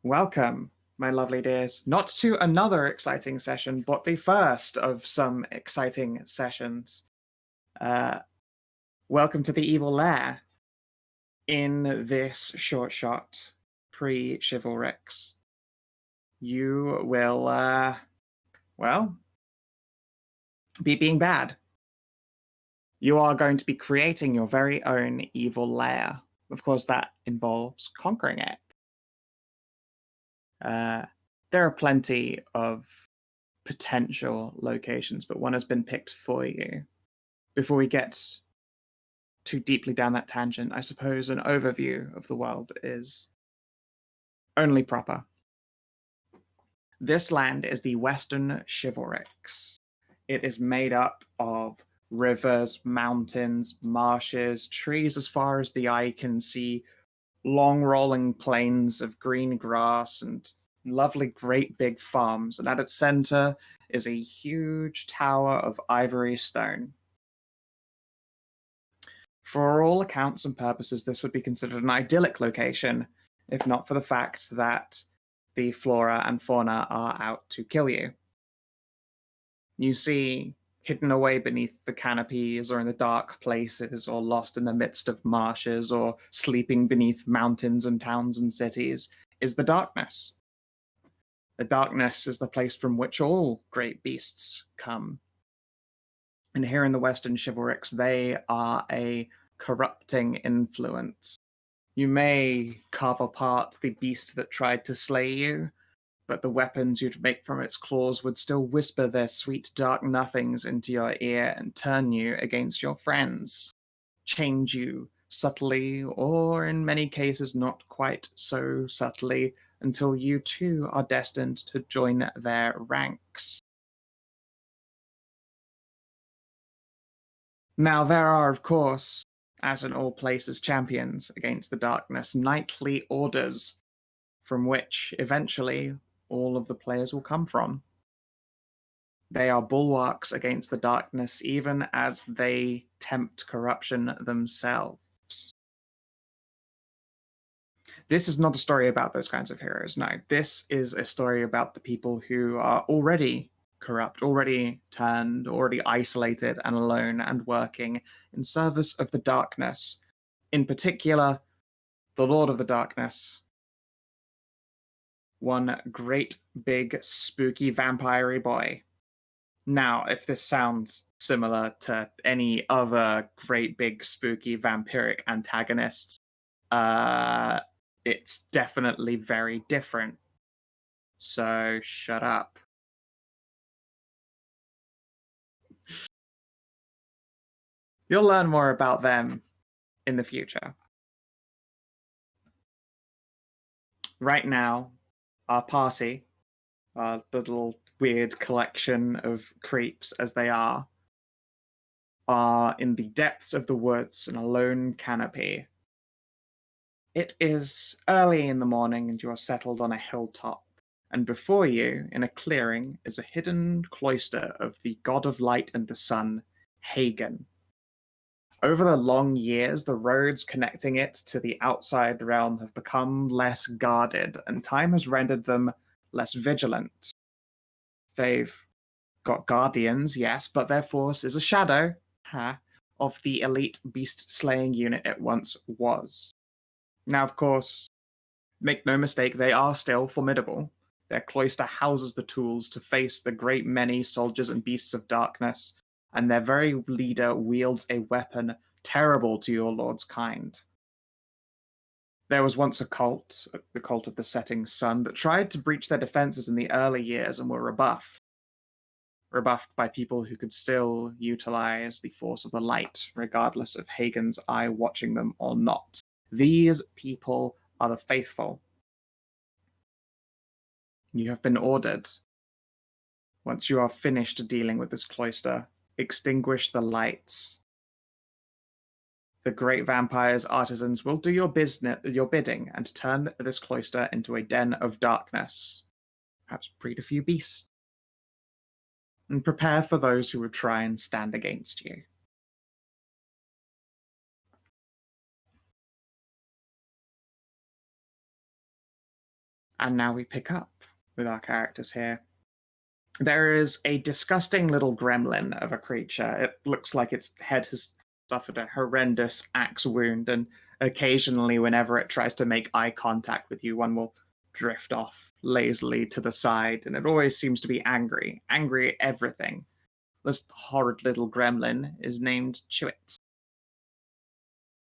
Welcome, my lovely dears, not to another exciting session, but the first of some exciting sessions. Uh, Welcome to the Evil Lair. In this short shot, pre-Chivalrix, you will, be being bad. You are going to be creating your very own Evil Lair. Of course, that involves conquering it. There are plenty of potential locations, but one has been picked for you. Before we get too deeply down that tangent, I suppose an overview of the world is only proper. This land is the Western Chivalrix. It is made up of rivers, mountains, marshes, trees as far as the eye can see, long rolling plains of green grass, and lovely great big farms. And at its center is a huge tower of ivory stone. For all accounts and purposes, this would be considered an idyllic location, if not for the fact that the flora and fauna are out to kill you. You see, hidden away beneath the canopies or in the dark places or lost in the midst of marshes or sleeping beneath mountains and towns and cities, is the darkness. The darkness is the place from which all great beasts come. And here in the Western Chivalrix, they are a corrupting influence. You may carve apart the beast that tried to slay you, but the weapons you'd make from its claws would still whisper their sweet dark nothings into your ear and turn you against your friends, change you subtly, or in many cases not quite so subtly, until you too are destined to join their ranks. Now, there are, of course, as in all places, champions against the darkness, knightly orders from which eventually all of the players will come from. They are bulwarks against the darkness, even as they tempt corruption themselves. This is not a story about those kinds of heroes, no. This is a story about the people who are already corrupt, already turned, already isolated and alone and working in service of the darkness. In particular, the Lord of the Darkness. One great, big, spooky vampire boy. Now, if this sounds similar to any other great, big, spooky, vampiric antagonists, it's definitely very different. So, shut up. You'll learn more about them in the future. Right now, our party, our little weird collection of creeps as they are in the depths of the woods in a lone canopy. It is early in the morning and you are settled on a hilltop, and before you, in a clearing, is a hidden cloister of the god of light and the sun, Hagen. Over the long years, the roads connecting it to the outside realm have become less guarded, and time has rendered them less vigilant. They've got guardians, yes, but their force is a shadow of the elite beast-slaying unit it once was. Now, of course, make no mistake, they are still formidable. Their cloister houses the tools to face the great many soldiers and beasts of darkness, and their very leader wields a weapon terrible to your lord's kind. There was once a cult, the cult of the setting sun, that tried to breach their defenses in the early years and were rebuffed by people who could still utilize the force of the light, regardless of Hagen's eye watching them or not. These people are the faithful. You have been ordered. Once you are finished dealing with this cloister, extinguish the lights. The great vampire's artisans will do your bidding and turn this cloister into a den of darkness. Perhaps breed a few beasts. And prepare for those who would try and stand against you. And now we pick up with our characters here. There is a disgusting little gremlin of a creature. It looks like its head has suffered a horrendous axe wound, and occasionally, whenever it tries to make eye contact with you, one will drift off lazily to the side, and it always seems to be angry at everything. This horrid little gremlin is named Chewit.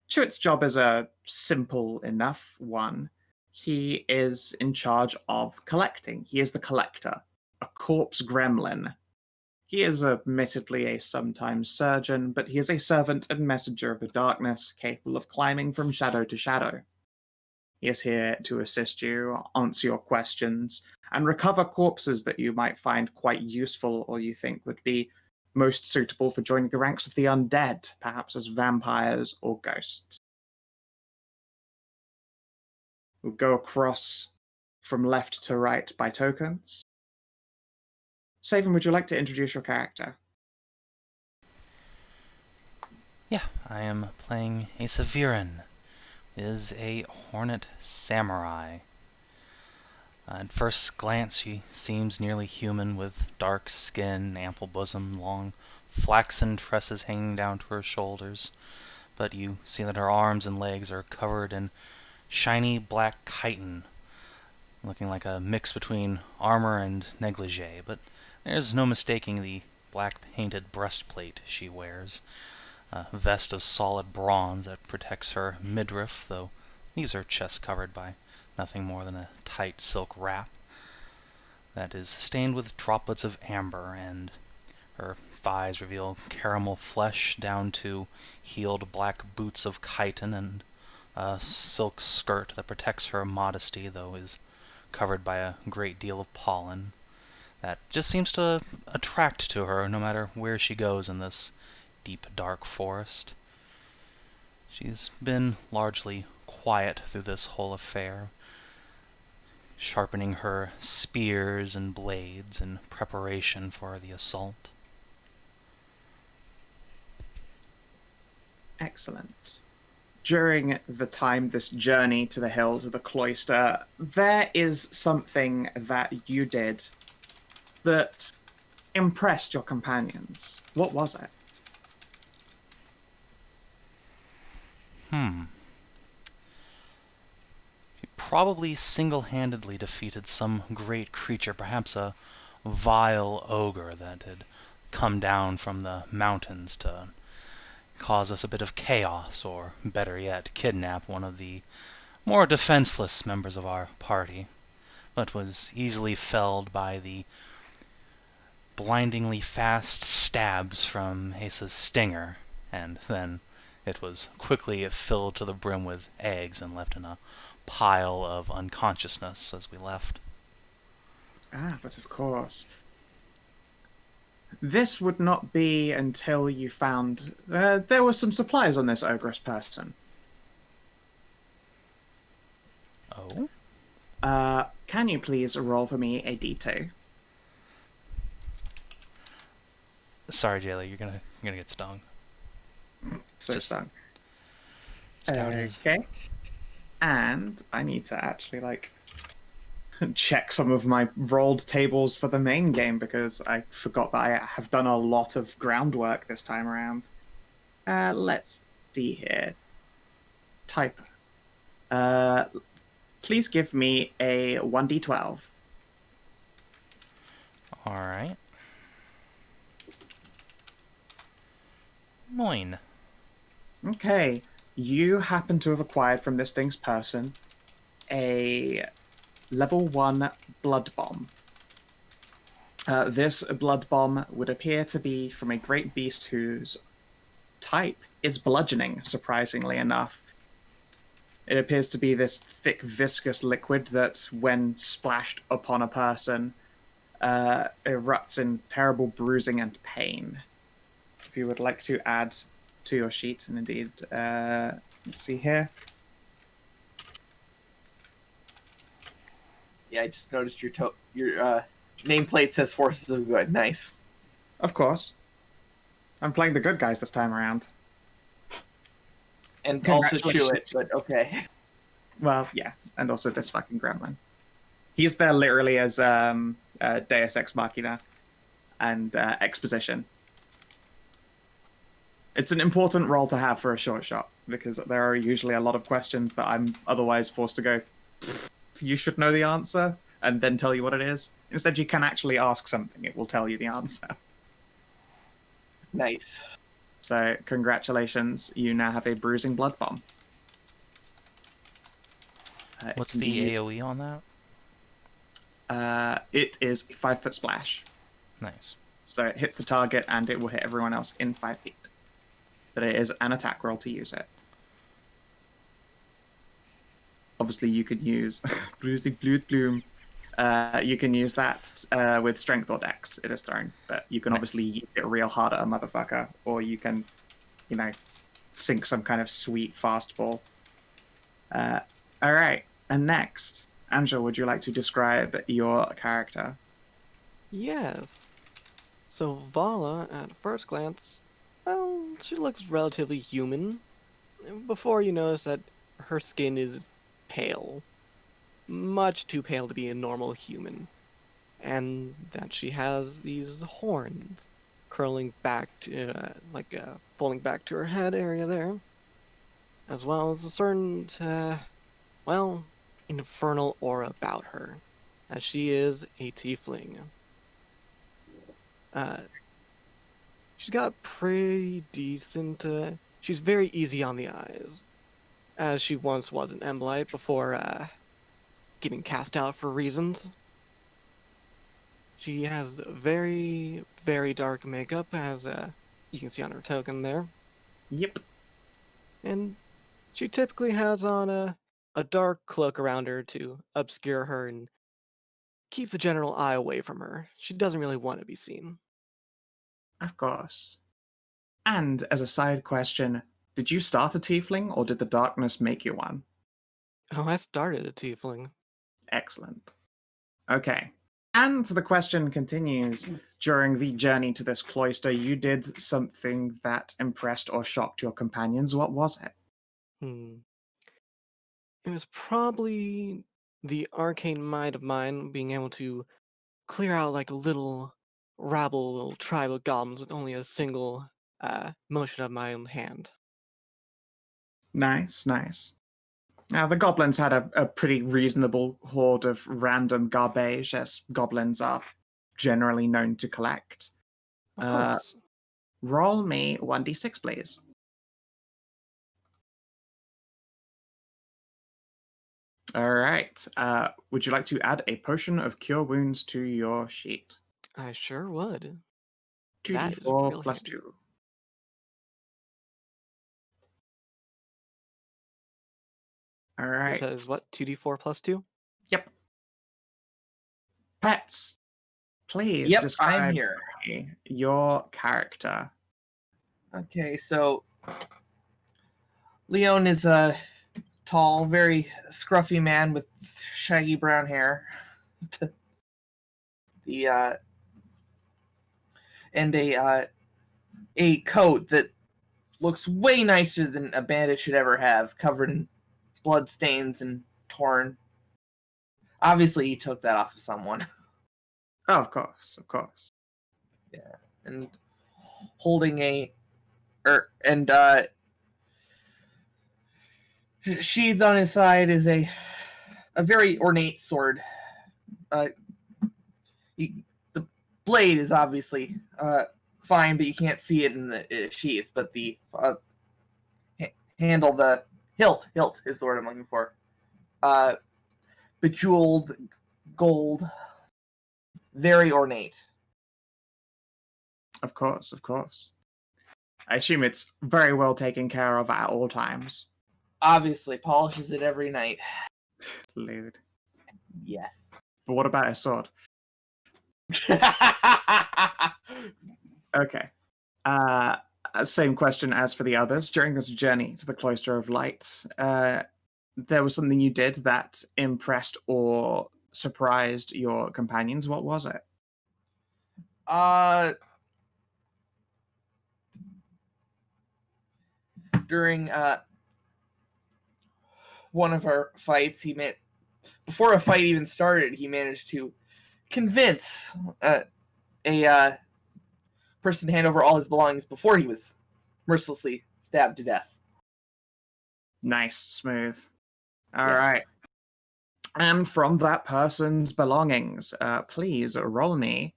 Chewit's job is a simple enough one. He is in charge of collecting. He is the collector, a corpse gremlin. He is admittedly a sometimes surgeon, but he is a servant and messenger of the darkness, capable of climbing from shadow to shadow. He is here to assist you, answer your questions, and recover corpses that you might find quite useful or you think would be most suitable for joining the ranks of the undead, perhaps as vampires or ghosts. We'll go across from left to right by tokens. Savin, would you like to introduce your character? Yeah, I am playing Esavyrran. Is a hornet samurai. At first glance, she seems nearly human, with dark skin, ample bosom, long flaxen tresses hanging down to her shoulders. But you see that her arms and legs are covered in shiny black chitin, looking like a mix between armor and negligee. But there's no mistaking the black painted breastplate she wears. A vest of solid bronze that protects her midriff, though leaves her chest covered by nothing more than a tight silk wrap that is stained with droplets of amber, and her thighs reveal caramel flesh down to heeled black boots of chitin, and a silk skirt that protects her modesty, though is covered by a great deal of pollen that just seems to attract to her no matter where she goes in this deep, dark forest. She's been largely quiet through this whole affair, sharpening her spears and blades in preparation for the assault. Excellent. During the time, this journey to the hill, to the cloister, there is something that you did that impressed your companions. What was it? He probably single-handedly defeated some great creature, perhaps a vile ogre that had come down from the mountains to cause us a bit of chaos, or better yet, kidnap one of the more defenseless members of our party, but was easily felled by the blindingly fast stabs from Asa's stinger, and then it was quickly filled to the brim with eggs and left in a pile of unconsciousness as we left. But of course. This would not be until you found there were some supplies on this ogress person. Oh? Can you please roll for me a D2? Sorry, Jhaela, you're gonna get stung. So Just- stung. Just how it is. Okay. And I need to actually check some of my rolled tables for the main game because I forgot that I have done a lot of groundwork this time around. Let's see here. Type. Please give me a 1d12. Alright. 9. Okay. You happen to have acquired from this thing's person a level 1 blood bomb. This blood bomb would appear to be from a great beast whose type is bludgeoning, surprisingly enough. It appears to be this thick, viscous liquid that, when splashed upon a person, erupts in terrible bruising and pain. If you would like to add to your sheet, and indeed, let's see here. Yeah, I just noticed your nameplate says Forces of Good. Nice. Of course. I'm playing the good guys this time around. And also Chew It, but okay. Well, yeah, and also this fucking gremlin. He's there literally as Deus Ex Machina and exposition. It's an important role to have for a short shot because there are usually a lot of questions that I'm otherwise forced to go, you should know the answer, and then tell you what it is. Instead, you can actually ask something, it will tell you the answer. Nice. So, congratulations, you now have a Bruising Blood Bomb. What's the AoE on that? It is a 5-foot splash. Nice. So it hits the target and it will hit everyone else in 5 feet. But it is an attack roll to use it. Obviously, you could use Bruising Blood Bloom. You can use that with Strength or Dex. It is thrown, but you can obviously use it real hard at a motherfucker, or you can, sink some kind of sweet fastball. All right, and next, Angel, would you like to describe your character? Yes. So Vala, at first glance, well, she looks relatively human. Before you notice that her skin is pale. Much too pale to be a normal human. And that she has these horns curling back to, falling back to her head area there. As well as a certain, infernal aura about her. As she is a tiefling. She's got pretty decent, she's very easy on the eyes, as she once was an Emblite before, getting cast out for reasons. She has very, very dark makeup, as, you can see on her token there. Yep. And she typically has on a dark cloak around her to obscure her and keep the general eye away from her. She doesn't really want to be seen. Of course. And as a side question, did you start a tiefling or did the darkness make you one? Oh, I started a tiefling. Excellent. Okay. And the question continues. During the journey to this cloister, you did something that impressed or shocked your companions. What was it? It was probably the arcane mind of mine being able to clear out like a little rabble, little tribe of goblins with only a single motion of my own hand. Nice, nice. Now, the goblins had a pretty reasonable horde of random garbage, as goblins are generally known to collect. Of course. Roll me 1d6, please. All right. Would you like to add a potion of cure wounds to your sheet? I sure would. 2d4 plus handy. 2. All You right. said is what? 2d4 plus 2? Yep. Pets, please Yep, I'm describe here. your character. Okay, so Leone is a tall, very scruffy man with shaggy brown hair. And a coat that looks way nicer than a bandit should ever have, covered in blood stains and torn. Obviously, he took that off of someone. Oh, of course, of course. Yeah, and holding sheathed on his side is a very ornate sword. The blade is obviously fine, but you can't see it in the sheath. But the handle, the hilt is the word I'm looking for. Bejeweled gold, very ornate. Of course, of course. I assume it's very well taken care of at all times. Obviously, polishes it every night. Lewd. Yes. But what about a sword? Okay. Same question as for the others. During this journey to the Cloister of Light, there was something you did that impressed or surprised your companions. What was it? During one of our fights, he met before a fight even started, he managed to convince a person to hand over all his belongings before he was mercilessly stabbed to death. Nice, smooth. All Yes. right. And from that person's belongings, please roll me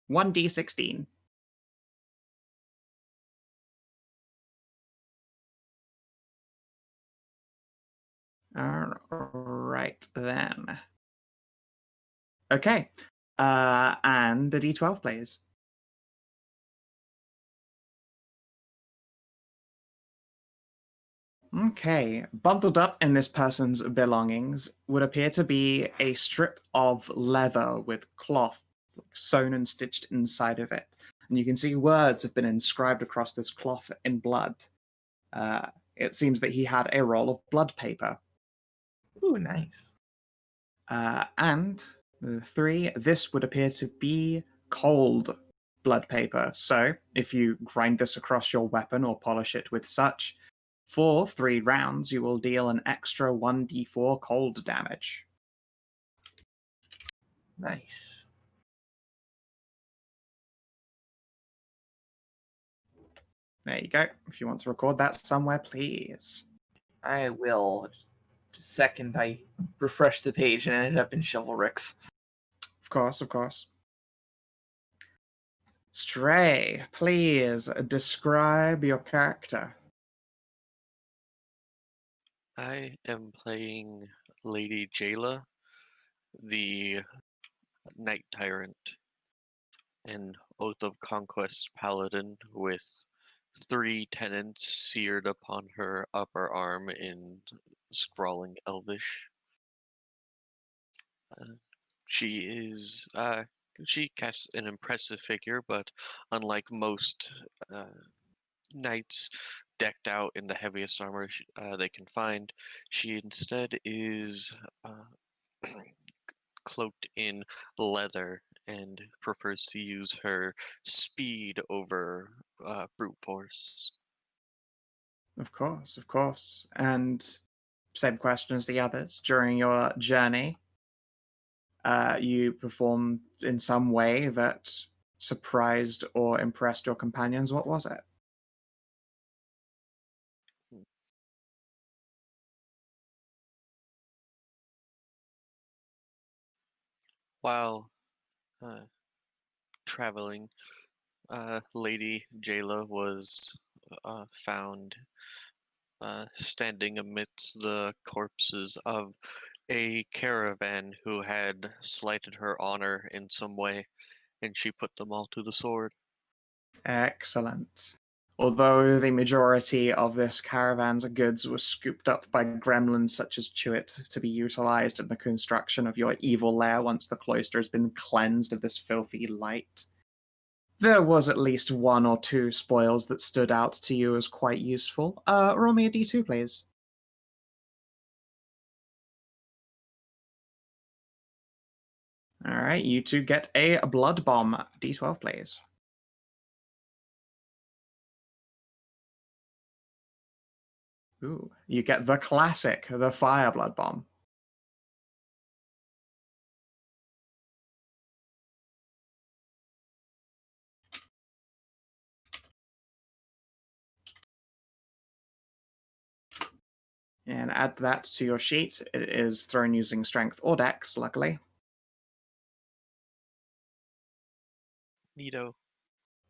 1d16. All right, then. Okay. And the d12, please. Okay. Bundled up in this person's belongings would appear to be a strip of leather with cloth sewn and stitched inside of it. And you can see words have been inscribed across this cloth in blood. It seems that he had a roll of blood paper. Ooh, nice. And 3, this would appear to be cold blood paper. So if you grind this across your weapon or polish it with such, for 3 rounds, you will deal an extra 1d4 cold damage. Nice. There you go. If you want to record that somewhere, please. I will. Just a second, I refreshed the page and ended up in Chivalryx. Of course, of course. Stray, please describe your character. I am playing Lady Jhaela, the Knight Tyrant, an Oath of Conquest Paladin with 3 tenants seared upon her upper arm in scrawling Elvish. She casts an impressive figure, but unlike most knights decked out in the heaviest armor they can find, she instead is cloaked in leather and prefers to use her speed over brute force. Of course, of course. And same question as the others. During your journey, you performed in some way that surprised or impressed your companions. What was it? While traveling, Lady Jhaela was found standing amidst the corpses of a caravan who had slighted her honor in some way, and she put them all to the sword. Excellent. Although the majority of this caravan's goods were scooped up by gremlins such as Chewit to be utilized in the construction of your evil lair once the cloister has been cleansed of this filthy light, there was at least 1 or 2 spoils that stood out to you as quite useful. Roll me a d2, please. All right, you two get a blood bomb. D12, please. Ooh, you get the classic, the fire blood bomb. And add that to your sheet. It is thrown using strength or dex, luckily. Neato.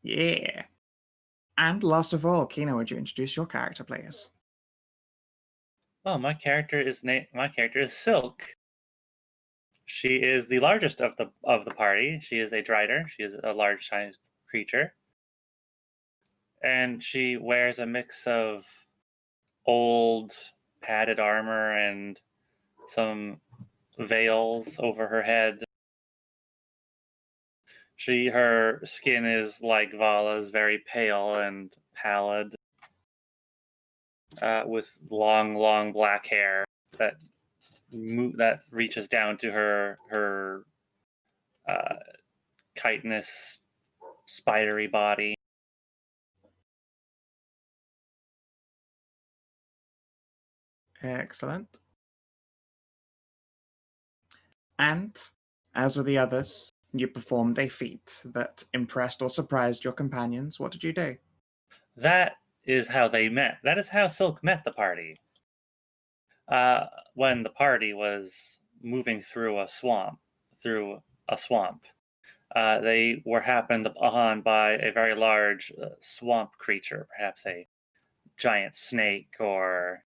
Yeah. And last of all, Kino, would you introduce your character, please? Oh, my character is Silque. She is the largest of the party. She is a Drider. She is a large-sized creature, and she wears a mix of old padded armor and some veils over her head. Her skin is like Vala's, very pale and pallid, with long black hair that reaches down to her chitinous, spidery body. Excellent. And, as with the others, you performed a feat that impressed or surprised your companions. What did you do? That is how they met. That is how Silque met the party. When the party was moving through a swamp, they were happened upon by a very large swamp creature, perhaps a giant snake or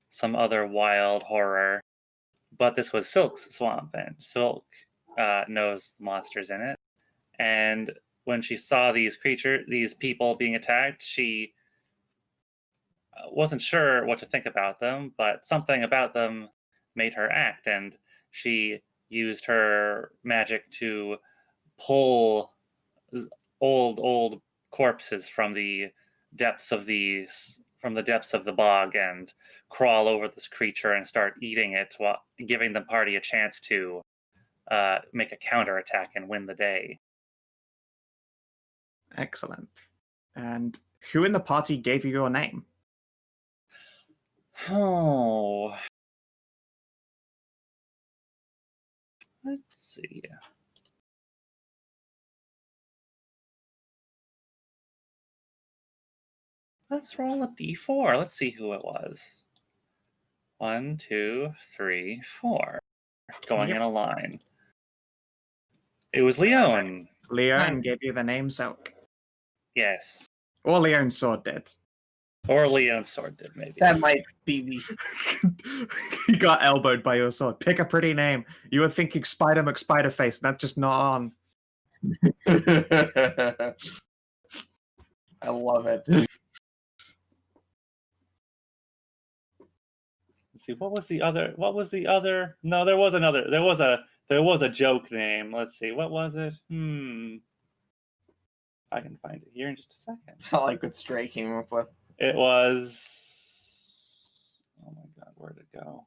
some other wild horror. But this was Silque's swamp, and Silque knows the monsters in it. And when she saw these people being attacked, she wasn't sure what to think about them, but something about them made her act, and she used her magic to pull old corpses from the depths of the bog and crawl over this creature and start eating it, while giving the party a chance to make a counterattack and win the day. Excellent. And who in the party gave you your name? Oh, let's see. Let's roll a d4. Let's see who it was. 1, 2, 3, 4. Going Yep. in a line. It was Leone. Leone Nice. gave you the name Silque. Yes. Or Leone's sword did. Or Leone's sword did, maybe. That might be the. You got elbowed by your sword. Pick a pretty name. You were thinking Spider McSpiderface, and that's just not on. I love it. Let's see, what was the other? No, there was another. There was a joke name. Let's see, what was it? I can find it here in just a second. I like what Stray came up with. It was, oh my god, where'd it go?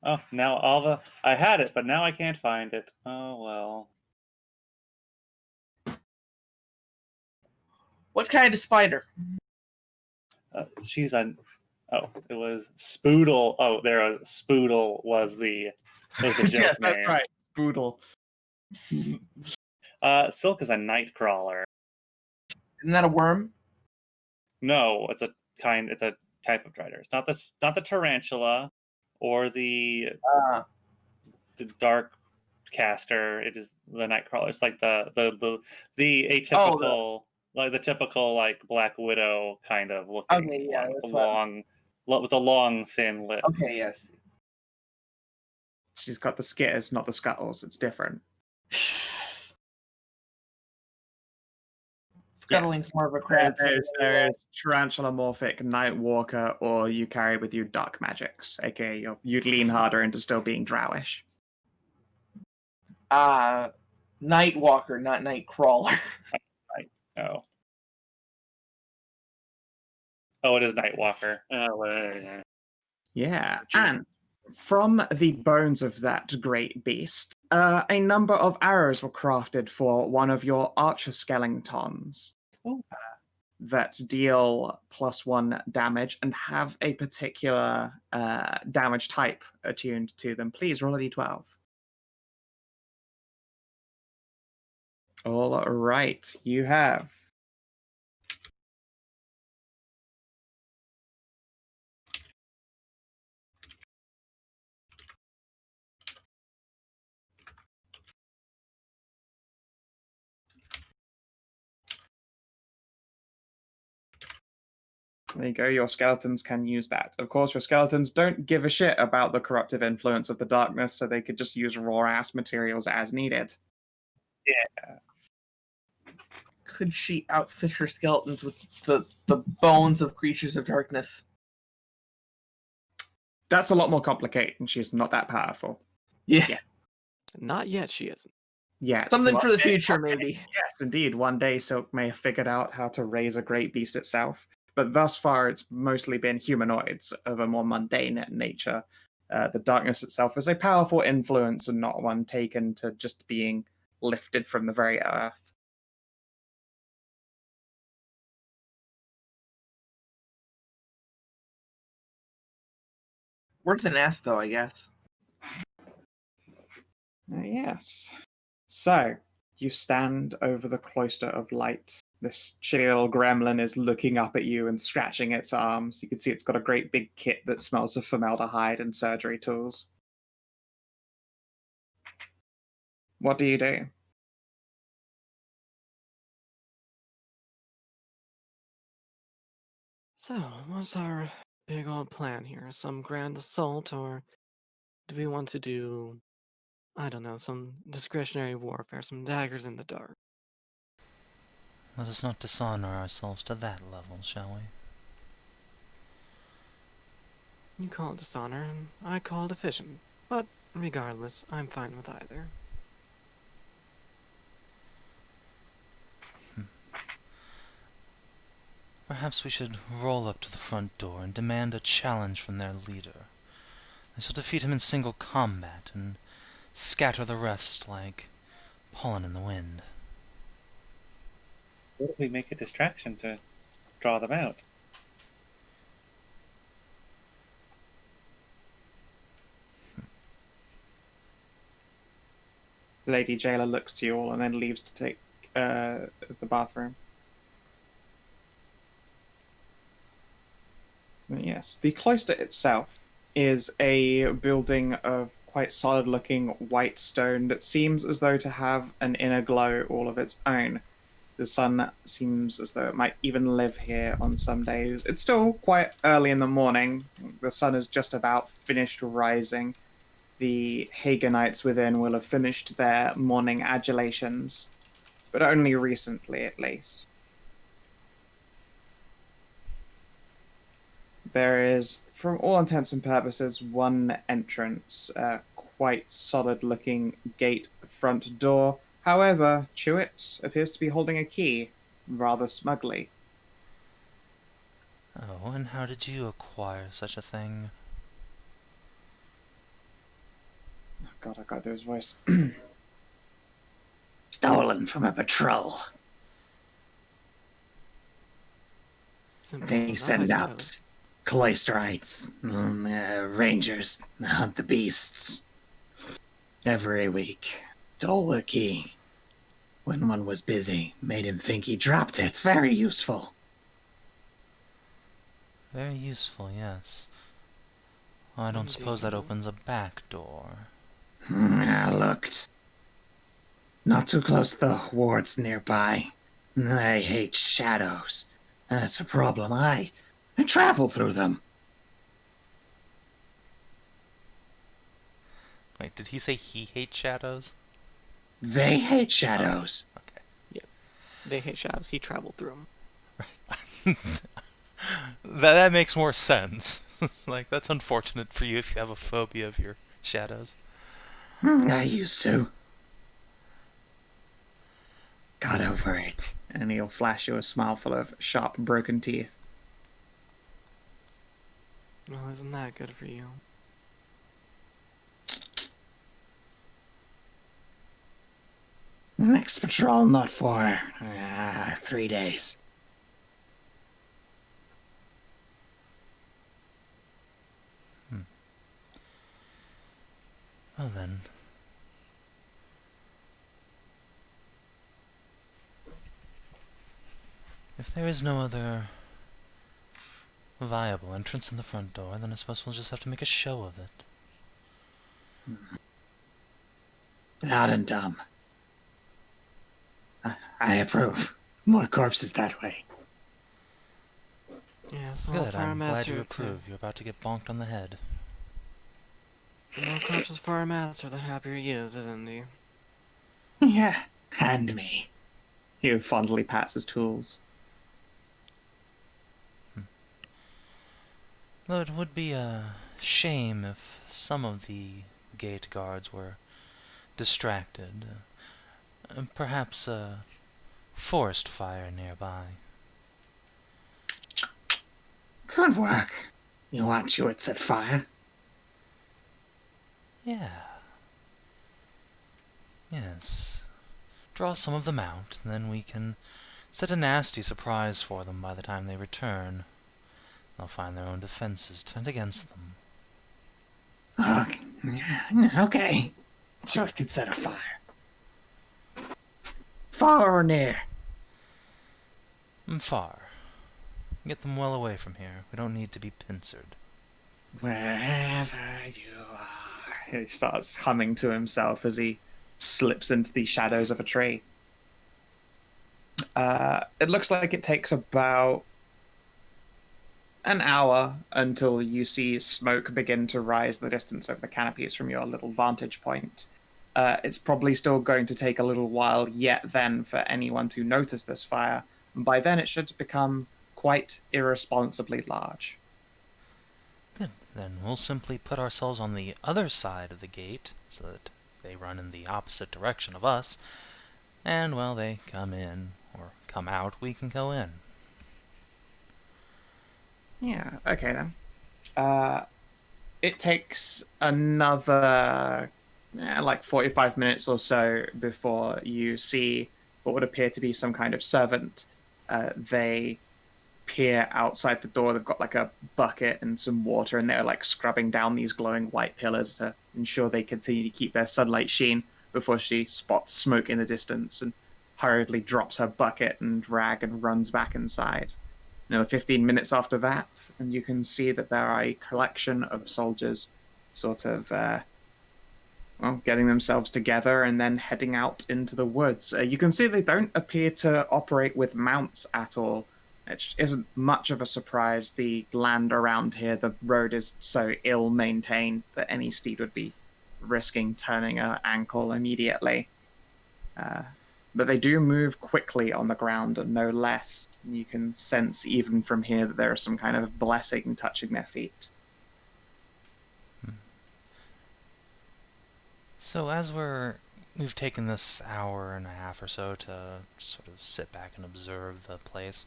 Oh, now I had it, but now I can't find it. Oh well. What kind of spider? She's on. Oh, it was Spoodle. Oh, there was Spoodle was the joke Yes, name. that's right. Spoodle. Silque is a nightcrawler. Isn't that a worm? No, it's a type of Drider. It's not the tarantula or the dark caster. It is the nightcrawler. It's like the atypical, like the typical like Black Widow kind of looking Okay, yeah, one that's with the long thin lips. Okay, yes. She's got the skitters, not the scuttles. It's different. Scuttling's more of a crap. There's tarantulamorphic Nightwalker, or you carry with you dark magics, aka you'd lean harder into still being drowish. Nightwalker, not Nightcrawler. Oh. Oh, it is Nightwalker. Oh, Yeah, and from the bones of that great beast, a number of arrows were crafted for one of your archer skeletons that deal +1 damage and have a particular damage type attuned to them. Please roll a d12. All right, you have There you go, your skeletons can use that. Of course, your skeletons don't give a shit about the corruptive influence of the darkness, so they could just use raw-ass materials as needed. Yeah. Could she outfit her skeletons with the bones of creatures of darkness? That's a lot more complicated, and she's not that powerful. Yeah. Not yet, she isn't. Yeah. Something for the future, maybe. Yes, indeed. One day Silque may have figured out how to raise a great beast itself. But thus far, it's mostly been humanoids of a more mundane nature. The darkness itself is a powerful influence and not one taken to just being lifted from the very earth. Worth an ask, though, I guess. Yes. So, you stand over the cloister of light. This chilly little gremlin is looking up at you and scratching its arms. You can see it's got a great big kit that smells of formaldehyde and surgery tools. What do you do? So, what's our big old plan here? Some grand assault, or do we want to do, I don't know, some discretionary warfare, some daggers in the dark? Let us not dishonor ourselves to that level, shall we? You call it dishonor, and I call it efficient. But regardless, I'm fine with either. Perhaps we should roll up to the front door and demand a challenge from their leader. They shall defeat him in single combat and scatter the rest like pollen in the wind. What if we make a distraction to draw them out? Lady Jhaela looks to you all and then leaves to take the bathroom. Yes, the cloister itself is a building of quite solid-looking white stone that seems as though to have an inner glow all of its own. The sun seems as though it might even live here on some days. It's still quite early in the morning. The sun is just about finished rising. The Haganites within will have finished their morning adulations, but only recently at least. There is, from all intents and purposes, one entrance, a quite solid-looking gate front door. However, Chewit appears to be holding a key, rather smugly. Oh, and how did you acquire such a thing? Oh God, I got those voice. Stolen from a patrol. Simple They enough, I send suppose. out cloisterites, rangers, to hunt the beasts. Every week. Stole the key. When one was busy, made him think he dropped it. Very useful. Very useful, yes. I don't suppose that Indeed. opens a back door. I looked. Not too close to the wards nearby. I hate shadows. That's a problem. I travel through them. Wait, did he say he hates shadows? They hate shadows. Okay. They hate shadows. He traveled through them. That makes more sense. Like, that's unfortunate for you if you have a phobia of your shadows. I used to. Got over it. And he'll flash you a smile full of sharp, broken teeth. Well, isn't that good for you? Next patrol not for 3 days. Well then. If there is no other viable entrance in the front door, then I suppose we'll just have to make a show of it. Loud and dumb. I approve. More corpses that way. Yes, all Good, for our I'm glad master you too. approve. You're about to get bonked on the head. The more corpses for our master, the happier he is, isn't he? Yeah, and me. He fondly pats his tools. Though it would be a shame if some of the gate guards were distracted. Perhaps a forest fire nearby. Good work. You want you at set fire? Yeah. Yes. Draw some of them out, and then we can set a nasty surprise for them by the time they return. They'll find their own defenses turned against them. Oh, okay. So I could set a fire. Far or near? Far. Get them well away from here. We don't need to be pincered. Wherever you are. He starts humming to himself as he slips into the shadows of a tree. It looks like it takes about an hour until you see smoke begin to rise the distance over the canopies from your little vantage point. It's probably still going to take a little while yet then for anyone to notice this fire, and by then it should become quite irresponsibly large. Good. Then we'll simply put ourselves on the other side of the gate so that they run in the opposite direction of us, and while they come in or come out, we can go in. Yeah, okay then. It takes another like 45 minutes or so before you see what would appear to be some kind of servant. They peer outside the door. They've got like a bucket and some water, and they're like scrubbing down these glowing white pillars to ensure they continue to keep their sunlight sheen before she spots smoke in the distance and hurriedly drops her bucket and rag and runs back inside. 15 minutes after that, and you can see that there are a collection of soldiers sort of, getting themselves together and then heading out into the woods. You can see they don't appear to operate with mounts at all. It isn't much of a surprise. The land around here, the road is so ill-maintained that any steed would be risking turning an ankle immediately. But they do move quickly on the ground, and no less. You can sense even from here that there is some kind of blessing touching their feet. So as we've taken this hour and a half or so to sort of sit back and observe the place,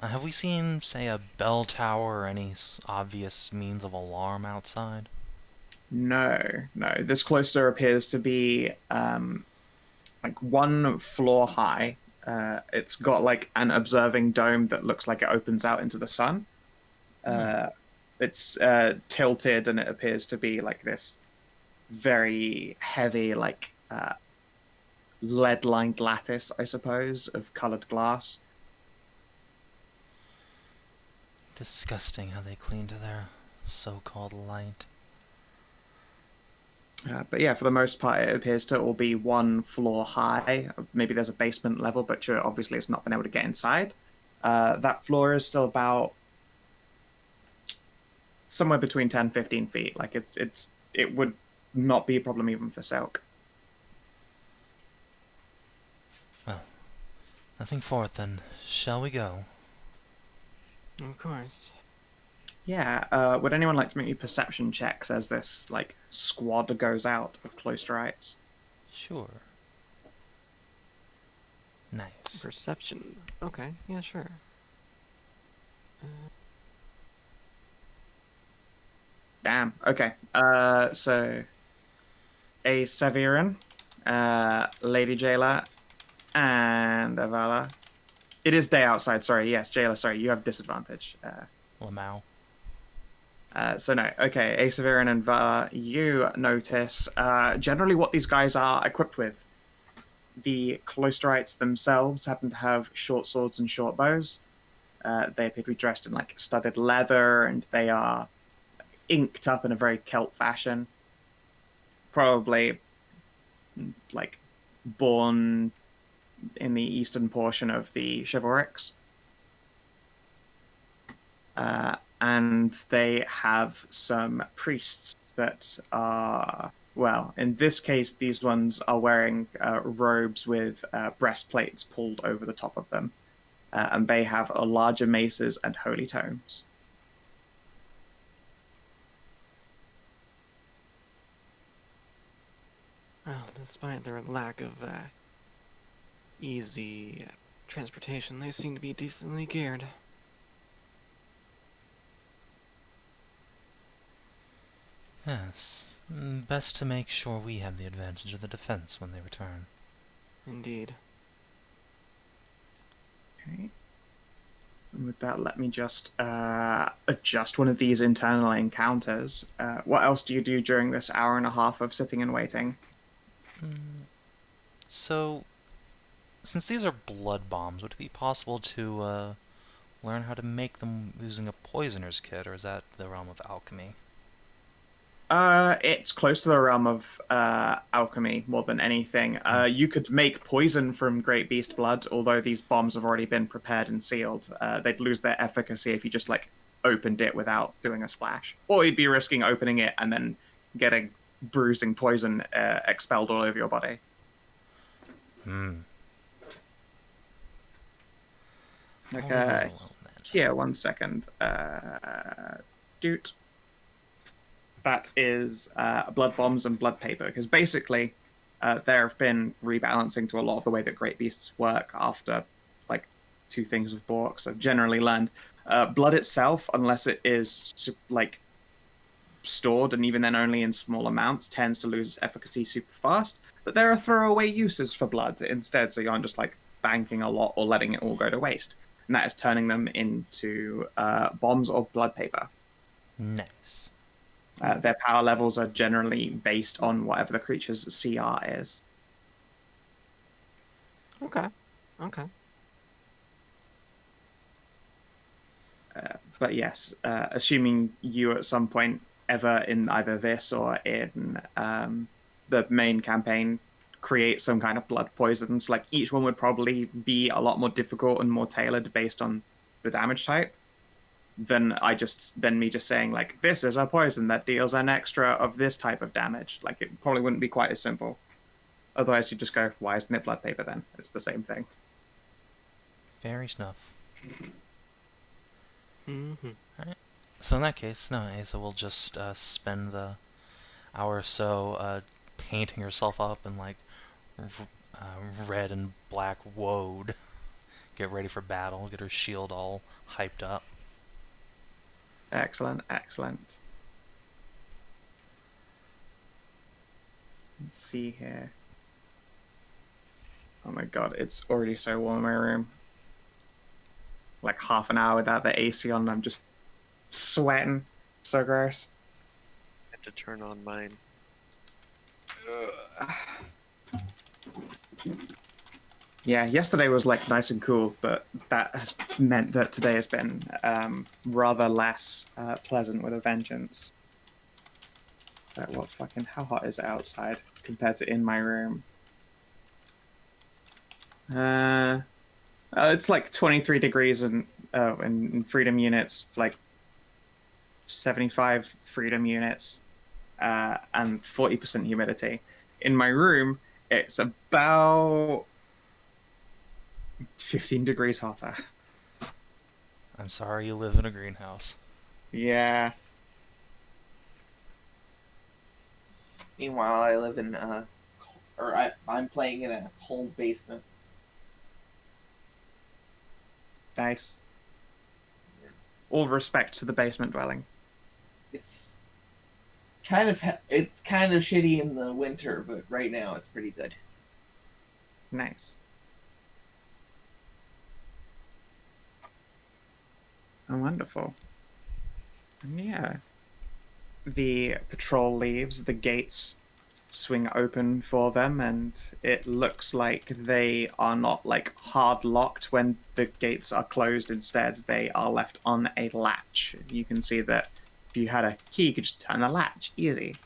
have we seen, say, a bell tower or any obvious means of alarm outside? No. This cloister appears to be like 1 floor high. It's got like an observing dome that looks like it opens out into the sun. It's tilted, and it appears to be like this very heavy, like lead-lined lattice, I suppose, of colored glass. Disgusting how they cling to their so-called light. But yeah, for the most part, it appears to all be 1 floor high. Maybe there's a basement level, but obviously it's not been able to get inside. That floor is still about somewhere between 10 and 15 feet. Like it would not be a problem even for Silque. Well, nothing for it then. Shall we go? Of course. Yeah, would anyone like to make me perception checks as this like squad goes out of cloisterites? Sure. Nice. Perception. Okay, yeah, sure. Damn. Okay. So Esavyrran, Lady Jhaela, and Avala. It is day outside. Sorry. Yes, Jhaela. Sorry, you have disadvantage. Lamau. So no. Okay, Esavyrran and Vala, you notice generally what these guys are equipped with. The cloisterites themselves happen to have short swords and short bows. They appear to be dressed in like studded leather, and they are inked up in a very Celt fashion. Probably like born in the eastern portion of the chivalrics. And they have some priests that are, well, in this case, these ones are wearing robes with breastplates pulled over the top of them. And they have larger maces and holy tomes. Well, despite their lack of easy transportation, they seem to be decently geared. Yes. Best to make sure we have the advantage of the defense when they return. Indeed. Okay. And with that, let me just adjust one of these internal encounters. What else do you do during this hour and a half of sitting and waiting? So, since these are blood bombs, would it be possible to learn how to make them using a poisoner's kit, or is that the realm of alchemy? It's close to the realm of alchemy more than anything. You could make poison from Great Beast blood, although these bombs have already been prepared and sealed. They'd lose their efficacy if you just like opened it without doing a splash, or you'd be risking opening it and then getting bruising poison expelled all over your body. Okay. Yeah, 1 second. Doot. That is blood bombs and blood paper, because basically there have been rebalancing to a lot of the way that great beasts work after like 2 things with Borks. I've generally learned blood itself, unless it is like stored and even then only in small amounts, tends to lose efficacy super fast. But there are throwaway uses for blood instead, so you aren't just like banking a lot or letting it all go to waste, and that is turning them into bombs or blood paper. Nice. Their power levels are generally based on whatever the creature's CR is. Okay. But yes, assuming you at some point ever in either this or in the main campaign create some kind of blood poisons, like each one would probably be a lot more difficult and more tailored based on the damage type than me just saying like, this is a poison that deals an extra of this type of damage. Like, it probably wouldn't be quite as simple. Otherwise you just go, why isn't it blood paper then? It's the same thing. Fair enough. Mm-hmm. So in that case, no, Asa will just spend the hour or so painting herself up in like red and black woad. Get ready for battle, get her shield all hyped up. Excellent. Let's see here. Oh my god, it's already so warm in my room. Like half an hour without the AC on, I'm just sweating. So gross. I had to turn on mine. Yeah, yesterday was like nice and cool, but that has meant that today has been rather less pleasant with a vengeance. How hot is it outside compared to in my room? It's like 23 degrees in freedom units, like 75 freedom units, and 40% humidity. In my room, it's about 15 degrees hotter. I'm sorry you live in a greenhouse. Yeah. Meanwhile, I live in I'm playing in a cold basement. Nice. All respect to the basement dwelling. It's kind of shitty in the winter, but right now it's pretty good. Nice. Oh, wonderful. And yeah. The patrol leaves, the gates swing open for them, and it looks like they are not like hard locked when the gates are closed. Instead, they are left on a latch. You can see that if you had a key, you could just turn the latch. Easy.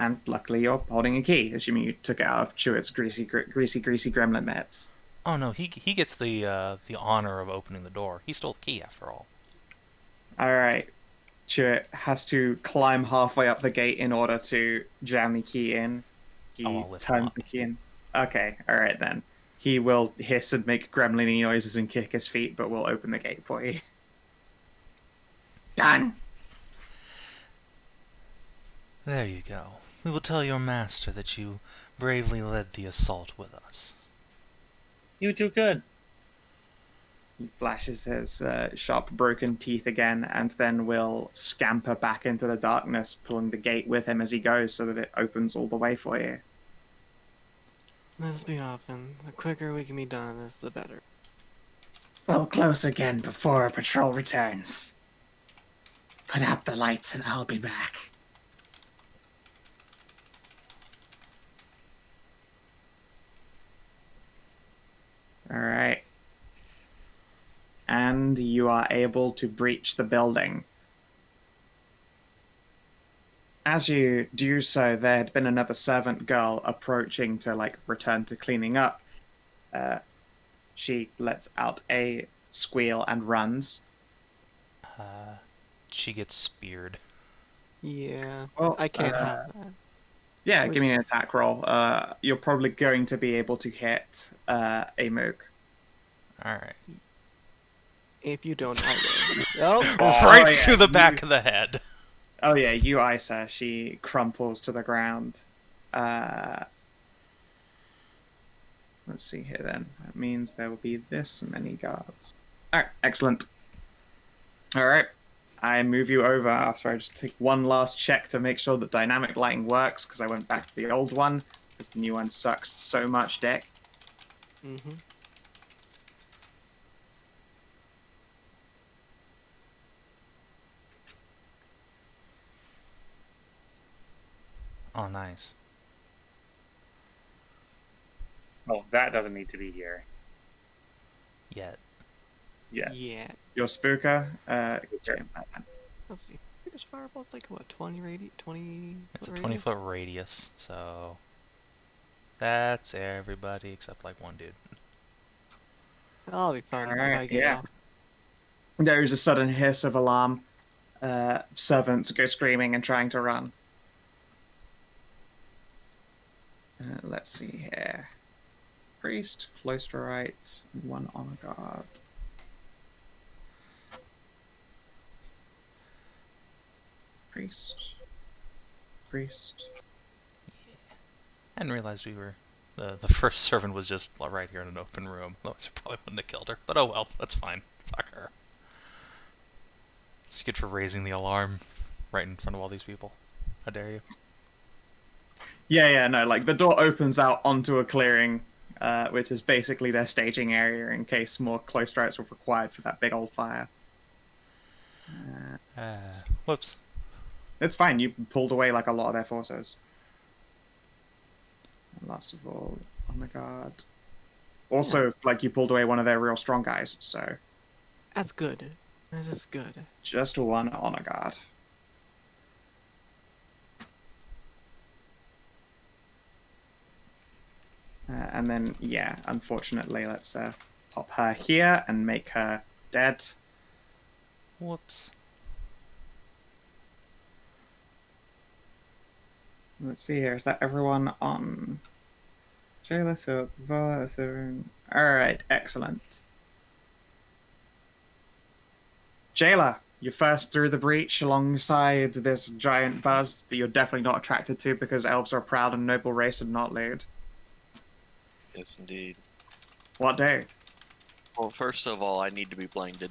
And luckily you're holding a key, assuming you took it out of Chewit's greasy gremlin mitts. Oh no, he gets the honor of opening the door. He stole the key after all. Alright. Chewit has to climb halfway up the gate in order to jam the key in. He turns the key in. Okay, alright then. He will hiss and make gremlin noises and kick his feet, but we'll open the gate for you. Done. There you go. We will tell your master that you bravely led the assault with us. You do good. He flashes his sharp, broken teeth again, and then will scamper back into the darkness, pulling the gate with him as he goes so that it opens all the way for you. Let's be off, and the quicker we can be done on this, the better. Well, close again before our patrol returns. Put out the lights and I'll be back. All right. And you are able to breach the building. As you do so, there had been another servant girl approaching to return to cleaning up. She lets out a squeal and runs. She gets speared. Yeah, Well, I can't have that. Yeah, Was- give me an attack roll. You're probably going to be able to hit a Mook. Alright. If you don't, I will. Oh, Right yeah, through the back of the head. Oh yeah, you ice her. She crumples to the ground. Let's see here then. That means there will be this many guards. Alright, excellent. Alright. I move you over after I just take one last check to make sure that dynamic lighting works, because I went back to the old one, because the new one sucks so much dick. mm-hmm. Oh, nice. Oh, that doesn't need to be here. Yet. Yeah. Yeah. Your spooker, Let's see. Biggest fireball's like what? 20 20. It's a foot 20 radius? foot radius, so that's everybody except one dude. I'll be fine if I Alright, get yeah. off. There is a sudden hiss of alarm. Servants go screaming and trying to run. Let's see here. Priest, cloisterite, and one honor guard. Priest. I didn't realize we were... The first servant was just right here in an open room. Otherwise, I probably wouldn't have killed her. But oh well, that's fine. Fuck her. It's good for raising the alarm right in front of all these people. How dare you? Yeah, no, the door opens out onto a clearing, which is basically their staging area in case more cloisterites were required for that big old fire. Whoops. It's fine, you pulled away a lot of their forces. And last of all, honor guard. Also, you pulled away one of their real strong guys, so... That's good. That is good. Just one honor guard. And then, yeah, unfortunately, let's pop her here and make her dead. Whoops. Let's see here. Is that everyone on? Jhaela, Savin. Alright, excellent. Jhaela, you're first through the breach alongside this giant buzz that you're definitely not attracted to because elves are a proud and noble race and not lewd. Yes, indeed. What day? Well, first of all, I need to be blinded.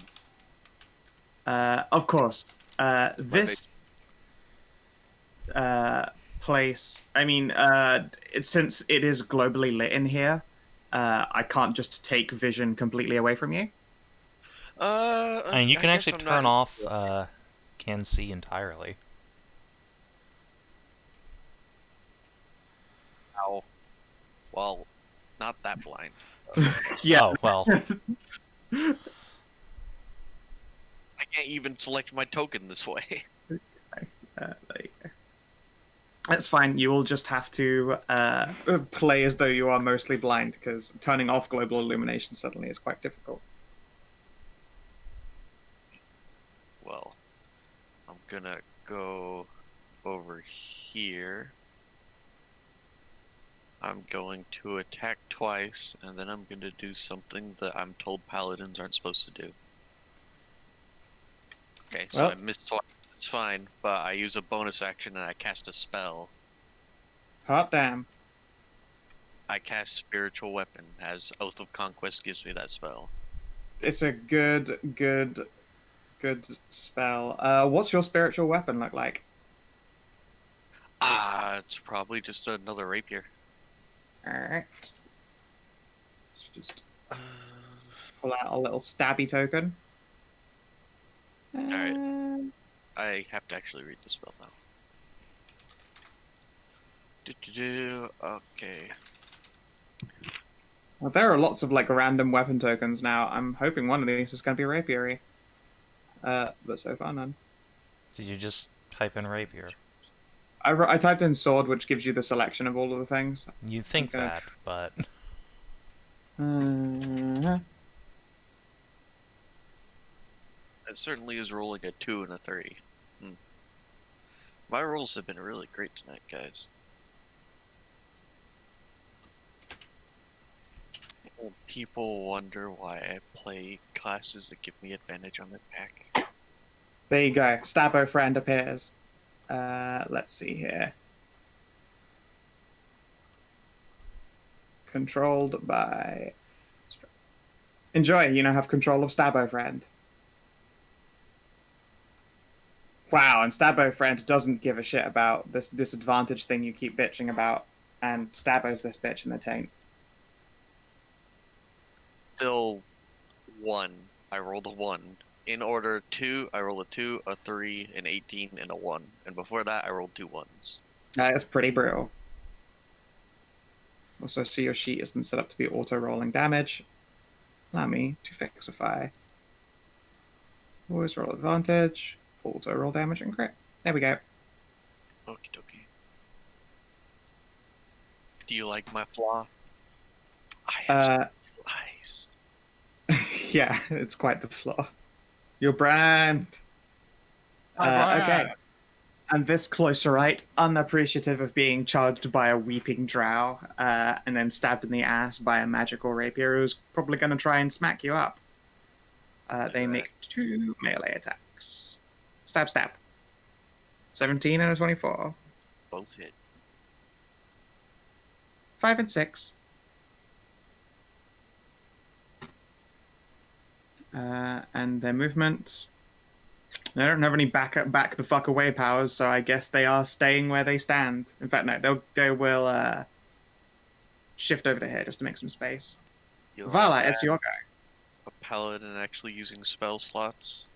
Of course. This place, I mean, since it is globally lit in here, I can't just take vision completely away from you. I mean, you can guess actually I'm turn not- off can see entirely. Ow. Well, not that blind. Yeah. Oh, well. I can't even select my token this way. There you go. That's fine. You will just have to play as though you are mostly blind, because turning off global illumination suddenly is quite difficult. Well, I'm gonna go over here. I'm going to attack twice, and then I'm going to do something that I'm told paladins aren't supposed to do. Okay, so Well- I missed twice. It's fine, but I use a bonus action and I cast a spell. Hot damn. I cast Spiritual Weapon, as Oath of Conquest gives me that spell. It's a good spell. What's your spiritual weapon look like? It's probably just another rapier. Alright. Let's just pull out a little stabby token. Alright. I have to actually read the spell now. Okay. Well, there are lots of like random weapon tokens now. I'm hoping one of these is going to be rapiery. But so far none. Did you just type in rapier? I typed in sword, which gives you the selection of all of the things. You'd think gonna that, but It certainly is rolling a 2 and a 3. My rolls have been really great tonight, guys. People wonder why I play classes that give me advantage on attack. There you go. Stabbo friend appears. Let's see here. Controlled by... Enjoy, you now have control of Stabbo friend. Wow, and Stabbo friend doesn't give a shit about this disadvantage thing you keep bitching about, and Stabbo's this bitch in the taint. Still 1. I rolled a 1. In order 2, I rolled a 2, a 3, an 18, and a 1. And before that, I rolled 2 1s. That is pretty brutal. Also, see your sheet isn't set up to be auto-rolling damage. Allow me to fixify. Always roll advantage, auto-roll damage, and crit. There we go. Okie dokie. Do you like my flaw? I have eyes. Yeah, it's quite the flaw. Your brand. Okay. And this cloisterite, unappreciative of being charged by a weeping drow, and then stabbed in the ass by a magical rapier who's probably going to try and smack you up. They make 2 melee attacks. Stab, stab. 17 and a 24. Both hit. 5 and 6. And their movement. They don't have any back the fuck away powers, so I guess they are staying where they stand. In fact, no, they will shift over to here just to make some space. You like Vala, that? it's your guy. A paladin actually using spell slots.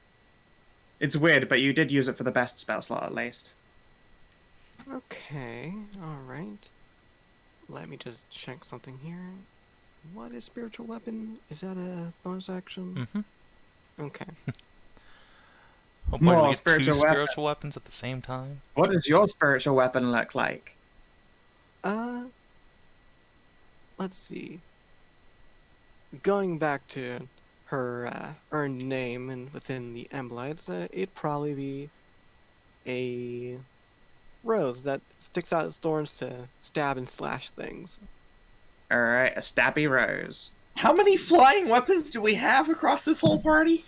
It's weird, but you did use it for the best spell slot at least. Okay, alright. Let me just check something here. What is spiritual weapon? Is that a bonus action? Okay. oh boy, More we get spiritual 2 weapons. spiritual weapons at the same time? What does your spiritual weapon look like? Let's see. Going back to her earned name and within the Emblytes, it'd probably be a rose that sticks out its thorns to stab and slash things. Alright, a stabby rose. How many flying weapons do we have across this whole party?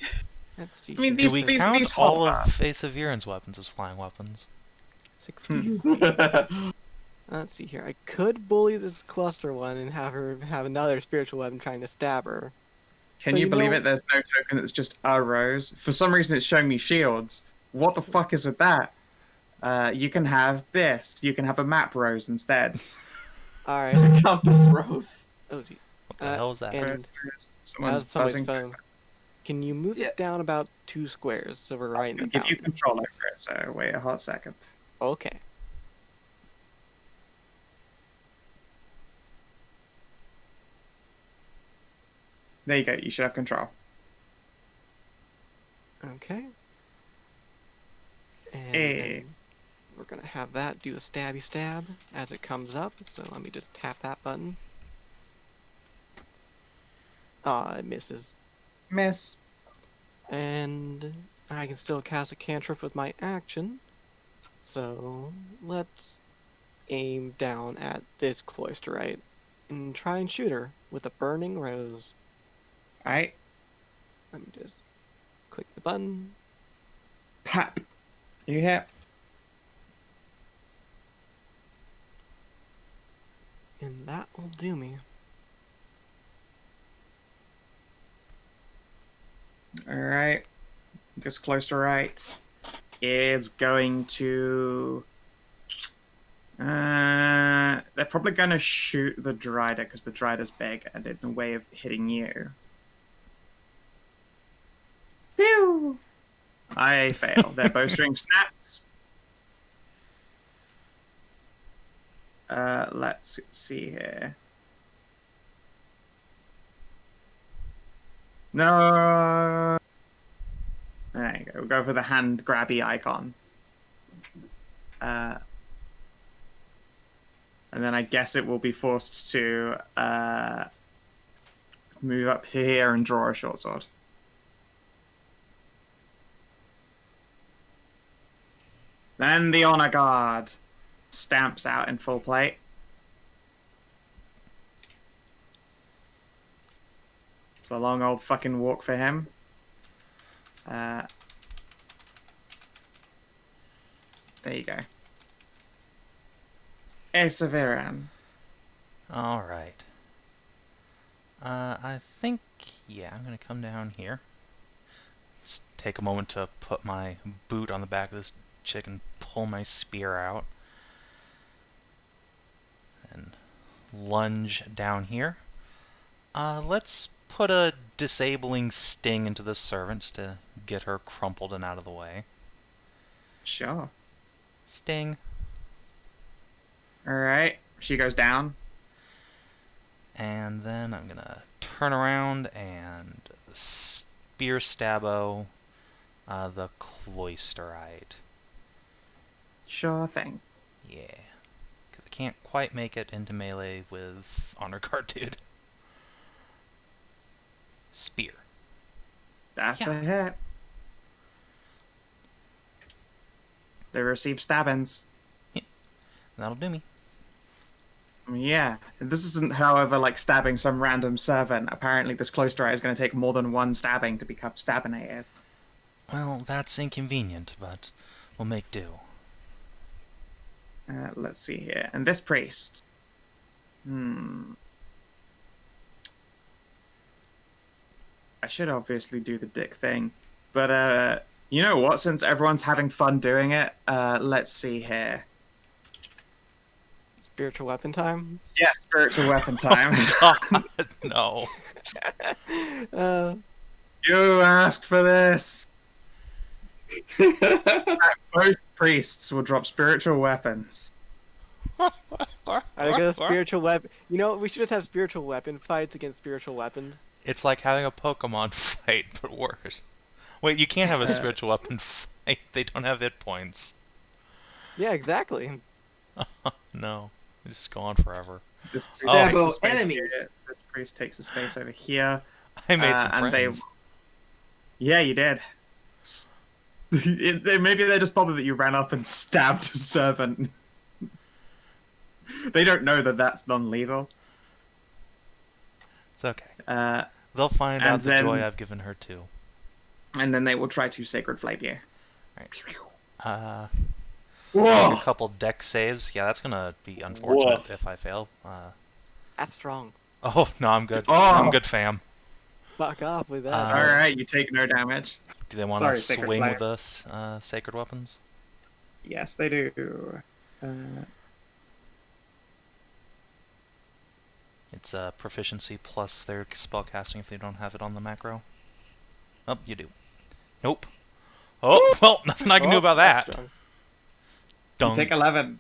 Let's see. I mean, here. Do we these count all hop of Esavyrran's weapons as flying weapons? 60. Let's see here. I could bully this cluster one and have her have another spiritual weapon trying to stab her. Can So you you believe know- it? There's no token that's just a rose. For some reason, it's showing me shields. What the fuck is with that? You can have this. You can have a map rose instead. Alright. Compass rose. Oh, gee. What the hell is that? And Someone's as somebody's buzzing. phone, can you move Yeah. it down about 2 squares so we're right in the Give you fountain? control over it, so wait a hot second. Okay. There you go. You should have control. Okay. And Hey. then we're gonna have that do a stabby stab as it comes up. So let me just tap that button. Ah, it misses. Miss. And I can still cast a cantrip with my action. So let's aim down at this cloisterite and try and shoot her with a burning rose. Alright. Let me just click the button. Pap. You hit. And that will do me. Alright. This close to right is going to They're probably going to shoot the Drider because the Drider's big and in the way of hitting you. Pew! I fail. Their bowstring snaps. Let's see here. No. There you go. We'll go for the hand grabby icon. And then I guess it will be forced to move up to here and draw a short sword. Then the honor guard stamps out in full plate. It's a long old fucking walk for him. There you go. Esavyrran. Alright. I think, yeah, I'm gonna come down here. Just take a moment to put my boot on the back of this chick and pull my spear out. And lunge down here. Let's put a disabling sting into the servant just to get her crumpled and out of the way. Sure. Sting. Alright. She goes down. And then I'm gonna turn around and spear stabbo the cloisterite. Sure thing. Yeah. Because I can't quite make it into melee with Honor Guard Dude. Spear. That's Yeah. a hit. They receive stabbings. That'll do me. Yeah. This isn't, however, like stabbing some random servant. Apparently this cloisterite is going to take more than one stabbing to become stabinated. Well, that's inconvenient, but we'll make do. Let's see here. And this priest. I should obviously do the dick thing. But, you know what? Since everyone's having fun doing it, let's see here. Spiritual weapon time? Yeah, spiritual weapon time. God, no. You asked for this. Both priests will drop spiritual weapons. I got a spiritual weapon. You know, we should just have spiritual weapon fights against spiritual weapons. It's like having a Pokemon fight, but worse. Wait, you can't have a spiritual weapon fight. They don't have hit points. Yeah, exactly. No. They just go on forever. This priest Oh. takes a Stabbo space enemies. here. This priest takes a space over here. I made some and friends. Yeah, you did. Maybe they're just bothered that you ran up and stabbed a servant. They don't know that that's non-lethal. It's okay. They'll find and out the then- joy I've given her too. And then they will try to Sacred Flame you. A Whoa! couple deck saves. Yeah, that's gonna be unfortunate Woof. if I fail. That's strong. Oh, no, I'm good. Oh. I'm good, fam. Fuck off with that. Alright, you take no damage. Do they want Sorry, to Sacred swing Flame. with us, sacred weapons? Yes, they do. It's proficiency plus their spellcasting if they don't have it on the macro. Oh, you do. Nope. Oh, well, nothing I can do Oh, about that's that. strong. You Dung. take 11.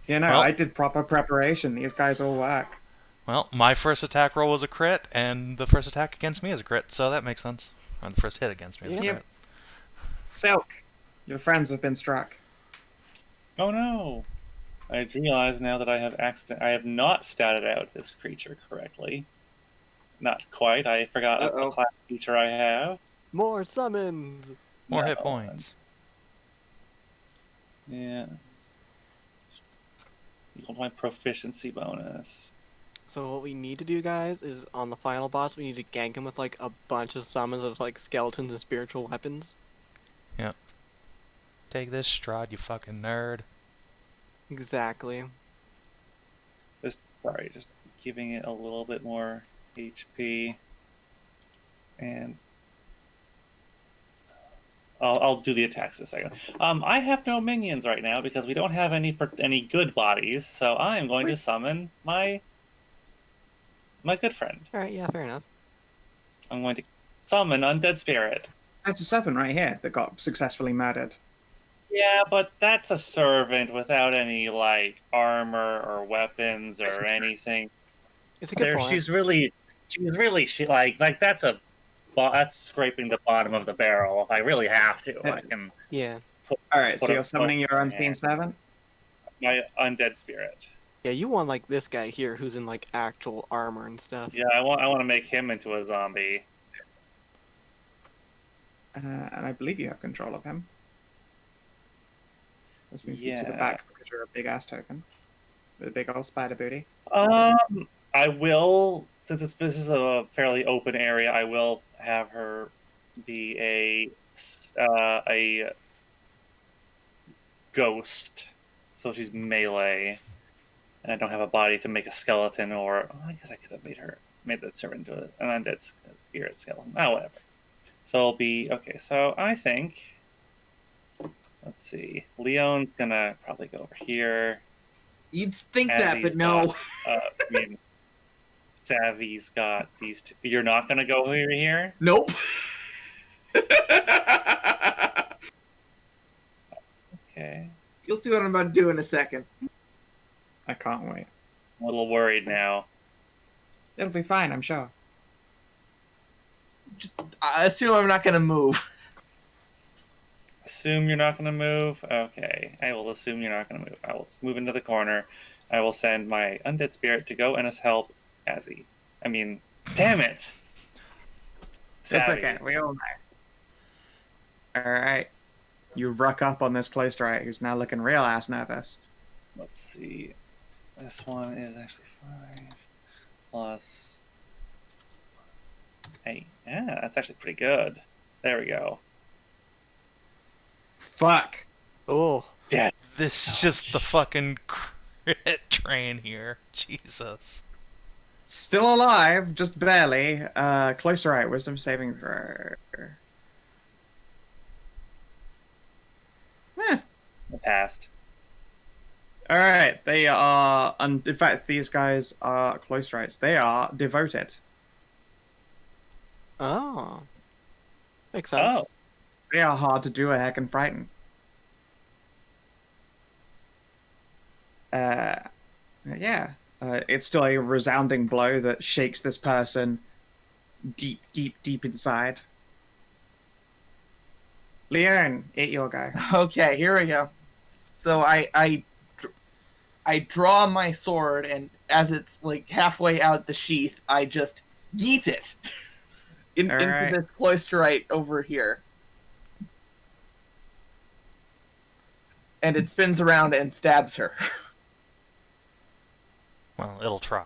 You know, Well- I did proper preparation. These guys all work. Well, my first attack roll was a crit, and the first attack against me is a crit, so that makes sense. Or the first hit against me is a Yep. crit. Silque, your friends have been struck. Oh no! I realize now that I have not statted out this creature correctly. Not quite. I forgot Uh-oh. what class feature I have. More summons. More No, hit points. Yeah. Equal to my proficiency bonus. So what we need to do, guys, is on the final boss, we need to gank him with like a bunch of summons of like skeletons and spiritual weapons. Take this, Strahd, you fucking nerd. Exactly. Just giving it a little bit more HP. And I'll do the attacks in a second. I have no minions right now because we don't have any good bodies, so I am going to summon my good friend. All right, yeah, fair enough. I'm going to summon Undead Spirit. That's a 7 right here that got successfully murdered. Yeah, but that's a servant without any like armor or weapons or anything. It's a good point. She's really like that's scraping the bottom of the barrel. If I really have to, I can. Yeah. All right, so Put you're summoning your unseen servant? My undead spirit. Yeah, you want like this guy here who's in like actual armor and stuff. Yeah, I want to make him into a zombie. And I believe you have control of him. Let's move you to the back because you're a big ass token with a big old spider booty. I will, since this is a fairly open area, I will have her be a ghost, so she's melee, and I don't have a body to make a skeleton, or I guess I could have made that servant into an undead spirit skeleton. Oh, whatever. So it'll be okay. So I think, let's see, Leone's gonna probably go over here. You'd think that, but no. I mean, Savvy's got these two. You're not gonna go over here? Nope. Okay. You'll see what I'm about to do in a second. I can't wait. I'm a little worried now. It'll be fine, I'm sure. Just I assume I'm not gonna move. Assume you're not gonna move? Okay. I will assume you're not gonna move. I will just move into the corner. I will send my undead spirit to go and help Azzy. I mean, damn it! It's okay, we all know. Alright. You ruck up on this close right who's now looking real ass nervous. Let's see. This one is actually 5 plus 8. Yeah, that's actually pretty good. There we go. Fuck. Oh. Dead. This is just the fucking crit train here. Jesus. Still alive, just barely. Close right, wisdom saving throw. The past. Alright, they are, in fact, these guys are close rights. They are devoted. Oh. Makes sense. Oh. They are hard to do a heck and frighten. Yeah. It's still a resounding blow that shakes this person deep, deep, deep inside. Leone, it's your go. Okay, here we go. So I draw my sword, and as it's like halfway out the sheath, I just yeet it into this cloisterite over here. And it spins around and stabs her. Well, it'll try.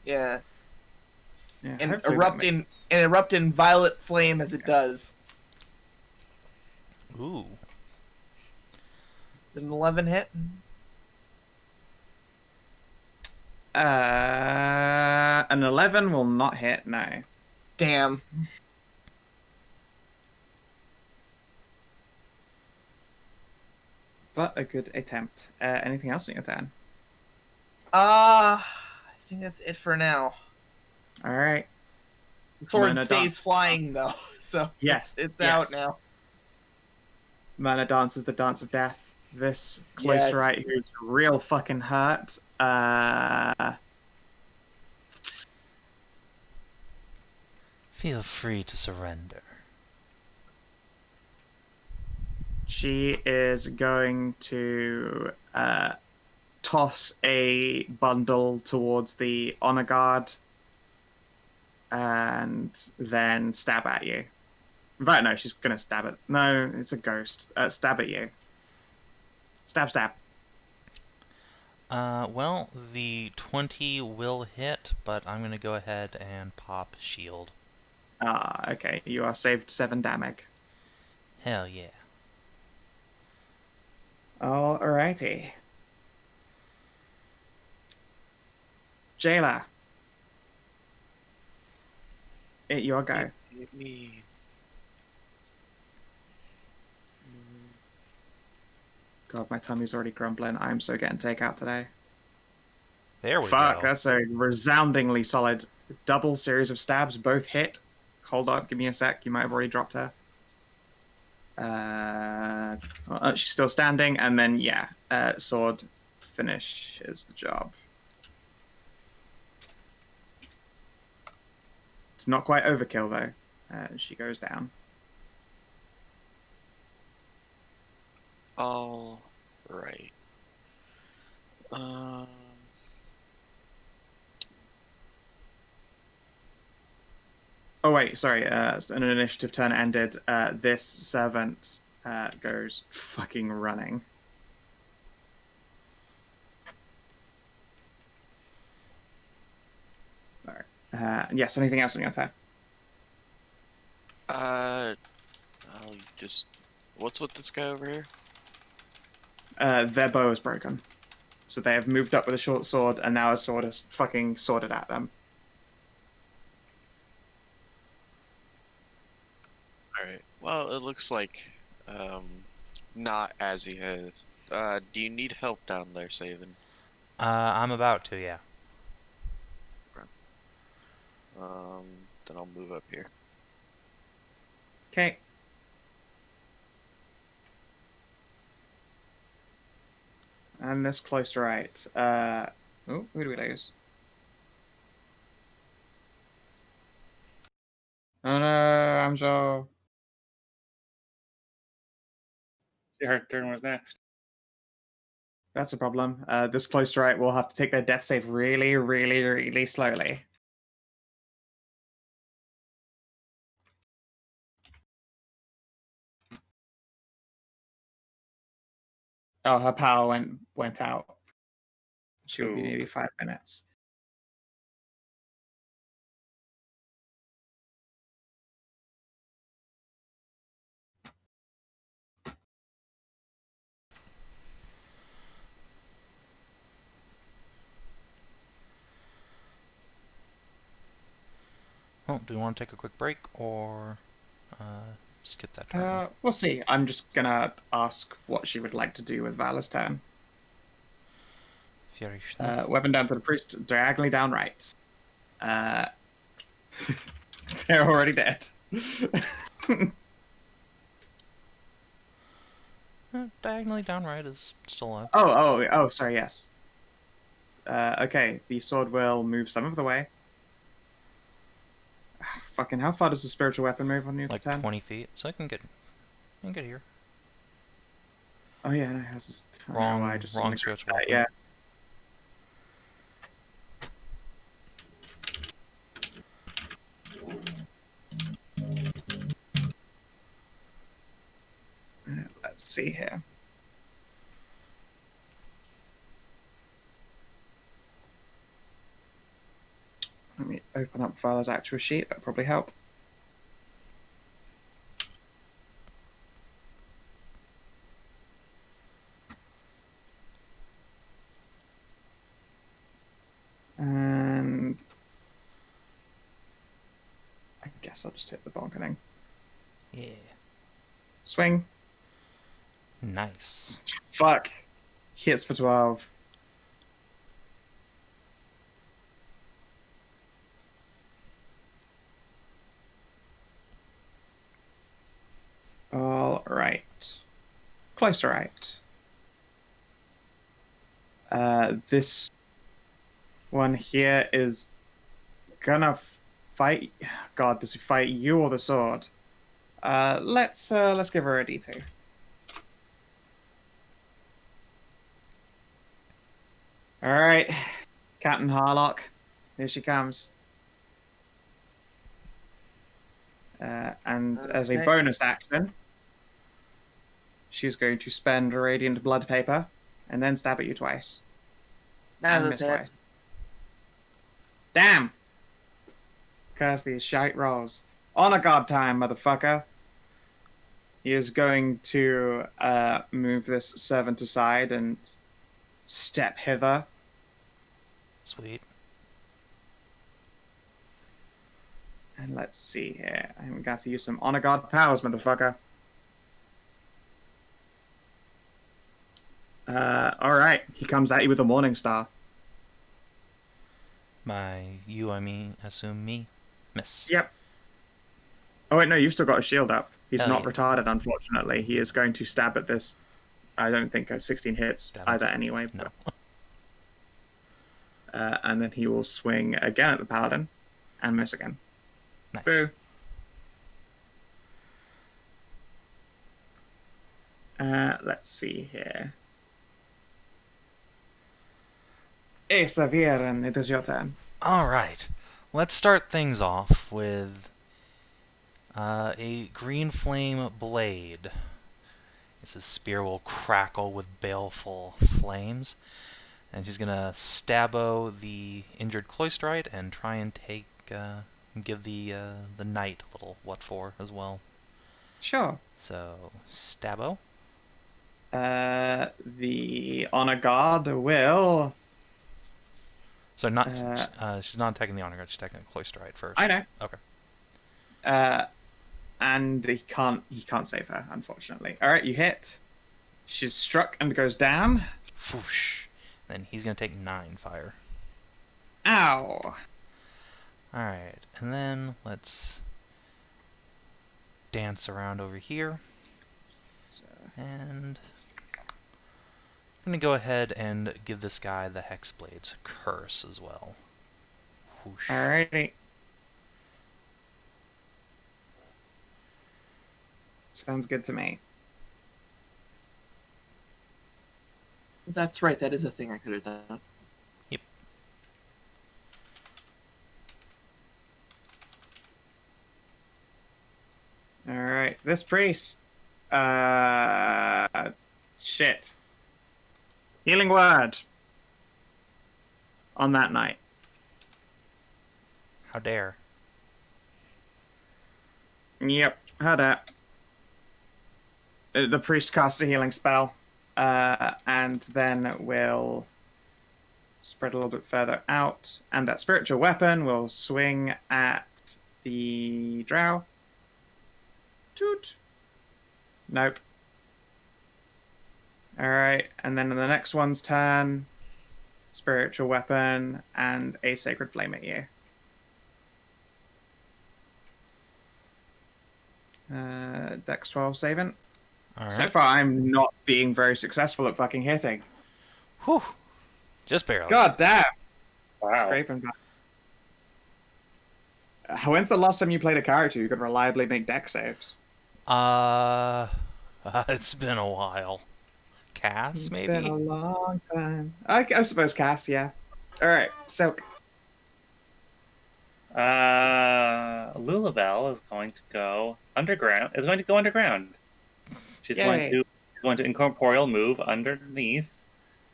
Yeah. And hopefully erupt in violet flame as it does. Ooh. Did an 11 hit? An 11 will not hit, no. Damn. But a good attempt. Anything else in your turn? I think that's it for now. Alright. The sword Mana stays dance. flying though, so Yes. it's yes. out now. Mana dance is the dance of death. This close right who's real fucking hurt. Feel free to surrender. She is going to toss a bundle towards the honor guard and then stab at you. In fact, no, she's going to stab it. No, it's a ghost. Stab at you. Stab, stab. Well, the 20 will hit, but I'm going to go ahead and pop shield. Okay. You are saved 7 damage. Hell yeah. Alrighty. Jhaela. It's your go. Me. God, my tummy's already grumbling. I'm so getting takeout today. There we Fuck, go. that's a resoundingly solid double series of stabs. Both hit. Hold up, give me a sec. You might have already dropped her. She's still standing, and then, yeah, sword finishes the job. It's not quite overkill, though. She goes down. All right. Um, Oh, wait, sorry. An initiative turn ended. This servant goes fucking running. All right. Yes, anything else on your turn? I'll just. What's with this guy over here? Their bow is broken. So they have moved up with a short sword, and now a sword is fucking sworded at them. Alright. Well, it looks like, not as he has. Do you need help down there, Savin? I'm about to, yeah. Then I'll move up here. Okay. And this close to right. Oh, who do we lose? Oh no, Amxal. Her turn was next. That's a problem. This close to right will have to take their death save really, really, really slowly. Oh, her power went out. She will be Ooh. maybe 5 minutes. Well, do you want to take a quick break or skip that turn? We'll see. I'm just gonna ask what she would like to do with Vala's turn. Very schnell. Weapon down to the priest, diagonally down right. They're already dead. Diagonally down right is still alive. Oh, sorry, yes. Okay, the sword will move some of the way. Fucking, how far does the spiritual weapon move on your Like turn? 20 feet, so I can get here. Oh yeah, no, it has this. I don't know Wrong, why I just wrong suddenly spiritual grabbed weapon. that, yeah. Let's see here. Let me open up Vala's actual sheet. That'll probably help. And I guess I'll just hit the bonkening. Yeah. Swing. Nice. Fuck. Hits for 12. All right. Close to right. This one here is gonna fight. God, does he fight you or the sword? Let's give her a D2. All right, Captain Harlock, here she comes. And as a Okay. bonus action, she's going to spend Radiant Blood Paper and then stab at you twice. Now And that's miss it. twice. Damn! Curse these shite rolls. Honor guard time, motherfucker. He is going to move this servant aside and step hither. Sweet. And let's see here. I'm going to have to use some honor guard powers, motherfucker. All right. He comes at you with a Morning Star. By you, I mean, assume me. Miss. Yep. Oh, wait, no, you've still got a shield up. He's Hell not yeah. retarded, unfortunately. He is going to stab at this. I don't think 16 hits That'll either do. anyway. No. And then he will swing again at the Paladin and miss again. Nice. Boo. Let's see here. Esavyrran, it is your turn. All right. Let's start things off with a green flame blade. His spear will crackle with baleful flames. And she's going to stabbo the injured Cloisterite and try and give the knight a little what for as well. Sure. So, stabbo. The Honor Guard will... So not she's not attacking the honor guard, she's attacking the Cloisterite first. I know. Okay. And he can't save her, unfortunately. All right, you hit. She's struck and goes down. Whoosh. Then he's going to take 9 fire. Ow. Alright, and then let's dance around over here. So, And I'm going to go ahead and give this guy the Hexblade's curse as well. Whoosh. alrighty. Sounds good to me. That's right. That is a thing I could have done. Yep. Alright, this priest. Shit. Healing word. On that night. How dare. Yep, heard that. The priest casts a healing spell, and then will spread a little bit further out, and that spiritual weapon will swing at the drow. Toot. Nope. Alright, and then in the next one's turn, spiritual weapon and a sacred flame at you. Dex 12 saving. Alright. So far, I'm not being very successful at fucking hitting. Whew. Just barely. God damn. Wow. Scraping back. When's the last time you played a character who could reliably make dex saves? It's been a while. Cass, maybe? It's been a long time. I suppose Cass, yeah. Alright, Silque. Lulabelle is going to go underground. She's Yay. going to incorporeal move underneath.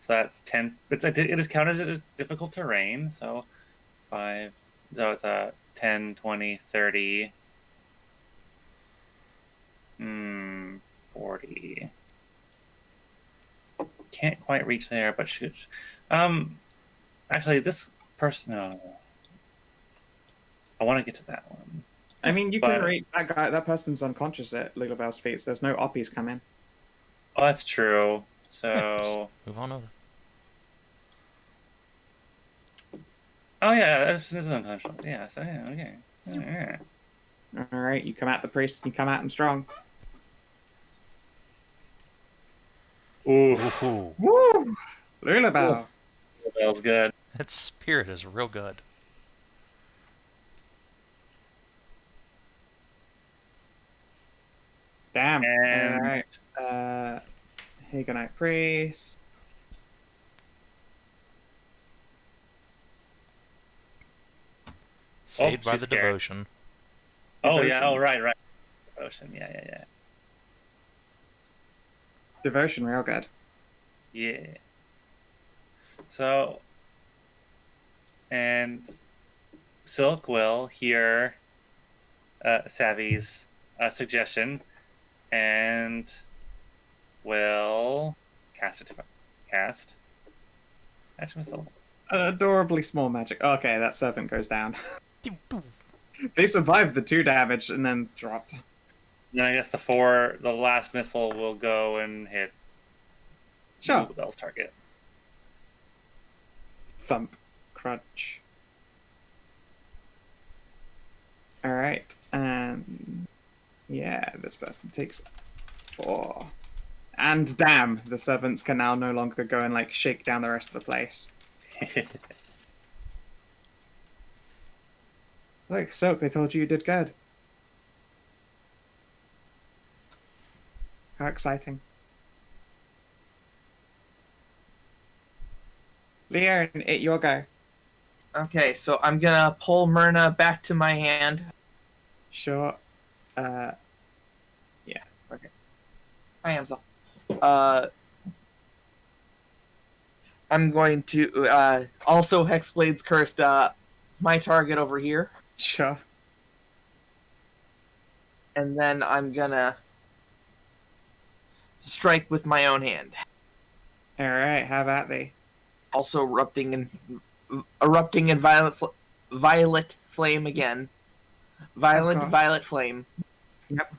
So that's 10. It is counted as difficult terrain. So 5. So it's a 10, 20, 30. 40. Can't quite reach there, but should. Actually, this person. No. I want to get to that one. I mean, you But- can reach that guy. That person's unconscious at Lulabelle's feet, so there's no oppies come in. Oh, that's true. Just So. move on over. Oh yeah, this is unconscious. Yeah. So yeah. Okay. Yeah. Alright, you come at the priest, you come at him strong. Ooh. Ooh. Woo! Lulabelle. Lulabelle's good. That spirit is real good. Damn. And- Alright. Hagonite priest. Saved by she's the scared. devotion. Oh yeah. Devotion. Oh right. Devotion. Yeah. Devotion, real good. Yeah. So, and Silque will hear Savvy's suggestion and will cast it. Cast. Action missile. Adorably small magic. Okay, that servant goes down. Pew, pew. They survived the 2 damage and then dropped. Then I guess the last missile will go and hit Sure. move the bell's target. Thump. Crunch. Alright, and yeah, this person takes 4. And damn, the servants can now no longer go and like shake down the rest of the place. Look, Silque, they told you did good. How exciting. Leone, it your go. Okay, so I'm gonna pull Myrna back to my hand. Sure. Yeah. Okay. Hi, Amxal. I'm going to also Hexblade's cursed my target over here, Sure. and then I'm gonna strike with my own hand. Alright, how about thee? Also erupting in violet flame again. Violent course. violet flame. Yep.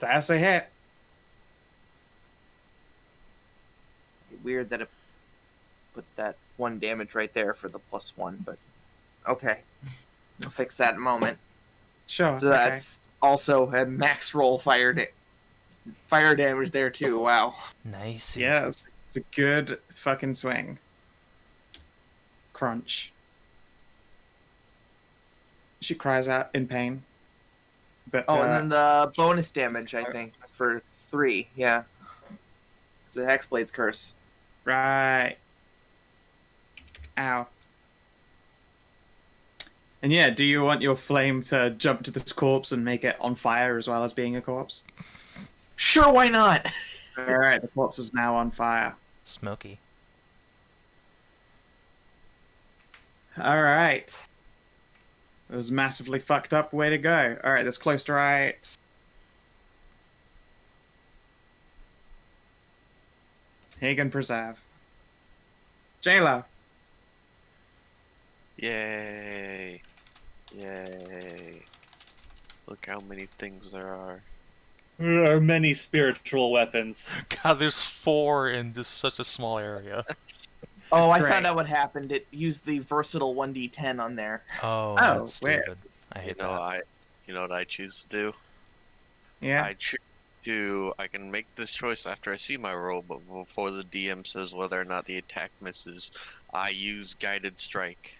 That's a hit. Weird that it put that 1 damage right there for the +1, but okay. I'll fix that in a moment. Sure. So that's also a max roll fire damage there too. Wow. Nice. Yeah, it's a good fucking swing. Crunch. She cries out in pain. But Oh, and then the bonus damage, I think, for 3. Yeah. It's a Hexblade's curse. right. Ow. And yeah, do you want your flame to jump to this corpse and make it on fire as well as being a corpse? Sure, why not? Alright, the corpse is now on fire. Smoky. Alright. It was massively fucked up. Way to go. Alright, this close to right. Hagen Preserve. Jhaela. Yay. Yay. Look how many things there are. There are many spiritual weapons. God, there's 4 in just such a small area. Oh, I Great. found out what happened. It used the versatile 1d10 on there. Oh, Oh, that's weird. stupid. I You hate know, that. you know what I choose to do? Yeah. I choose to. I can make this choice after I see my roll, but before the DM says whether or not the attack misses, I use guided strike.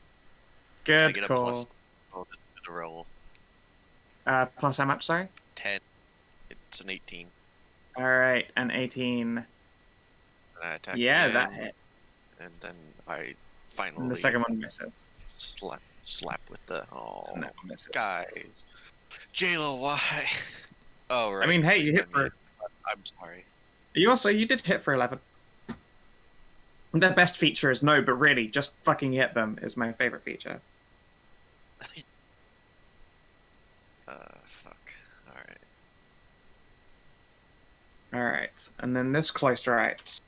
I Good get a call. plus to the roll. Plus how much, sorry? 10. It's an 18. Alright, an 18. And I attack Yeah, again, that hit. and then I finally And the second one misses. slap with the And that one misses. guys. Jhaela, why? Oh right. I mean, hey, you hit for... I'm sorry. You did hit for 11. Their best feature is no, but really, just fucking hit them is my favorite feature. Fuck. Alright. Alright, and then this close to right.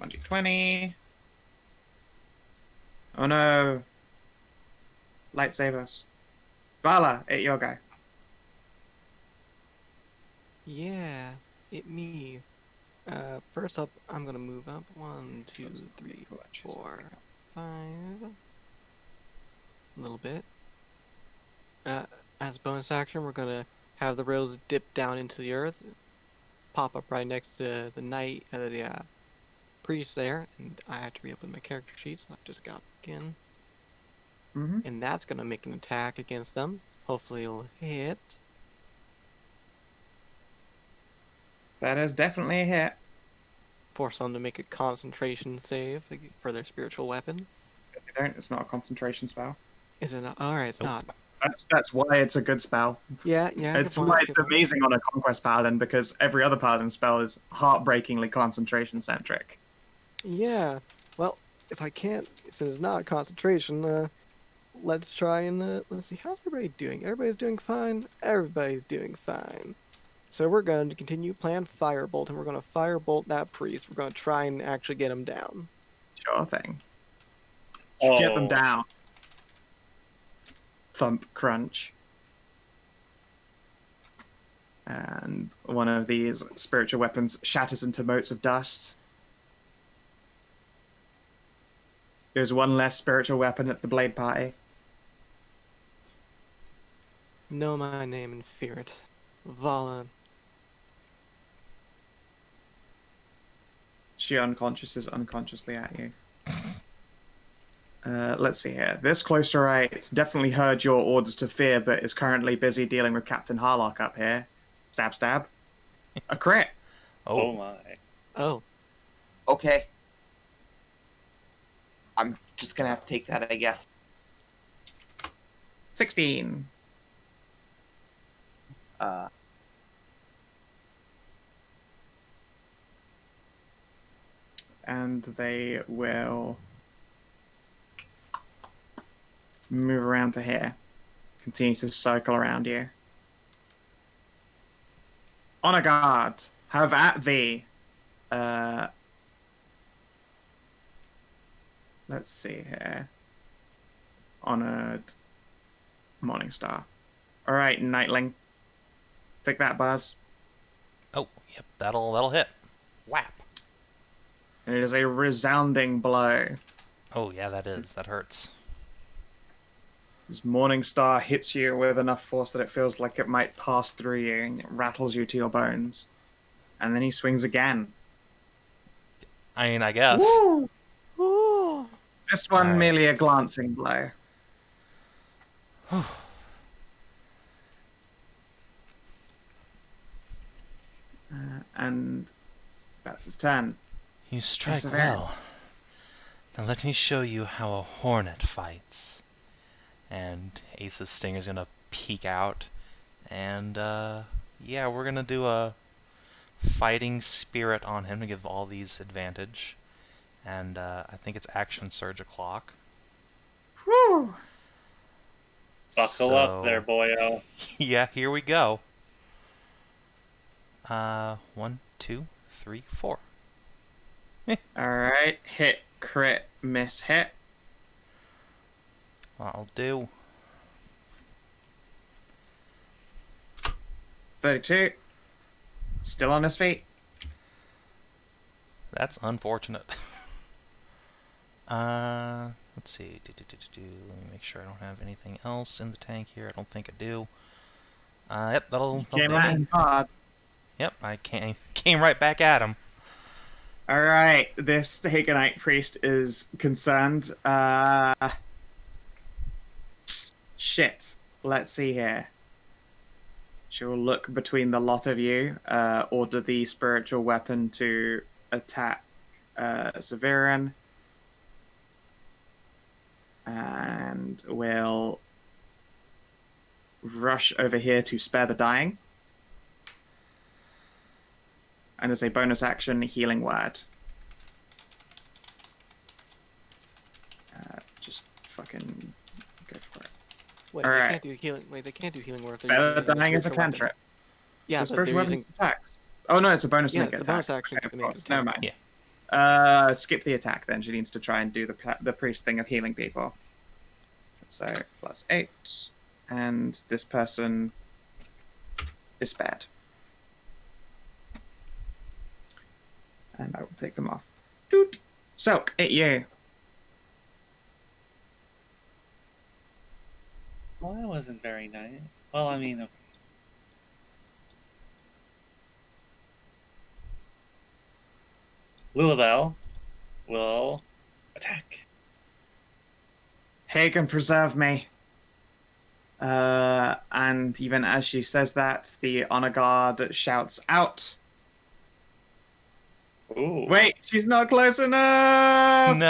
1d20. Oh no. Lightsabers. Vala, it your guy. Yeah, it me. First up, I'm gonna move up 1, 2, 3, 4, 5. A little bit. As a bonus action, we're gonna have the rails dip down into the earth, pop up right next to the knight, the priest there, and I have to reopen my character sheet, so I just got again. Mm-hmm. And that's gonna make an attack against them. Hopefully it'll hit. That is definitely a hit. Force them to make a concentration save for their spiritual weapon. If you don't, it's not a concentration spell. Is it not? Alright, it's not. That's why it's a good spell. Yeah. It's good point, why it's good point. amazing on a Conquest Paladin, because every other Paladin spell is heartbreakingly concentration-centric. Yeah. Well, if I can't, since it's not concentration, let's try and let's see. How's everybody doing? Everybody's doing fine. Everybody's doing fine. So we're going to continue playing Firebolt, and we're going to Firebolt that priest. We're going to try and actually get him down. Sure thing. Oh, Get them down. Thump, crunch. And one of these spiritual weapons shatters into motes of dust. There's one less spiritual weapon at the blade party. Know my name and fear it. Vala. She unconsciouses unconsciously at you. Let's see here. This cloisterite definitely heard your orders to fear, but is currently busy dealing with Captain Harlock up here. Stab, stab. A crit. Oh my. Oh. Okay. I'm just gonna have to take that, I guess. 16. And they will move around to here. Continue to circle around you. Honor guard, have at thee. Let's see here. Honored Morningstar. All right, Nightling. Take that, Buzz. Oh, yep, that'll hit. Whap. And it is a resounding blow. Oh, yeah, that is. That hurts. This Morningstar hits you with enough force that it feels like it might pass through you and it rattles you to your bones. And then he swings again. I mean, I guess. Woo! Oh. This one Alright. merely a glancing blow. And that's his turn. You strike Esavyrran. well. Now let me show you how a hornet fights. And Ace's stinger's gonna peek out. And, yeah, we're gonna do a fighting spirit on him to give all these advantage. And, I think it's action surge o'clock. Whew! Buckle up there, boyo. Yeah, here we go. 1, 2, 3, 4. Alright, hit, crit, miss, hit. I'll do. 32. Still on his feet. That's unfortunate. Let's see. Let me make sure I don't have anything else in the tank here. I don't think I do. Yep, that'll Came do at me. him hard. Yep, I came right back at him. Alright, this Hagenite priest is concerned. Shit. Let's see here. She will look between the lot of you, order the spiritual weapon to attack Esavyrran, and will rush over here to spare the dying. And as a bonus action, healing word. Just fucking go for it. Wait, All they right. can't do healing. Wait, they can't do healing words. They're Spare the using dying is a spiritual weapon. cantrip. Yeah, The but spiritual they're weapon using. attacks. Oh no, it's a bonus to Yeah, make it's an a attack. bonus action Okay, to of make an course. Never attack. mind. Yeah. Skip the attack then. She needs to try and do the priest thing of healing people. So +8, and this person is spared. And I will take them off. Doot. Silque, at you. Well, that wasn't very nice. Well, I mean, okay. Lilibel will attack. Hagen, preserve me. And even as she says that, the honor guard shouts out. Ooh. Wait, she's not close enough! No.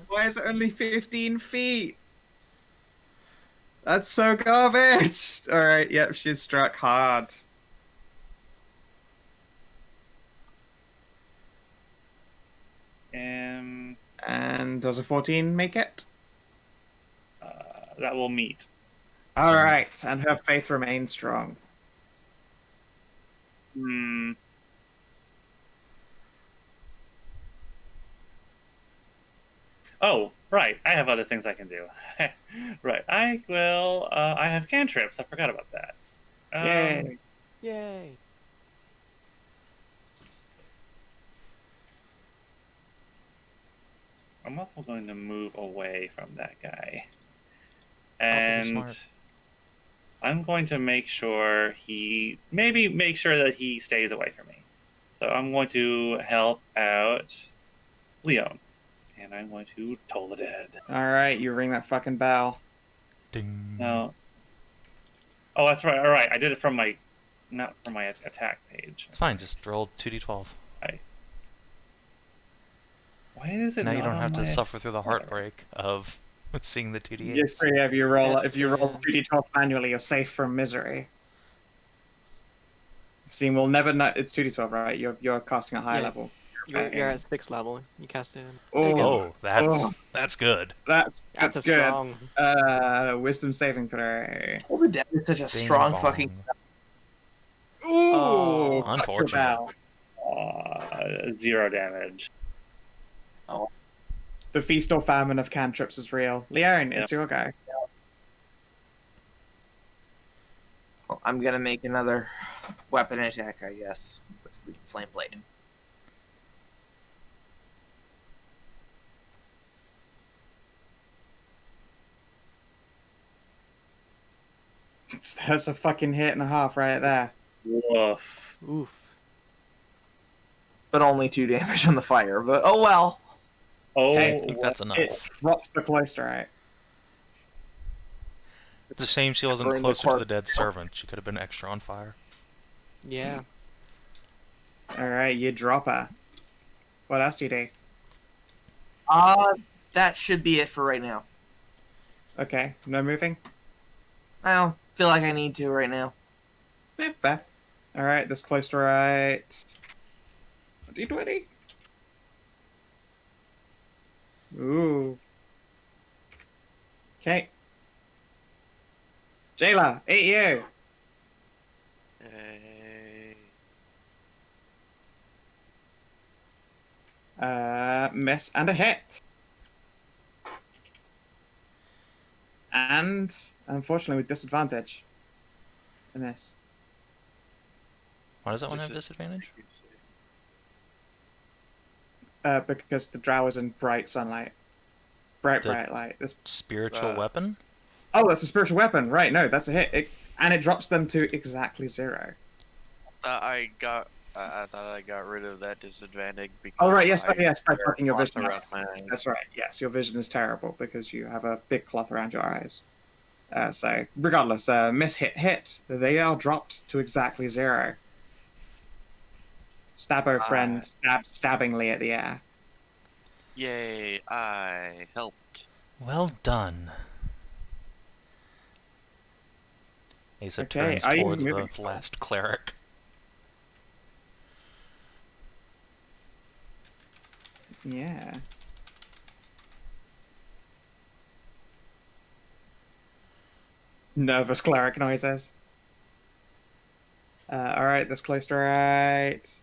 Why is it only 15 feet? That's so garbage! Alright, yep, she's struck hard. And does a 14 make it? That will meet. Alright, and her faith remains strong. Oh, right. I have other things I can do. Right. I will. I have cantrips. I forgot about that. Yay. Yay. I'm also going to move away from that guy. Probably And smart. I'm going to make sure make sure that he stays away from me. So I'm going to help out Leone. And I'm going to toll the dead. All right, you ring that fucking bell. Ding. No. Oh, that's right. All right. I did it from my, not from my attack page. It's fine. Just roll 2d12. Why is it Now you not don't on have to my suffer through the attack? heartbreak of seeing the 2d8s. Yes, yeah, if you roll That's if you true, roll yeah. 2d12 manually, you're safe from misery. See, we'll never know. It's 2d12, right? You're casting at high Yeah. level. You're at 6th level. You cast it. Oh, that's good. That's That's a good. strong. Wisdom saving throw. Toll the Dead is such a Bing strong bong. fucking. Ooh, Oh, fuck your unfortunate. bell. 0 damage. The feast or famine of cantrips is real. Leone, Yep. it's your go. Well, I'm gonna make another weapon attack, I guess, with Flame Blade. That's a fucking hit and a half right there. Woof. Oof. But only 2 damage on the fire. But oh well. Oh, I think that's enough. It drops the cloisterite. It's a shame she wasn't Burn the closer to the corpse. dead servant. She could have been extra on fire. Yeah. All right, you drop her. What else do you do? That should be it for right now. Okay, no moving. I don't feel like I need to right now. Yeah, fair. All right, this cloisterite. D20. Ooh. Okay. Jhaela, eat you. Hey. Miss and a hit. And unfortunately with disadvantage. A miss. Why does that one have This is- disadvantage? Because the drow is in bright sunlight. Bright The- light. This. Spiritual weapon? Oh, that's a spiritual weapon. Right, no, that's a hit. And it drops them to exactly 0. I thought I got rid of that disadvantage because. Oh, right, yes, I yes, by wear fucking your cloth vision. around my eyes. That's right, yes, your vision is terrible because you have a big cloth around your eyes. So, regardless, miss, hit. They are dropped to exactly 0. Stabbo friend stabbingly at the air. Yay! I helped. Well done. Asa Okay, turns are you towards moving? the last cleric. Yeah. Nervous cleric noises. Alright, this cloisterite.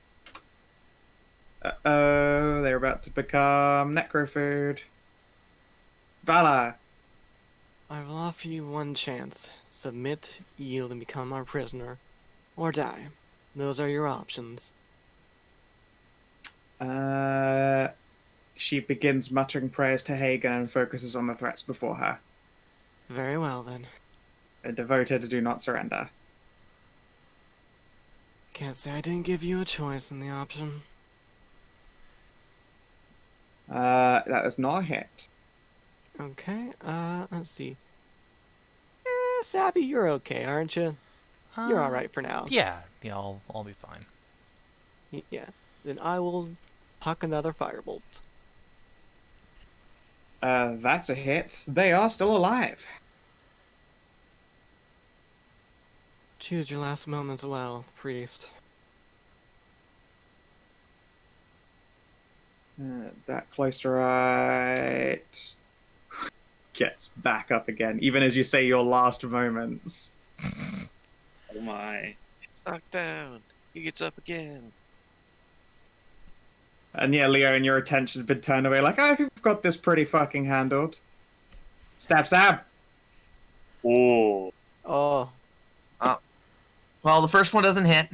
Uh-oh, they're about to become necro food. Vala. I will offer you one chance. Submit, yield, and become our prisoner. Or die. Those are your options. She begins muttering prayers to Hagen and focuses on the threats before her. Very well, then. A devoted do not surrender. Can't say I didn't give you a choice in the option. That is not a hit. Okay, let's see. Savvy, you're okay, aren't you? You're alright for now. Yeah, I'll be fine. Yeah. Then I will huck another firebolt. That's a hit. They are still alive. Choose your last moments well, priest. That cloisterite gets back up again, even as you say your last moments. Oh my. It's knocked down. He gets up again. And yeah, Leo, and your attention had been turned away, like, I think we've got this pretty fucking handled. Stab, stab. Ooh. Oh, Well, the first one doesn't hit.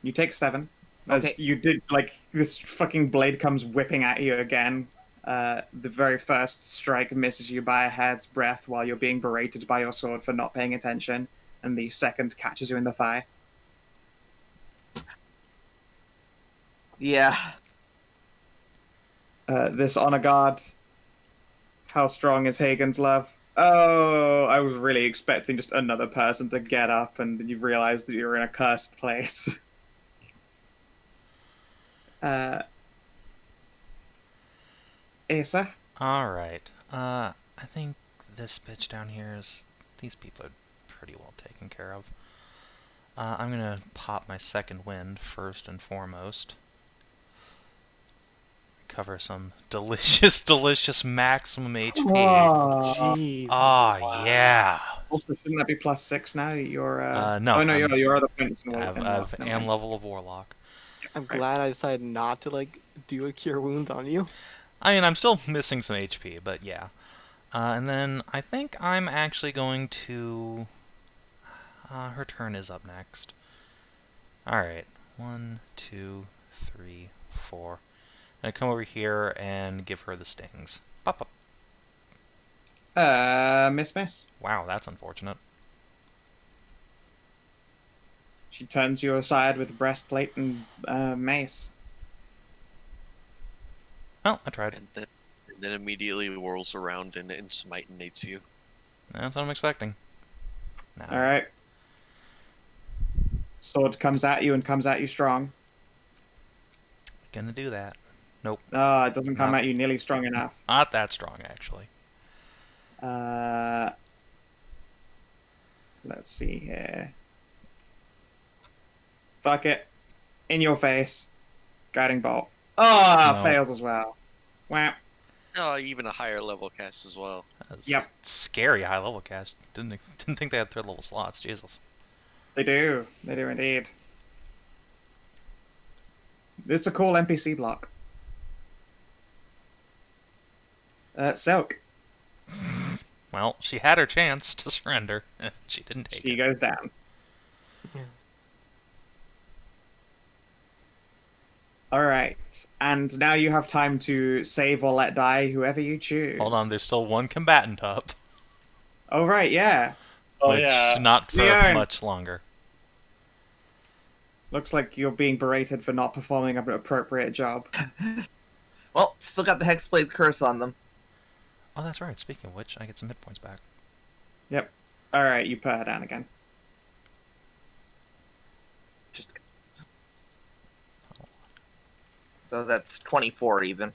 You take 7. As Okay. you did, like, this fucking blade comes whipping at you again. The very first strike misses you by a hair's breadth while you're being berated by your sword for not paying attention, and the second catches you in the thigh. Yeah. This honor guard. How strong is Hagen's love? Oh, I was really expecting just another person to get up, and you realize that you're in a cursed place. Asa? Alright. I think this bitch down here is... These people are pretty well taken care of. I'm gonna pop my second wind first and foremost. Cover some delicious, delicious maximum HP. jeez. Oh, yeah. Also, shouldn't that be +6 now? You're No, Oh no, I'm- your other points in I've never am mind. level of Warlock. I'm glad I decided not to, like, do a cure wounds on you. I mean, I'm still missing some HP, but yeah. And then I think I'm actually going to... her turn is up next. Alright. 1, 2, 3, 4. I'm gonna come over here and give her the stings. Pop, pop. Miss. Wow, that's unfortunate. She turns you aside with breastplate and mace. Oh, I tried. And then immediately whirls around and smitenates you. That's what I'm expecting. Nah. Alright. Sword comes at you and comes at you strong. Gonna do that. Nope. It doesn't come Not- at you nearly strong enough. Not that strong, actually. Let's see here. Fuck it. In your face. Guiding bolt. No. Fails as well. Wow. Oh, even a higher level cast as well. That's Yep. scary high level cast. Didn't think they had third level slots. Jesus. They do. They do indeed. This is a cool NPC block. Silque. Well, she had her chance to surrender. She didn't take She it. goes down. Alright. And now you have time to save or let die whoever you choose. Hold on, there's still one combatant up. Oh, right, yeah. Oh which yeah. not for Leone. much longer. Looks like you're being berated for not performing an appropriate job. Well, still got the Hexblade curse on them. Oh, that's right. Speaking of which, I get some hit points back. Yep. Alright, you put her down again. So that's 24 even.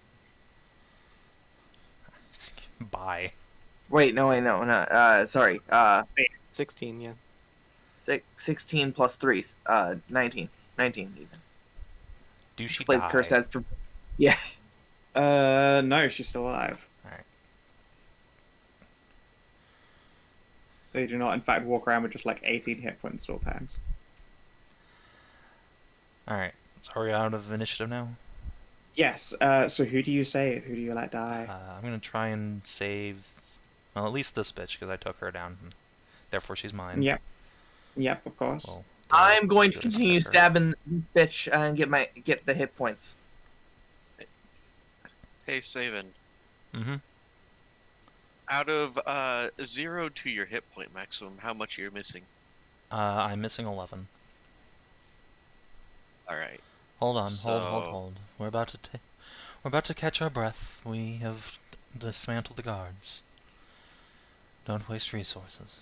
Bye. Wait, no. Sorry. 16, yeah. 16 plus 3. 19. 19 even. Do she Hexblade's die? curse has... Yeah. No, she's still alive. Alright. They do not, in fact, walk around with just like 18 hit points at all times. Alright. So are we out of initiative now? Yes, so who do you save? Who do you let die? I'm gonna try and save... Well, at least this bitch, because I took her down. And therefore, she's mine. Yep. Yep, of course. Well, I'm going to do this continue quicker. stabbing this bitch and get the hit points. Hey, Savin. Mm-hmm. Out of 0 to your hit point maximum, how much are you missing? I'm missing 11. Alright. Hold on, So- hold. We're about to catch our breath. We have dismantled the guards. Don't waste resources.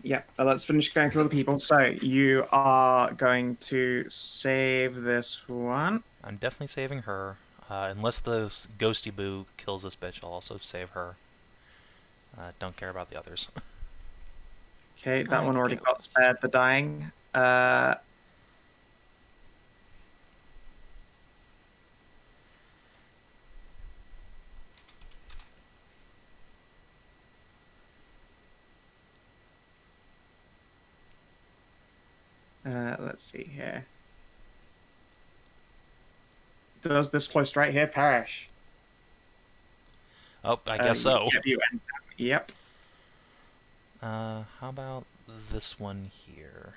Yep, let's finish going through the people. So, you are going to save this one. I'm definitely saving her. Unless the ghosty boo kills this bitch, I'll also save her. Don't care about the others. Okay, that I one can already get got this. spared the dying. Let's see here. Does this close right here perish? Oh, I guess so. Yep. How about this one here?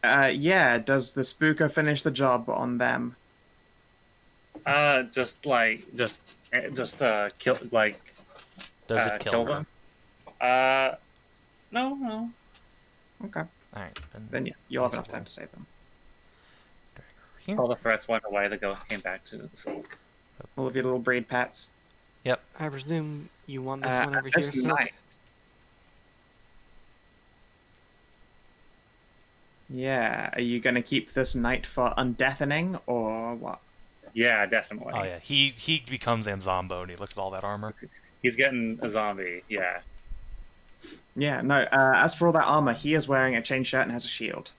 Yeah. Does the spooker finish the job on them? Just kill Does it kill her? them. No. Okay. All right, Then yeah, you'll have Ace enough time will to save them. drag her here. All the threats went away. The ghost came back to the Silque. All of your little breed pets. Yep. I presume you want this one over here, This Silque? knight. Yeah. Are you gonna keep this knight for undeafening or what? Yeah, definitely. Oh yeah, he becomes Anzamboni. Look at all that armor. He's getting a zombie. Yeah. Yeah. No. As for all that armor, he is wearing a chain shirt and has a shield.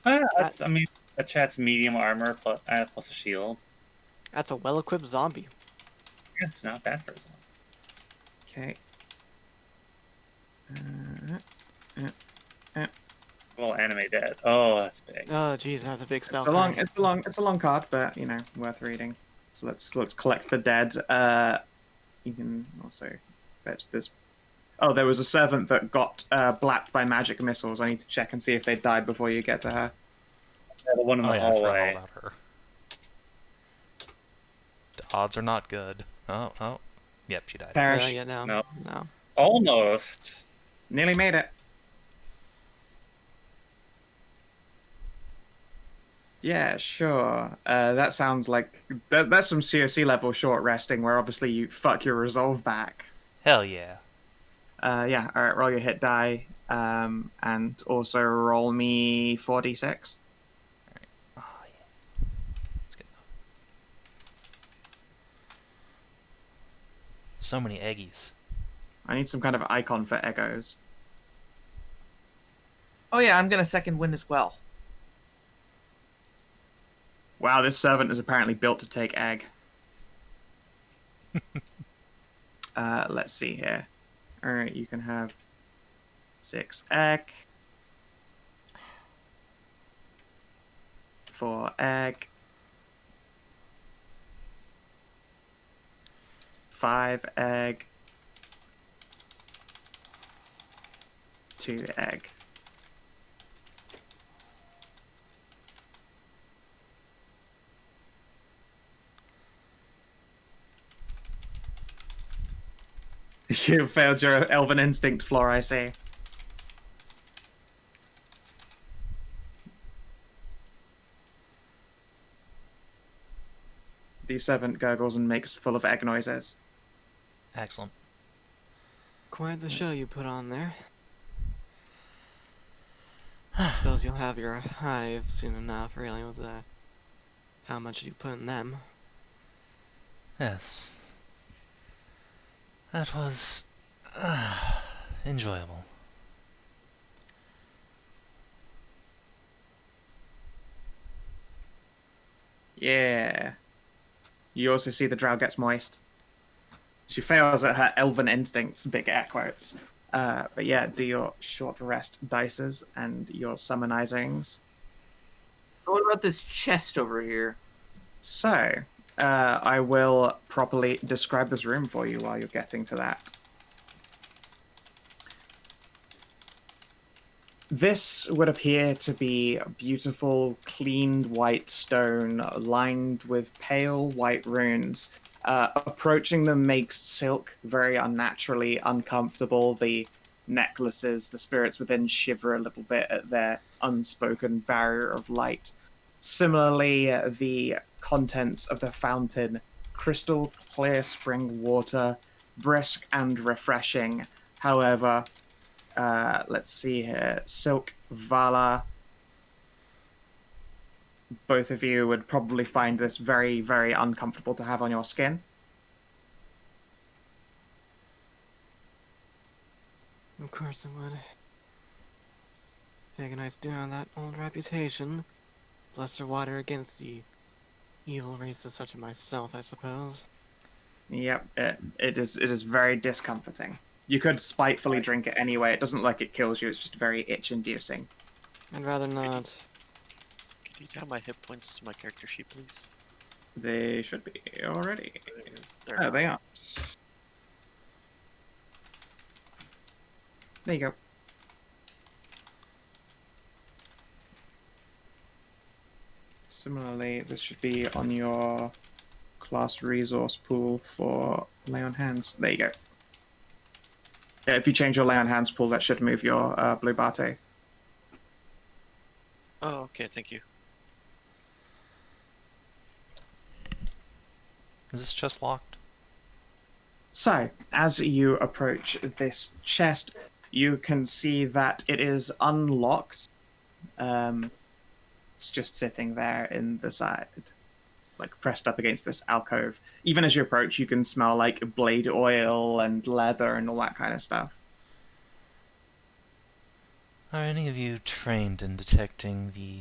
That's, I mean, a chat's medium armor plus a shield. That's a well-equipped zombie. Yeah, it's not bad for a zombie. Okay. Well, anime dead. Oh, that's big. Oh, jeez, that's a big spell. It's a long card, but you know, worth reading. So let's collect the dead. You can also fetch this. Oh, there was a servant that got blacked by magic missiles. I need to check and see if they died before you get to her. Yeah, the one in the I forgot all hallway. about her. The odds are not good. Oh. Yep, she died. Perish. Yeah, no. No. No. Almost. Nearly made it. Yeah, sure. That sounds like that's some COC level short resting, where obviously you fuck your resolve back. Hell yeah. Yeah. All right. Roll your hit die, and also roll me 4d6. Oh yeah. That's good enough. So many eggies. I need some kind of icon for Eggos. Oh yeah, I'm gonna second win as well. Wow, this servant is apparently built to take egg. Let's see here. All right, you can have 6 egg, 4 egg, 5 egg, 2 egg. You failed your elven instinct, Floor, I see. The servant gurgles and makes full of egg noises. Excellent. Quite the show you put on there. Suppose you'll have your hive soon enough, really, with how much you put in them. Yes. That was enjoyable. Yeah. You also see the drow gets moist. She fails at her elven instincts, big air quotes. But yeah, do your short rest dices and your summonizings. What about this chest over here? So, I will properly describe this room for you while you're getting to that. This would appear to be beautiful, cleaned white stone lined with pale white runes. Approaching them makes Silque very unnaturally uncomfortable. The necklaces, the spirits within shiver a little bit at their unspoken barrier of light. Similarly, the contents of the fountain, crystal clear spring water, brisk and refreshing. However, let's see here. Silque, Vala, both of you would probably find this very, very uncomfortable to have on your skin. Of course it would. Agonites do have that old reputation. Bless their water against the evil races such as myself, I suppose. Yep, it is very discomforting. You could spitefully drink it anyway. It doesn't like it kills you. It's just very itch-inducing. I'd rather not. Can you add my hit points to my character sheet, please? They should be already. They're Oh, not. they aren't. There you go. Similarly, this should be on your class resource pool for lay on hands. There you go. Yeah, if you change your lay on hands pool, that should move your blue bate. Oh, okay, thank you. Is this chest locked? So, as you approach this chest, you can see that it is unlocked. It's just sitting there in the side, like pressed up against this alcove. Even as you approach, you can smell like blade oil and leather and all that kind of stuff. Are any of you trained in detecting the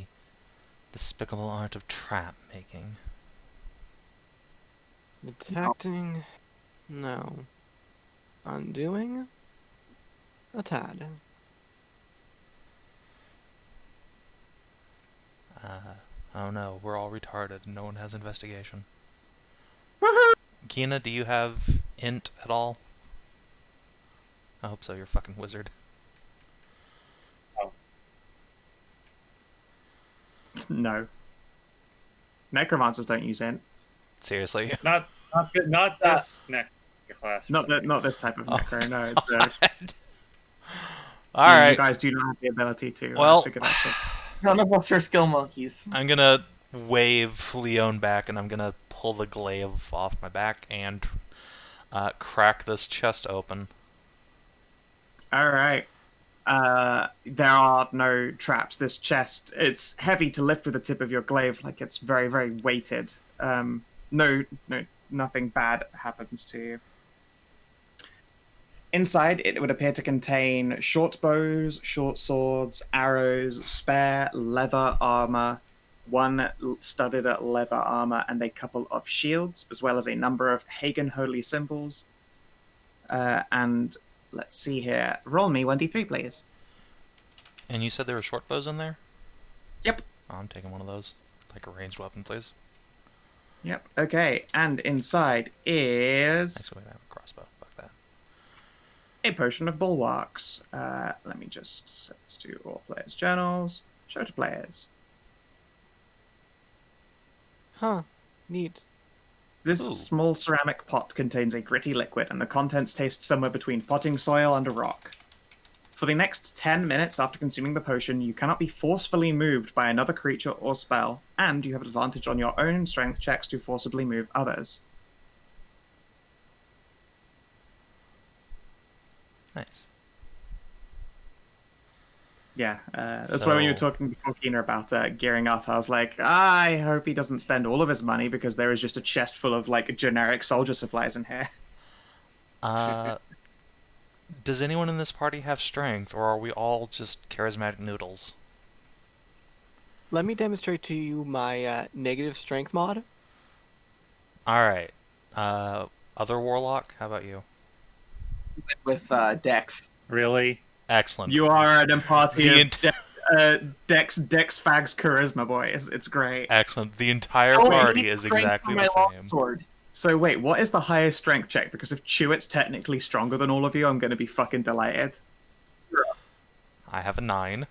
despicable art of trap making? Detecting? No. Undoing? A tad. Oh no, we're all retarded and no one has investigation. Woohoo! Kina, do you have int at all? I hope so, you're a fucking wizard. No. Necromancers don't use int. Seriously? Not good. Not this next class. Not this type of necro. No, it's you Alright. guys do not have the ability to Well, figure that shit. None of us are skill monkeys. I'm gonna wave Leone back and I'm gonna pull the glaive off my back and crack this chest open. All right. There are no traps. This chest, it's heavy to lift with the tip of your glaive, like it's very, very weighted. Nothing bad happens to you. Inside, it would appear to contain short bows, short swords, arrows, spare leather armor, one studded leather armor, and a couple of shields, as well as a number of Hagen holy symbols. And let's see here. Roll me 1d3, please. And you said there were short bows in there? Yep. Oh, I'm taking one of those. Like a ranged weapon, please. Yep. Okay. And inside is Actually, wait, I have a crossbow. Fuck that. a potion of bulwarks. Let me just set this to all players' journals. Show to players. Huh. Neat. This Ooh. small ceramic pot contains a gritty liquid, and the contents taste somewhere between potting soil and a rock. For the next 10 minutes after consuming the potion, you cannot be forcefully moved by another creature or spell, and you have advantage on your own strength checks to forcibly move others. Nice. Yeah, that's why when you were talking before, Kina, about gearing up, I was like, I hope he doesn't spend all of his money because there is just a chest full of like generic soldier supplies in here. Does anyone in this party have strength, or are we all just charismatic noodles? Let me demonstrate to you my negative strength mod. Alright. Other warlock, how about you? With Dex. Really? Excellent. You are an party The of Dex Fags charisma boys. It's great. Excellent. The entire Oh, party I is need strength exactly for the my same. longsword. So wait, what is the highest strength check? Because if Chewit's technically stronger than all of you, I'm going to be fucking delighted. I have a 9.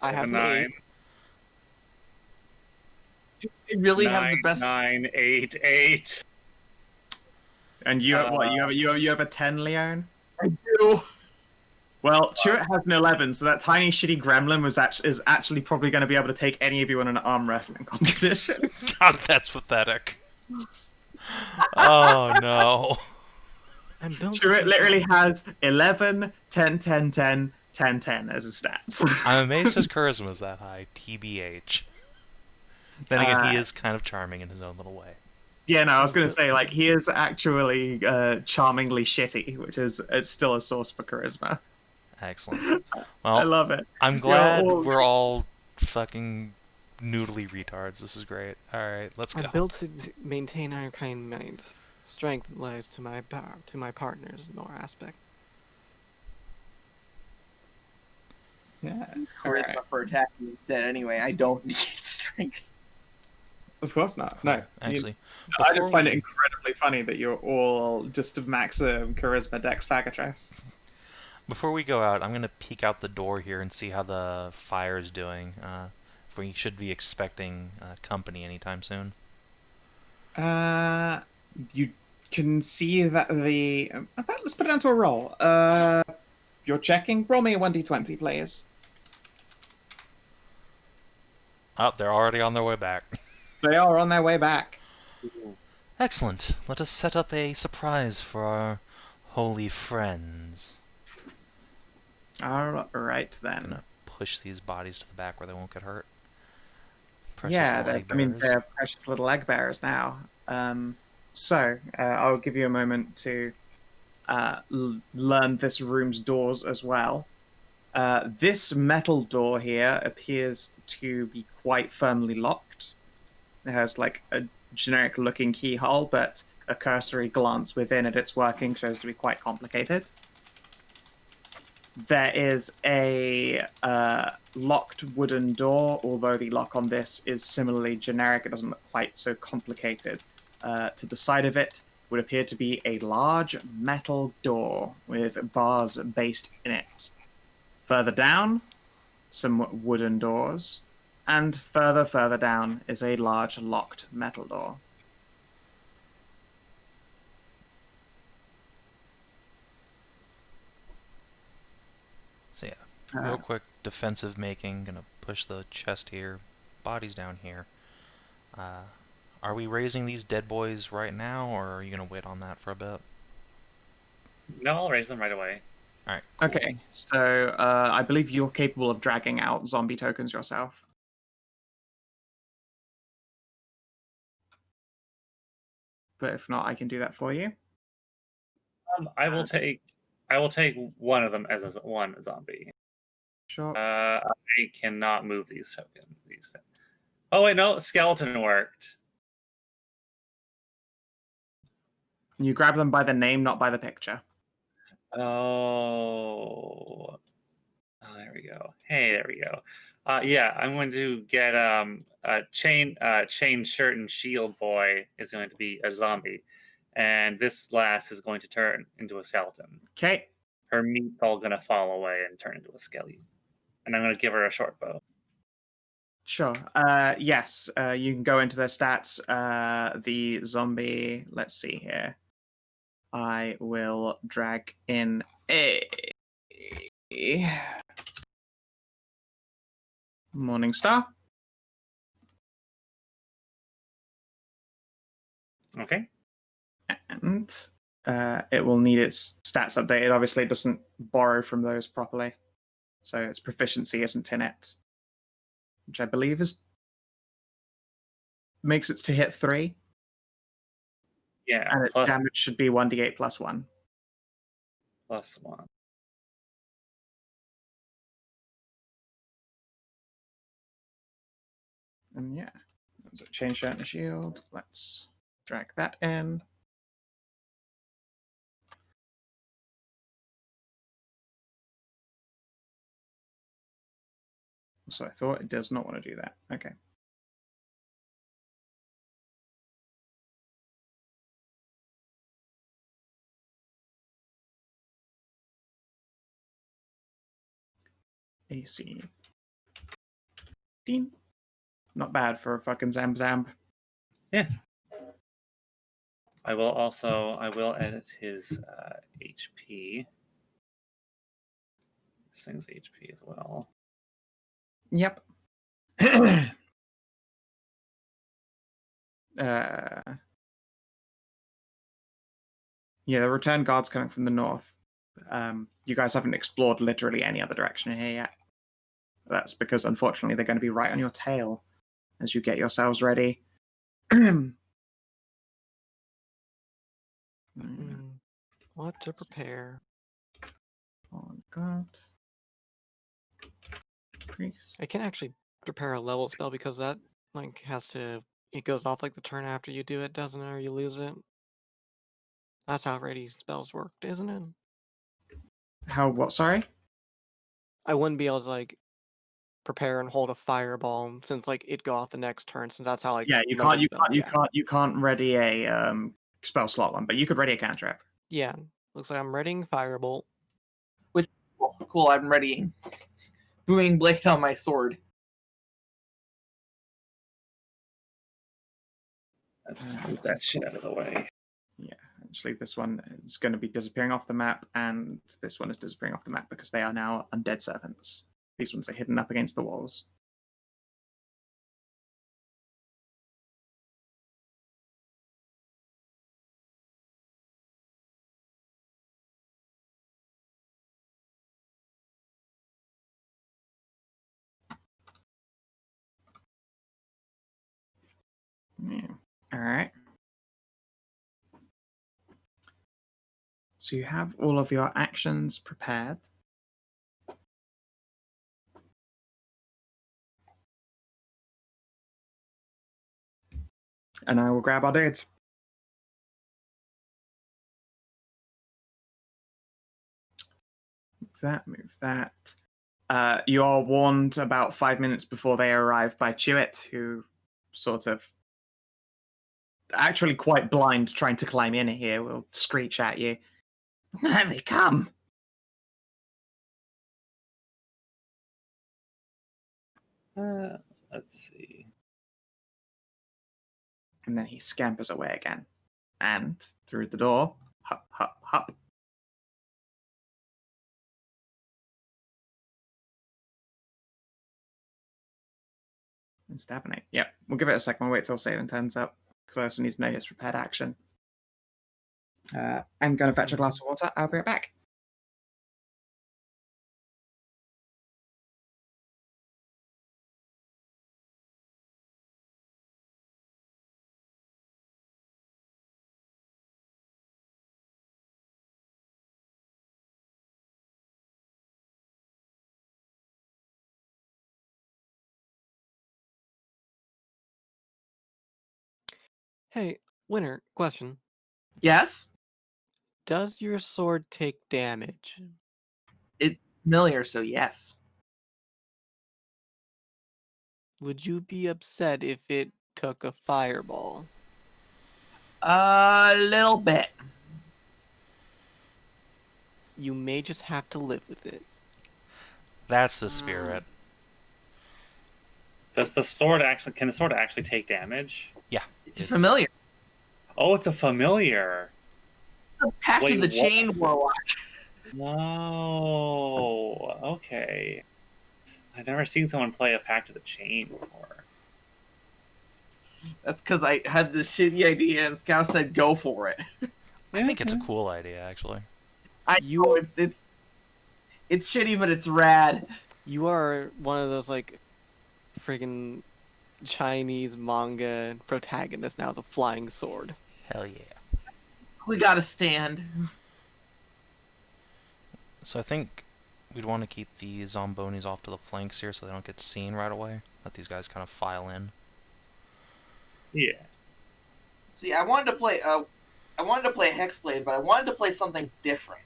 I have a an 9. 8. They really have the best. 9, 8, 8. And you have what? You have a 10, Leone? I do. Well, Chewit has an 11, so that tiny shitty gremlin is actually probably going to be able to take any of you in an arm wrestling competition. God, that's pathetic. Oh, no. I'm built Chewit to- literally has 11, 10, 10, 10, 10, 10 as his stats. I'm amazed his charisma is that high, TBH. Then again, he is kind of charming in his own little way. Yeah, no, I was going to say, like, he is actually charmingly shitty, it's still a source for charisma. Excellent. I Well, love it. I'm glad all we're all fucking noodly retards. This is great. Alright, let's go. I'm built to maintain our kind mind. Strength lies to my partners in our aspect. Yeah. Charisma for attacking instead. Anyway, I don't need strength. Of course not. Cool. No. Actually, I just find it we- incredibly funny that you're all just a max charisma dex fagatress. Before we go out, I'm going to peek out the door here and see how the fire is doing. We should be expecting company anytime soon. You can see that the... let's put it down to a roll. You're checking. Roll me a 1d20, please. Oh, they're already on their way back. They are on their way back. Excellent. Let us set up a surprise for our holy friends. All right, then. Gonna push these bodies to the back where they won't get hurt. Precious Yeah, little egg I mean, bearers. they're precious little egg bearers now. I'll give you a moment to learn this room's doors as well. This metal door here appears to be quite firmly locked. It has like a generic looking keyhole, but a cursory glance within at its working shows to be quite complicated. There is a locked wooden door, although the lock on this is similarly generic. It doesn't look quite so complicated. To the side of it would appear to be a large metal door with bars based in it. Further down, some wooden doors, and further down is a large locked metal door. So yeah, real quick defensive making. Gonna push the chest here, bodies down here. Are we raising these dead boys right now, or are you gonna wait on that for a bit? No, I'll raise them right away. All right. Cool. Okay, so I believe you're capable of dragging out zombie tokens yourself. But if not, I can do that for you. I will take one of them as one zombie. Sure. I cannot move these tokens. These things. Oh wait, no, skeleton worked. You grab them by the name, not by the picture. Oh, there we go. Hey, there we go. Yeah, I'm going to get a chain shirt and shield boy is going to be a zombie, and this lass is going to turn into a skeleton. Okay. Her meat's all going to fall away and turn into a skeleton, and I'm going to give her a short bow. Sure. Yes, you can go into their stats. The zombie, let's see here. I will drag in a Morningstar. Okay. And it will need its stats updated. Obviously, it doesn't borrow from those properly. So its proficiency isn't in it. Which I believe makes it to hit 3. Yeah, And its plus damage should be 1d8 plus 1. plus 1. And yeah, so chain shirt and a shield. Let's drag that in. So I thought it does not want to do that. Okay. AC 15. Not bad for a fucking Zamb. Yeah. I will edit his HP. This thing's HP as well. Yep. Yeah, the return guard's coming from the north. You guys haven't explored literally any other direction here yet. That's because, unfortunately, they're going to be right on your tail as you get yourselves ready. What to prepare? Oh, God. Priest. I can actually prepare a level spell because that it goes off like the turn after you do it, doesn't it, or you lose it? That's how ready spells work, isn't it? How, what, sorry? I wouldn't be able to prepare and hold a fireball since like it go off the next turn, since that's how like Yeah, level spells, yeah. you can't ready a spell slot one, but you could ready a cantrip. Yeah. Looks like I'm readying firebolt. Cool, I'm readying booming blade on my sword. Let's just move that shit out of the way. Yeah, actually, this one is going to be disappearing off the map, and this one is disappearing off the map because they are now undead servants. These ones are hidden up against the walls. Yeah. All right. So you have all of your actions prepared. And I will grab our dudes. Move that. You are warned about 5 minutes before they arrive by Chewit, who sort of actually quite blind trying to climb in here will screech at you. There they come! Let's see. And then he scampers away again. And through the door, hop, hop, hop. And stabbing it. Yep, we'll give it a second. We'll wait till Savin turns up, because I also need to know his prepared action. I'm going to fetch a glass of water. I'll be right back. Hey, Winter, question. Yes? Does your sword take damage? It's familiar, so yes. Would you be upset if it took a fireball? A little bit. You may just have to live with it. That's the spirit. Does the sword actually? Can the sword actually take damage? Yeah. It's familiar. Oh, it's a familiar. Pact Wait, of the what? Chain Warlock. No. Okay. I've never seen someone play a Pact of the Chain before. That's because I had this shitty idea and Scout said go for it. I think it's a cool idea, actually. I know it's shitty, but it's rad. You are one of those like friggin' Chinese manga protagonists now, the flying sword. Hell yeah. We gotta stand. So I think we'd want to keep the Zombonis off to the flanks here so they don't get seen right away. Let these guys kind of file in. Yeah. See, I wanted to play Hexblade, but I wanted to play something different.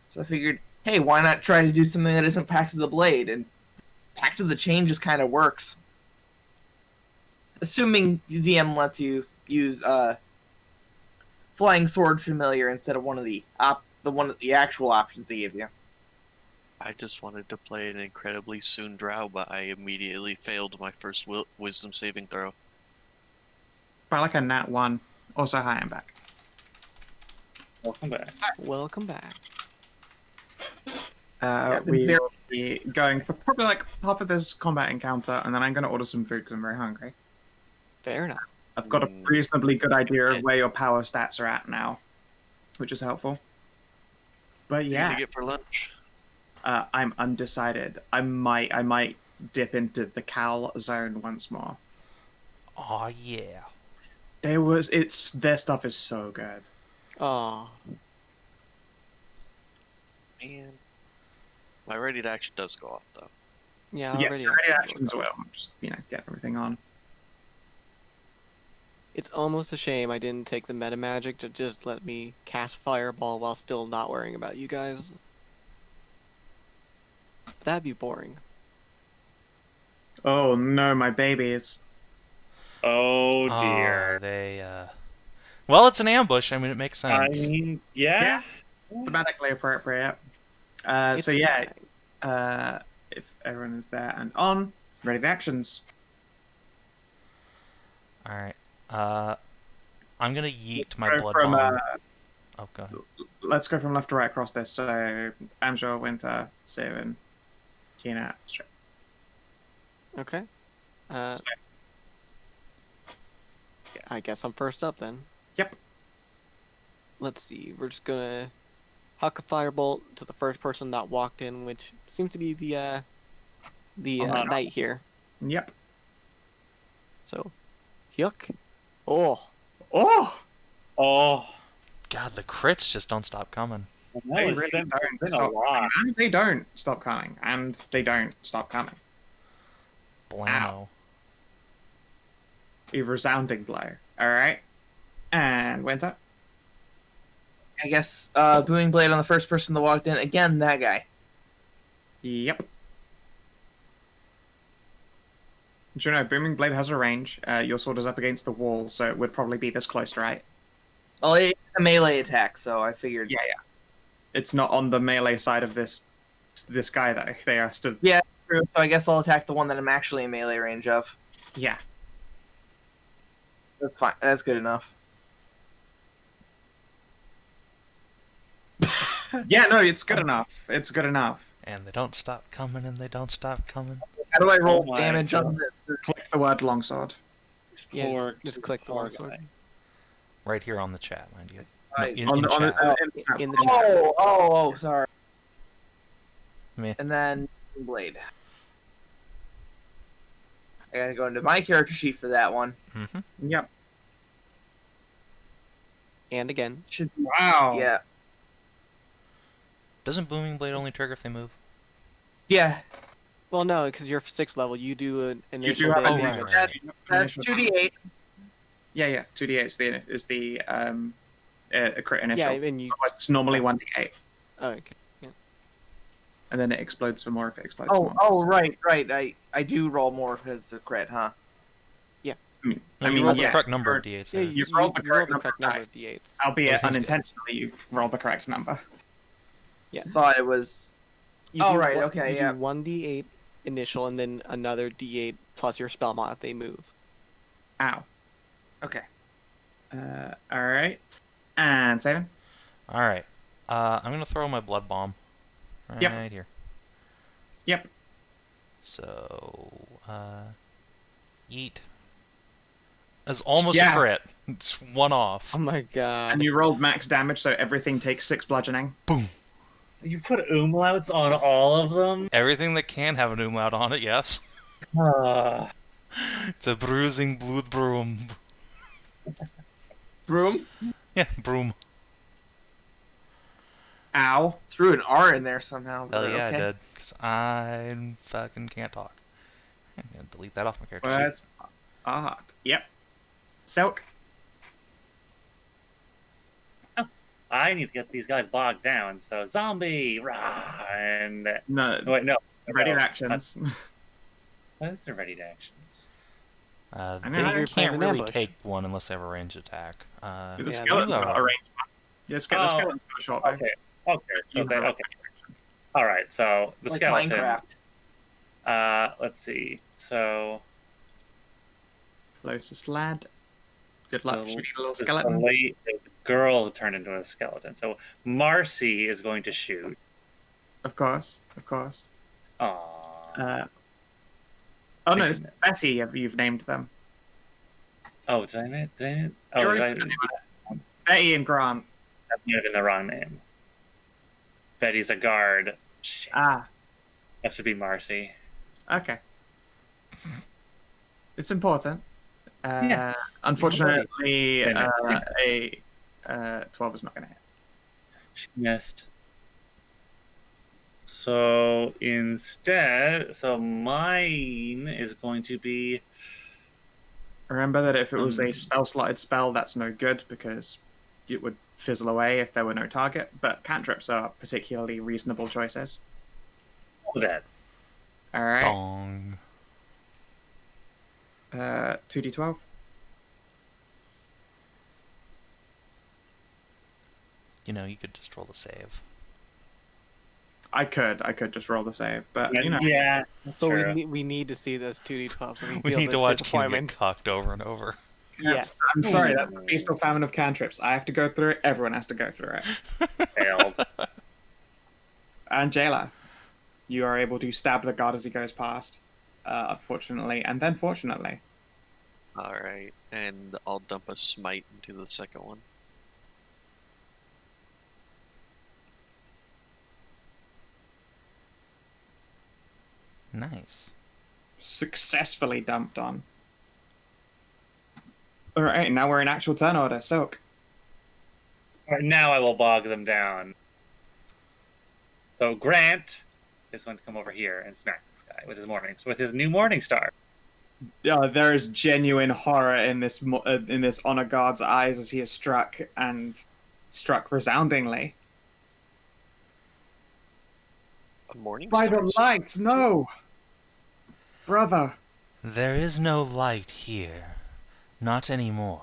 So I figured, hey, why not try to do something that isn't Pact of the Blade? And Pact of the Chain just kind of works. Assuming the DM lets you use Flying Sword Familiar instead of one of the actual options they give you. I just wanted to play an incredibly soon drow, but I immediately failed my first wisdom saving throw. Probably like a nat 1. Also, hi, I'm back. Welcome back. Welcome back. We will be going for probably like half of this combat encounter, and then I'm going to order some food because I'm very hungry. Fair enough. I've got a reasonably good idea of where your power stats are at now, which is helpful. But What yeah, did you get for lunch? I'm undecided. I might dip into the Cal zone once more. Aw, yeah. Their stuff is so good. Oh, Man, my ready to action does go off though. yeah. Yeah, Already ready actions will. Just get everything on. It's almost a shame I didn't take the meta magic to just let me cast Fireball while still not worrying about you guys. That'd be boring. Oh no, my babies. Oh Oh, dear. Well, it's an ambush. I mean, it makes I sense. mean, yeah. Thematically appropriate. It's So yeah, fine. if everyone is there and on, ready to actions. All right. I'm gonna yeet my Go blood from, bomb. Oh, go ahead. let's go from left to right across this. So Amxal, Winter, Savin, Kina, Stray. Okay. I guess I'm first up then. Yep. Let's see. We're just gonna huck a firebolt to the first person that walked in, which seems to be the knight here. Yep. So, yuck. Oh, Oh, Oh, God, the crits just don't stop coming. that they was really been don't a stop lot. coming. And they don't stop coming. And they don't stop coming. Blammo. A resounding blow. All right. And Winter. I guess Booming Blade on the first person that walked in. Again, that guy. Yep. Do you know, Booming Blade has a range. Your sword is up against the wall, so it would probably be this close, right? Well, it's a melee attack, so I figured. Yeah. It's not on the melee side of this guy, though. They are still... Yeah, true. So I guess I'll attack the one that I'm actually in melee range of. Yeah. That's fine. That's good enough. Yeah, no, it's good enough. It's good enough. And they don't stop coming, and they don't stop coming. How do I roll my damage on the Click the word longsword. yeah. Poor- Just click the poor longsword. guy. Right here on the chat, mind you. I- In On the chat. In the chat. Oh, sorry. Meh. And then Blade. I gotta go into my character sheet for that one. Mm-hmm. Yep. And again. Should be, Wow. yeah. Doesn't Booming Blade only trigger if they move? Yeah. Well, no, because you're 6th level. You do an You initial do have bit Oh, of right, damage. right. That's 2d8. Yeah. 2d8 is the a crit initial. Yeah, and you. Otherwise, it's normally 1d8. Oh, okay. And then it explodes for more if it explodes for more. Oh, right. I do roll more because of crit, huh? No, I you mean, rolled the yeah, correct number of you're- d8s. Yeah, there. You've rolled the correct number number of of d8s. Albeit Everything's good. unintentionally, you rolled the correct number. Yeah. Thought it was. You Oh, do right, one- okay, you yeah. do 1d8 initial and then another d8 plus your spell mod if they move. Ow. Okay. All right. And Savin. All right. I'm gonna throw my blood bomb right Yep. here. Yep. So, yeet. That's almost Yeah. a crit. It's one off. Oh my god. And you rolled max damage, so everything takes 6 bludgeoning. Boom. You put umlauts on all of them? Everything that can have an umlaut on it, yes. It's a bruising blood broom. Broom? Yeah, broom. Ow. Threw an R in there somehow. Hell but yeah, okay. I did. Because I fucking can't talk. I'm gonna delete that off my character sheet. Words. Art. Yep. Silque. I need to get these guys bogged down, so zombie! Rah! And. No. Wait, no. Ready no. actions. What is the ready to actions? I'm They gonna- You're playing can't an really ambush. take one unless they have a ranged attack. The Yeah, skeleton's you have got one. a range. Yeah, the Oh. skeleton's got a short bow. Okay. Okay. So You they, have- okay. All right. So the Like skeleton. Minecraft. Let's see. So Closest lad. Good luck the- shooting a little the skeleton. the girl who turned into a skeleton. So Marcy is going to shoot. Of course. Aww. Oh no, it's Betty. You've named them. Oh, did I name? Did I? Oh, You're did I? Betty and Grant. I'm giving the wrong name. Betty's a guard. Shit. Ah, That should be Marcy. okay. It's important. Yeah. Unfortunately, Yeah. a 12 is not going to hit. She missed. So instead, so mine is going to be Remember that if it was a spell-slotted spell, that's no good because it would fizzle away if there were no target, but cantrips are particularly reasonable choices. Hold it. Alright, Dong. 2d12. You know, you could just roll the save. I could just roll the save, but you know. Yeah, that's So true. we need to see those 2d12 so we We feel need the to watch Q disappointment. get cocked over and over. Yes. I'm sorry, that's the Beast or Famine of Cantrips. I have to go through it, everyone has to go through it. Failed. And Jhaela, you are able to stab the god as he goes past, unfortunately, and then fortunately. Alright, and I'll dump a smite into the second one. Nice. Successfully dumped on. Alright, now we're in actual turn order. Silque. Alright, now I will bog them down. So Grant is going to come over here and smack this guy with his new Morning Star. There is genuine horror in this honor guard's eyes as he is struck, and struck resoundingly. A morning By star? the lights, no! Brother. There is no light here. Not anymore.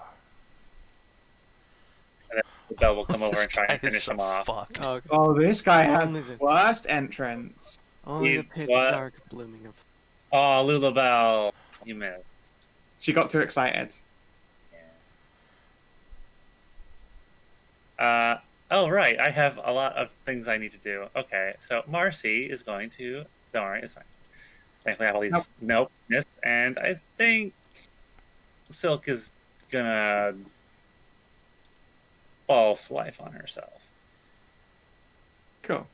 And then the bell will come over This and try guy and is finish so him off. fucked. Oh, Oh, this guy had Only the the- worst entrance. only the You- pitch what? dark blooming of. Oh, Lulabelle, you missed. She got too excited. Oh, right. I have a lot of things I need to do. Okay, so Marcy is going to... Don't worry, it's fine. Thankfully, I have all these... Nope. Miss. And I think Silque is gonna... false life on herself. Cool.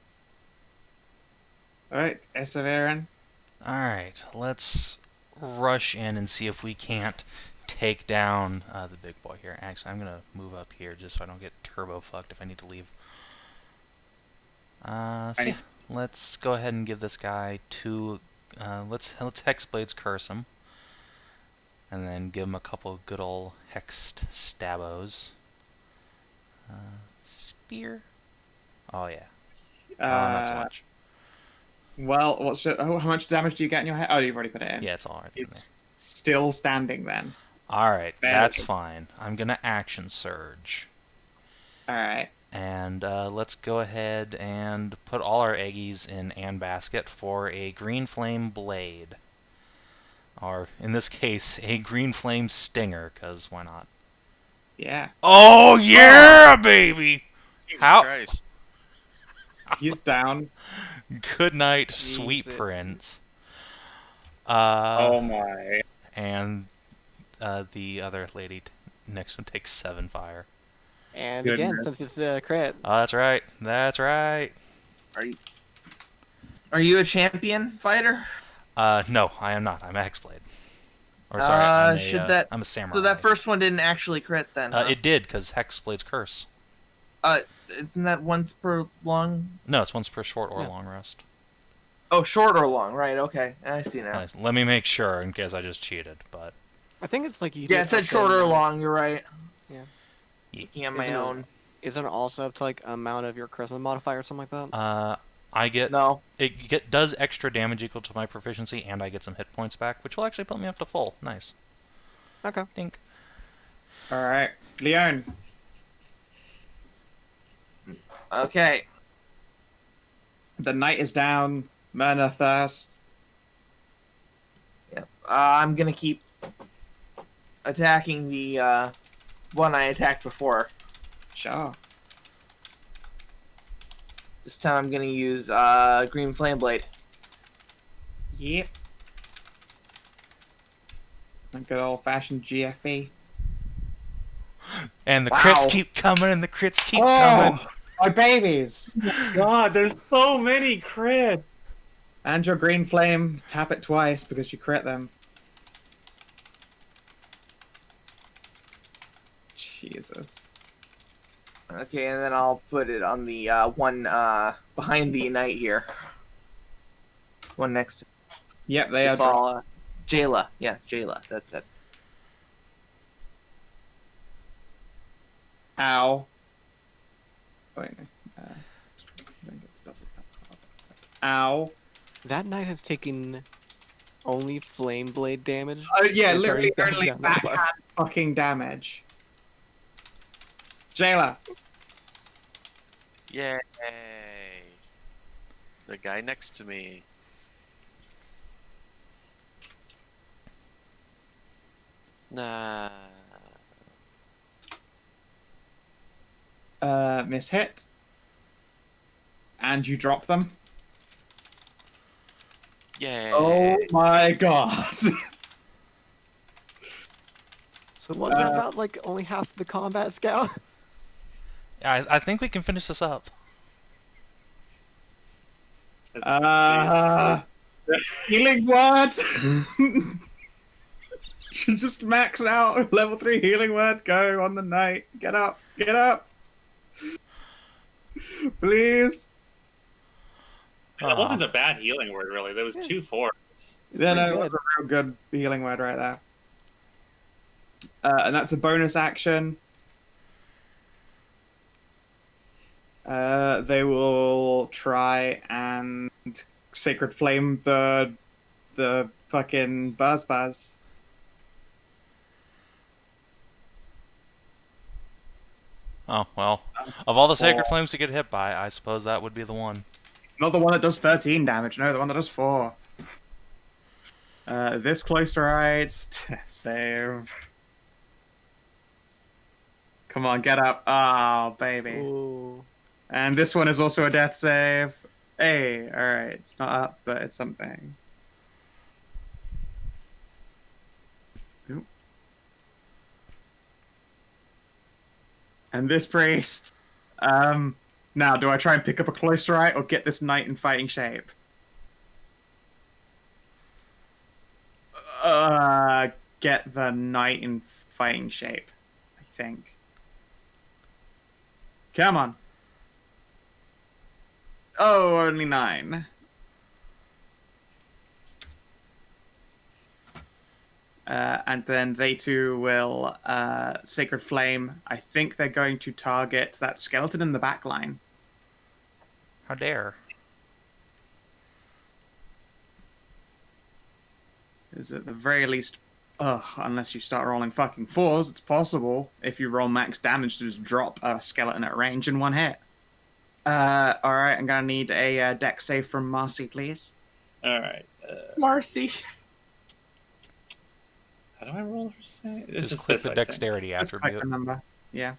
Alright, Esavyrran. Alright, let's rush in and see if we can't take down the big boy here. Actually, I'm gonna move up here just so I don't get turbo fucked if I need to leave. So yeah, let's go ahead and give this guy two. Let's Hexblades curse him, and then give him a couple good old hexed stabos. Spear. Oh yeah. Not so much. Well, how much damage do you get in your head? Oh, you've already put it in. Yeah, it's all right. It's still standing then. Alright, Bad. that's fine. I'm gonna action surge. Alright. And let's go ahead and put all our eggies in Ann Basket for a green flame blade. Or, in this case, a green flame stinger, because why not? Yeah. Oh, yeah, baby! Jesus How- Christ. He's down. Good night, sweet Jesus. prince. Oh my. And the other lady next one takes 7 fire. And again, Goodness. since it's a crit, Oh, that's right. That's right. Are you a champion fighter? No, I am not. I'm a Hexblade. Or sorry, I'm a samurai. So that first one didn't actually crit then. Huh? It did, because Hexblade's curse. Isn't that once per long? No, it's once per short or Yeah. long rest. Oh, short or long, right? Okay, I see now. Nice. Let me make sure in case I just cheated, but I think it's like you. Yeah, did it said up short to- or long. You're right. Yeah. Looking at my Isn't it- own. Isn't it also up to like amount of your charisma modifier or something like that? I get No. does extra damage equal to my proficiency, and I get some hit points back, which will actually put me up to full. Nice. Okay. Dink. Alright. Leone. Okay. The night is down. Myrna thirsts. Yep. I'm gonna keep attacking the one I attacked before. Sure. This time I'm gonna use Green Flame Blade. Yep. A good old-fashioned GFB. And the Wow. crits keep coming, and the crits keep coming. My babies! God, there's so many crits. And your green flame, tap it twice because you crit them. Jesus. Okay, and then I'll put it on the one behind the knight here. One next to Yep, they just are. all Jhaela. Yeah, Jhaela. That's it. Ow. Wait, don't get stuff with that. Ow. That knight has taken only flame blade damage. Oh yeah, It's already literally gone only down that backhand far. fucking damage. Jhaela. Yay! The guy next to me. Nah. Miss hit. And you drop them. Yay! Oh my god. So what's that about? Like only half the combat scout? Yeah, I think we can finish this up. Healing word. Just max out level 3 healing word. Go on the knight. Get up. Get up. Please. That wasn't a bad healing word, really. There was 2 4s. Yeah, no, it pretty was a real good healing word right there. And that's a bonus action. They will try and Sacred Flame the fucking Buzz. Oh, well. Of all the Sacred Flames to get hit by, I suppose that would be the one. Not the one that does 13 damage, no, the one that does 4. This Cloisterites, death save. Come on, get up. Oh, baby. Ooh. And this one is also a death save. Hey, alright, it's not up, but it's something. Oop. And this priest. Now, do I try and pick up a Cloisterite or get this knight in fighting shape? Get the knight in fighting shape, I think. Come on. Oh, only 9. And then they too will Sacred Flame. I think they're going to target that skeleton in the back line. How dare. Is at the very least, unless you start rolling fucking 4s, it's possible if you roll max damage to just drop a skeleton at range in 1 hit. Alright, I'm gonna need a deck save from Marcy, please. Alright. Marcy. How do I roll her save? It's Just click this, the I think. dexterity Just click attribute. the number. Yeah.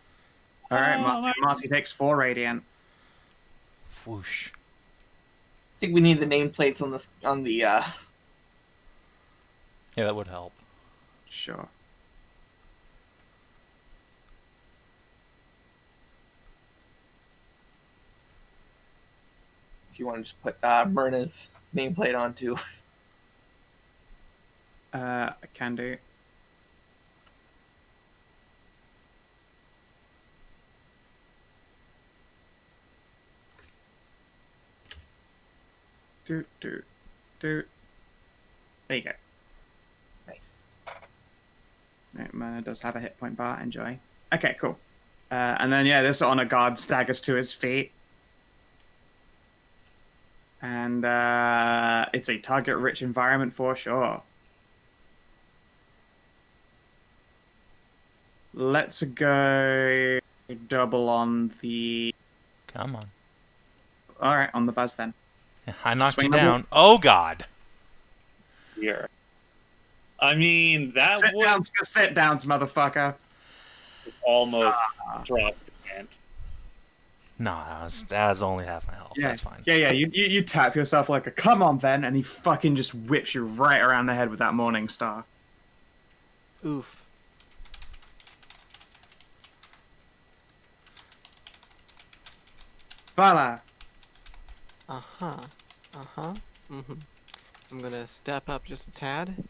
Alright, Marcy takes 4 radiant. Whoosh. I think we need the nameplates on the Yeah, that would help. Sure. if you want to just put Myrna's nameplate on too. I can do. Do. There you go. Nice. Myrna does have a hit point bar. Enjoy. Okay, cool. And then, yeah, this honor guard staggers to his feet. And it's a target-rich environment for sure. Let's go double on the... Come on. All right, on the buzz then. I knocked Swing you the ball. down. Oh, God. Here. I mean, that would Sit downs, motherfucker. almost drop the ant. No, that's only half my health. Yeah, That's fine. Yeah. You tap yourself like a come on then, and he fucking just whips you right around the head with that Morning Star. Oof. Vala. Uh-huh. Uh-huh. Mm-hmm. I'm gonna step up just a tad.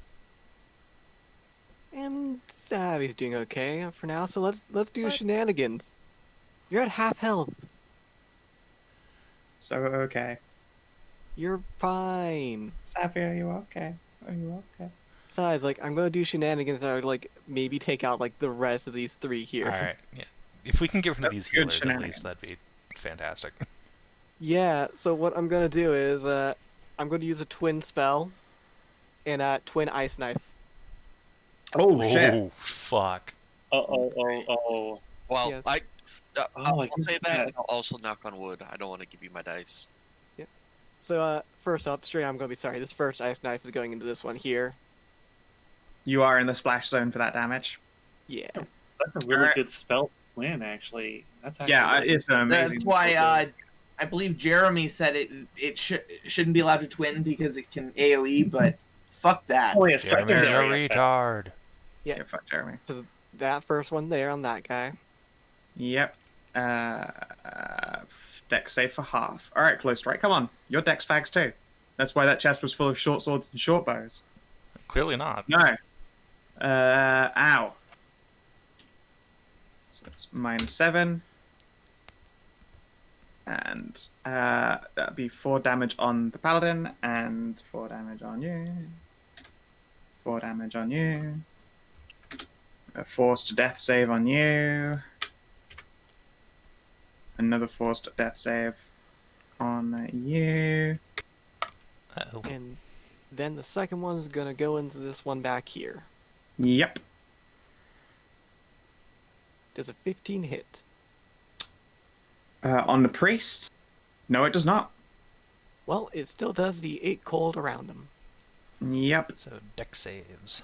And Savvy's doing okay for now, so let's do shenanigans. You're at half health. So okay. You're fine. Savvy, are you okay? Are you okay? Besides, like, I'm gonna do shenanigans that are like maybe take out like the rest of these 3 here. All right. Yeah. If we can get rid of these That's good healers at least, that'd shenanigans. be fantastic. Yeah, so what I'm gonna do is I'm gonna use a twin spell and a twin ice knife. Oh, shit. Oh, fuck. Oh. Well, Yes. I'll I can say see that, that. and I'll also knock on wood. I don't want to give you my dice. So first up, Stray, I'm gonna be sorry. This first ice knife is going into this one here. You are in the splash zone for that damage. Yeah. That's a really Alright. good spell to win, actually. That's actually Yeah, really it's an amazing. That's why I believe Jeremy said it shouldn't be allowed to twin because it can AoE, but fuck that. only a Jeremy's a secondary effect. retard. Yeah. Yeah, fuck Jeremy. So that first one there on that guy. Yep. Dex save for half. All right, close strike. Come on, your dex fags too. That's why that chest was full of short swords and short bows. Clearly not. No. Ow. So it's -7. And that'd be 4 damage on the paladin and 4 damage on you. 4 damage on you. A forced death save on you. Another forced death save on you. Uh-oh. And then the second one's gonna go into this one back here. Yep. Does a 15 hit? On the priest? No, it does not. Well, it still does the 8 cold around him. Yep. So, deck saves.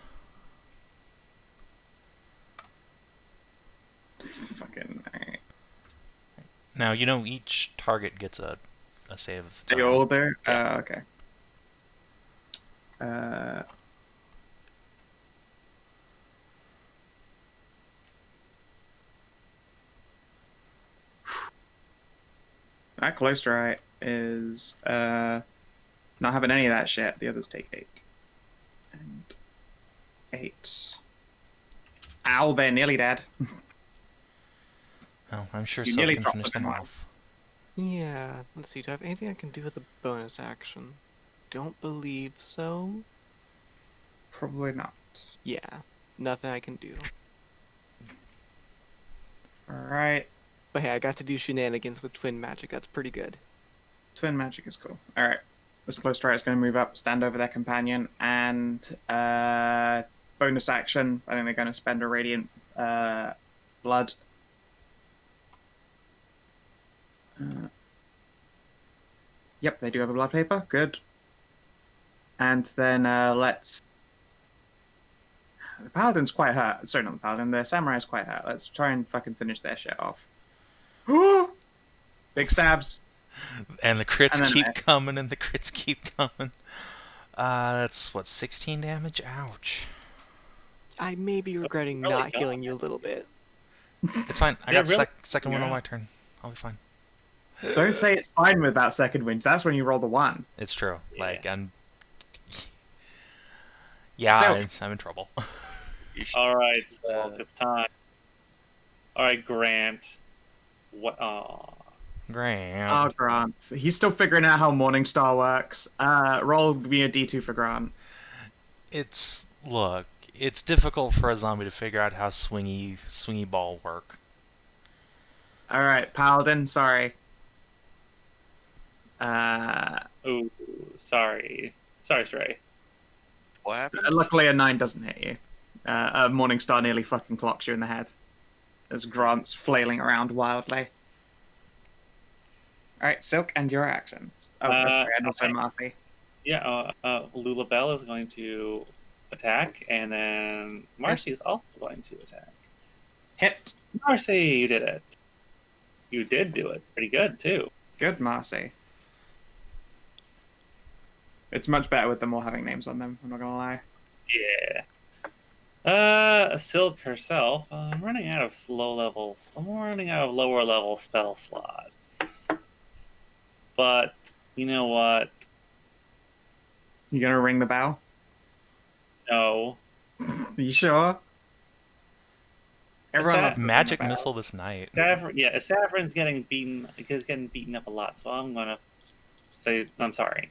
Fucking. Now, each target gets a save of its The own. older? Yeah. Okay. That close strike is not having any of that shit. The others take 8. And 8. Ow, they're nearly dead. Oh, I'm sure You Silque nearly can dropped finish them them out. off. Yeah, let's see. Do I have anything I can do with a bonus action? Don't believe so. Probably not. Yeah, nothing I can do. Alright. But hey, I got to do shenanigans with twin magic. That's pretty good. Twin magic is cool. Alright. This close strike is going to move up, stand over their companion, and bonus action. I think they're going to spend a radiant blood. Yep, they do have a blood paper. Good. And then let's. The paladin's quite hurt. Sorry, not the paladin. The samurai's quite hurt. Let's try and fucking finish their shit off. Big stabs. And the crits And then keep I- coming, and the crits keep coming. That's, 16 damage? Ouch. I may be regretting really not gone. healing you a little bit. It's fine. I They're got really- second one on yeah. my turn. I'll be fine. Don't say it's fine with that second wind. That's when you roll the 1. It's true. Yeah. Like, Yeah, Silque. I'm in trouble. You should- All right, so it's time. All right, Grant. What? Grant. Oh, Grant. He's still figuring out how Morningstar works. Roll me a D2 for Grant. Look, it's difficult for a zombie to figure out how swingy ball work. All right, Paladin. Sorry. Ooh, sorry, Stray. What happened? Luckily, a 9 doesn't hit you. A Morningstar nearly fucking clocks you in the head as Grant's flailing around wildly. All right, Silque, and your actions. Oh, sorry, and also okay. Marthy. Yeah, Lulabelle is going to attack, and then Marcy is also going to attack. Hit. Marcy, you did it. You did do it. Pretty good, too. Good, Marcy. It's much better with them all having names on them, I'm not gonna lie. Yeah. Silque herself. I'm running out of I'm running out of lower level spell slots. But, you know what? You gonna ring the bell? No. Are you sure? Everyone loves the Magic ring the bell. missile this night. Esavyrran's getting beaten up a lot, so I'm gonna say I'm sorry.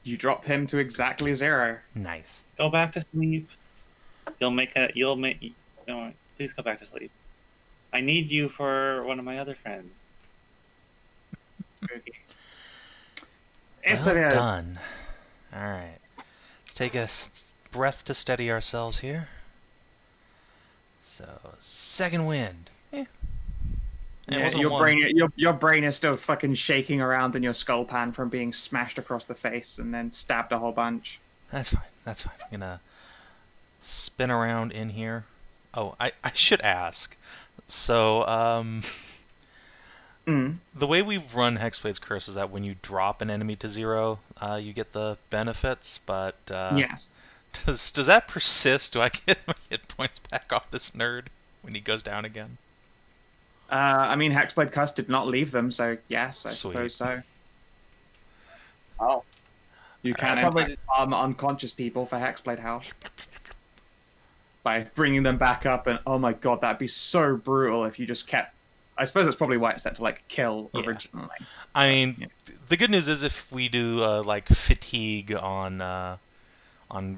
You drop him to exactly 0. Nice. Go back to sleep. Please go back to sleep. I need you for one of my other friends. Okay. Well Esavyrran. done. Alright. Let's take a breath to steady ourselves here. So, second wind. It Yeah, wasn't your one. brain is still fucking shaking around in your skull pan from being smashed across the face and then stabbed a whole bunch. That's fine. That's fine. I'm gonna spin around in here. Oh, I should ask. So, the way we run Hexblade's Curse is that when you drop an enemy to 0, you get the benefits, but Yes. does that persist? Do I get my hit points back off this nerd when he goes down again? I mean, Hexblade Cuss did not leave them, so yes, I Sweet. suppose so. Oh, You can Probably- in fact harm unconscious people for Hexblade health by bringing them back up, and oh my god, that'd be so brutal if you just kept. I suppose that's probably why it's set to like kill Yeah. originally. I mean, Yeah. the good news is if we do like fatigue on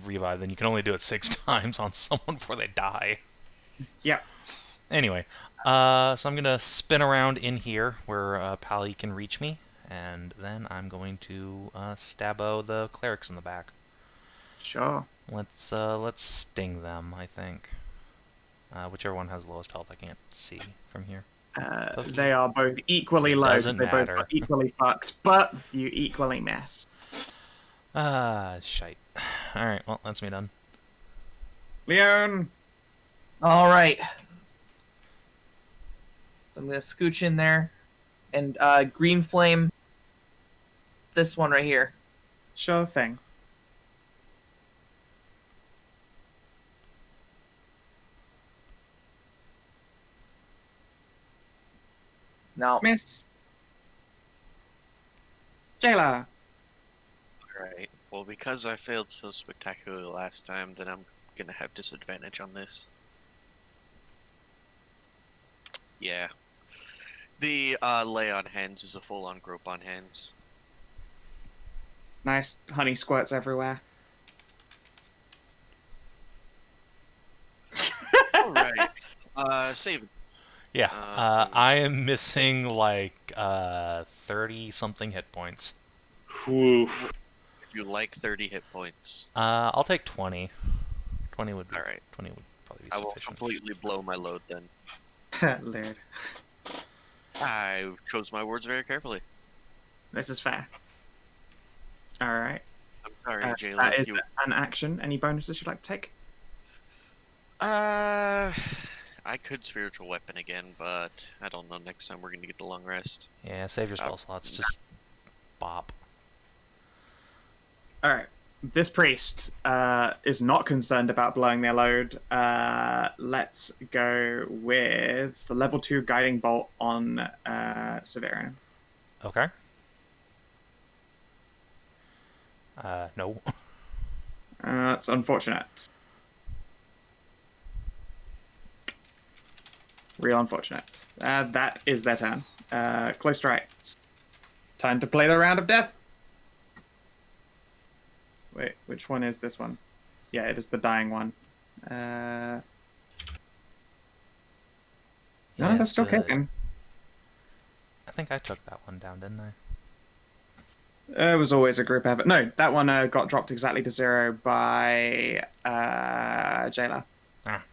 revive, then you can only do it 6 times on someone before they die. Yep. Anyway, so I'm gonna spin around in here where Pally can reach me, and then I'm going to stabbo the clerics in the back. Sure. Let's sting them. I think whichever one has the lowest health. I can't see from here. They are both equally low. Doesn't They both matter. are equally fucked, but you equally miss. Shite. All right, well that's me done. Leone. all right. So I'm gonna scooch in there, and green flame. This one right here. Sure thing. No. Miss. Jhaela. Alright. Well, because I failed so spectacularly last time, then I'm gonna have disadvantage on this. Yeah. The lay on hands is a full-on grope on hands. Nice honey squirts everywhere. Alright. Savin. Yeah, Um, I am missing like 30 something hit points. Whew. If you like 30 hit points, I'll take 20. 20 would be Alright. 20 would probably be I will sufficient. completely blow my load then. Lord. I chose my words very carefully. This is fair. Alright. I'm sorry, Jhaela. That is You... an action. Any bonuses you'd like to take? I could spiritual weapon again, but I don't know. Next time we're gonna get the long rest. Yeah, save your spell slots. Just bop. Alright. This priest is not concerned about blowing their load. Let's go with the level 2 guiding bolt on Savin. Okay. No. That's unfortunate. Real unfortunate. That is their turn. Close strikes. Time to play the round of death. Wait, which one is this one? Yeah, it is the dying one. No, Yeah, that's still it's the- kicking. I think I took that one down, didn't I? It was always a group effort. No, that one got dropped exactly to 0 by Jhaela. Ah.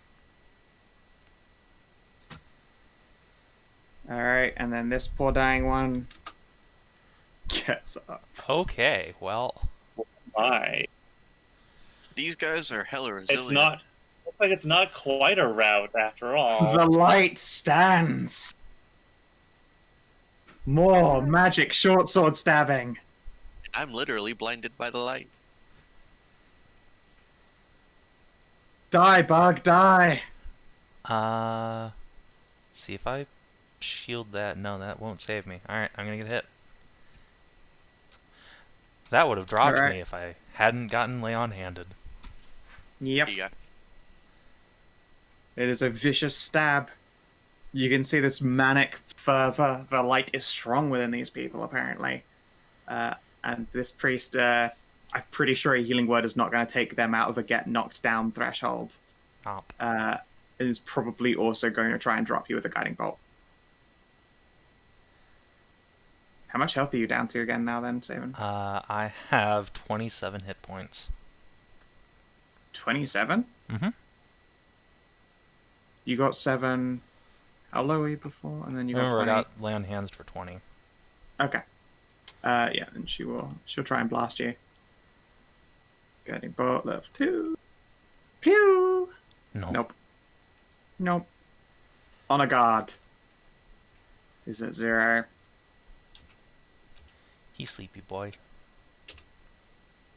Alright, and then this poor dying one gets up. Okay, well. Why? These guys are hella resilient. It's not. Looks like it's not quite a rout after all. The light stands. More magic short sword stabbing. I'm literally blinded by the light. Die, bug, die. Let's see if I shield that. No, that won't save me. Alright, I'm gonna get hit. That would have dropped Alright. me if I hadn't gotten Leone handed. Yep. Yeah. It is a vicious stab. You can see this manic fervor. The light is strong within these people, apparently. And this priest, I'm pretty sure a healing word is not going to take them out of a get knocked down threshold. Op. is probably also going to try and drop you with a guiding bolt. How much health are you down to again now then, Savin? I have 27 hit points. 27? Mm-hmm. You got 7. How low were you before? And then you got Remember, 20. I got lay on hands for 20. Okay. Yeah, and she'll try and blast you. Guiding bolt level 2. Pew! No. Nope. On a guard. Is it 0? He's sleepy boy.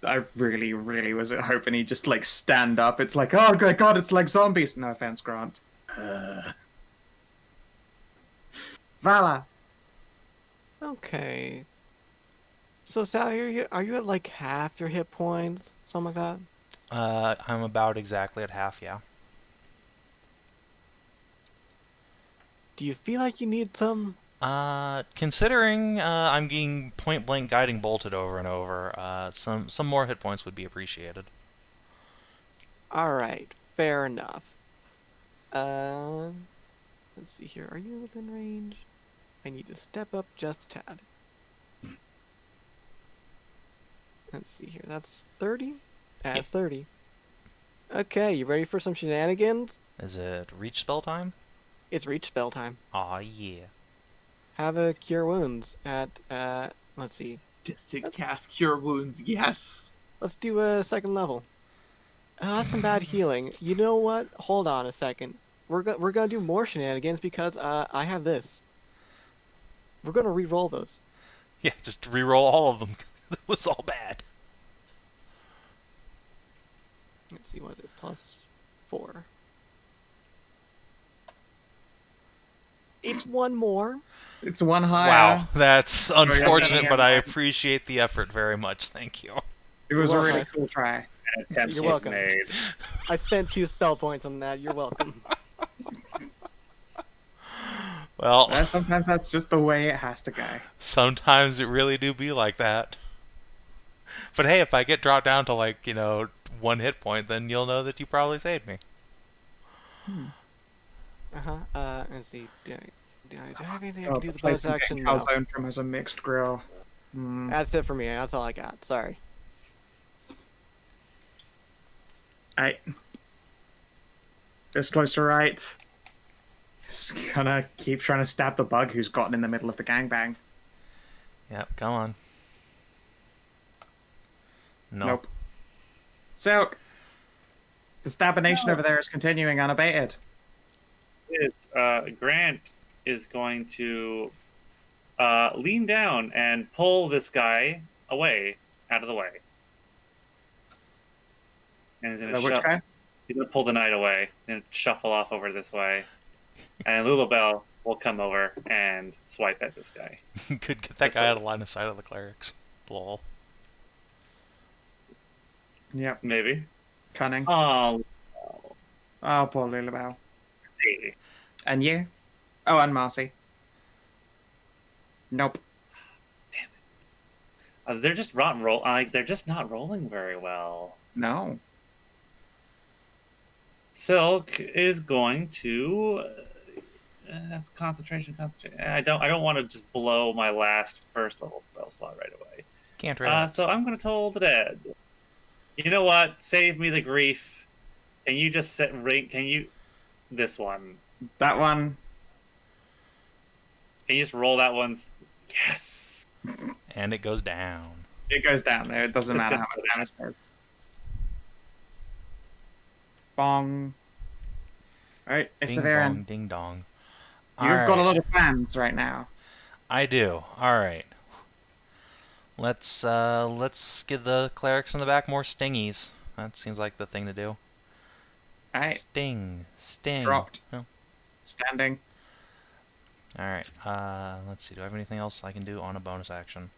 I really, really was hoping he'd just like stand up. It's like, oh good god, it's like zombies. No offense, Grant. Vala. Okay. So Sally, are you at like half your hit points? Something like that? I'm about exactly at half, yeah. Do you feel like you need some? Considering I'm getting point blank guiding bolted over and over, some more hit points would be appreciated. Alright, fair enough. Let's see here. Are you within range? I need to step up just a tad. Let's see here. That's 30? That's 30. Okay, you ready for some shenanigans? Is it reach spell time? It's reach spell time. Aw, yeah. Have a cure wounds at, let's see. Just to cast Cure Wounds, yes. Let's do a second level. That's some bad healing. You know what? Hold on a second. We're gonna do more shenanigans because I have this. We're gonna re-roll those. Yeah, just re-roll all of them, because it was all bad. Let's see, what is it? +4. It's one more. It's one higher. Wow, that's unfortunate, yeah, but I yeah. appreciate the effort very much. Thank you. It was You're a really welcome. cool try. An attempt You're was welcome. made. I spent 2 spell points on that. You're welcome. Well, Sometimes that's just the way it has to go. sometimes it really do be like that. But hey, if I get dropped down to like, 1 hit point, then you'll know that you probably saved me. Let's see. Do I have anything I can do with the place bonus action? No. Calzone from as a mixed grill. That's it for me. That's all I got. Sorry. Right. This close to right. Just gonna keep trying to stab the bug who's gotten in the middle of the gangbang. Yep, come on. No. Nope. Silque! The stabination over there is continuing unabated. Grant is going to lean down and pull this guy away, out of the way. And he's Which guy? He's going to pull the knight away and shuffle off over this way. And Lulabelle will come over and swipe at this guy. Could get that guy out of line of sight of the clerics. Lol. Yep. Maybe. Cunning. Oh, Oh, poor Lulabelle. see. And you? Oh, and Marcy. Nope. They're just they're just not rolling very well. No. Silque is going to. That's concentration. I don't want to just blow my first level spell slot right away. Can't relax. So I'm going to toll the dead. You know what? Save me the grief. Can you just this one? That one. Can you just roll that one? Yes. And it goes down. It goes down there. It doesn't It's matter good. how much damage it does. Bong. Alright, Ding Esavyrran. dong, ding dong. You've got a lot of fans right now. I do. All right. Let's give the clerics in the back more stingies. That seems like the thing to do. Alright. Sting. Dropped. Oh. Standing. All right. Let's see. Do I have anything else I can do on a bonus action?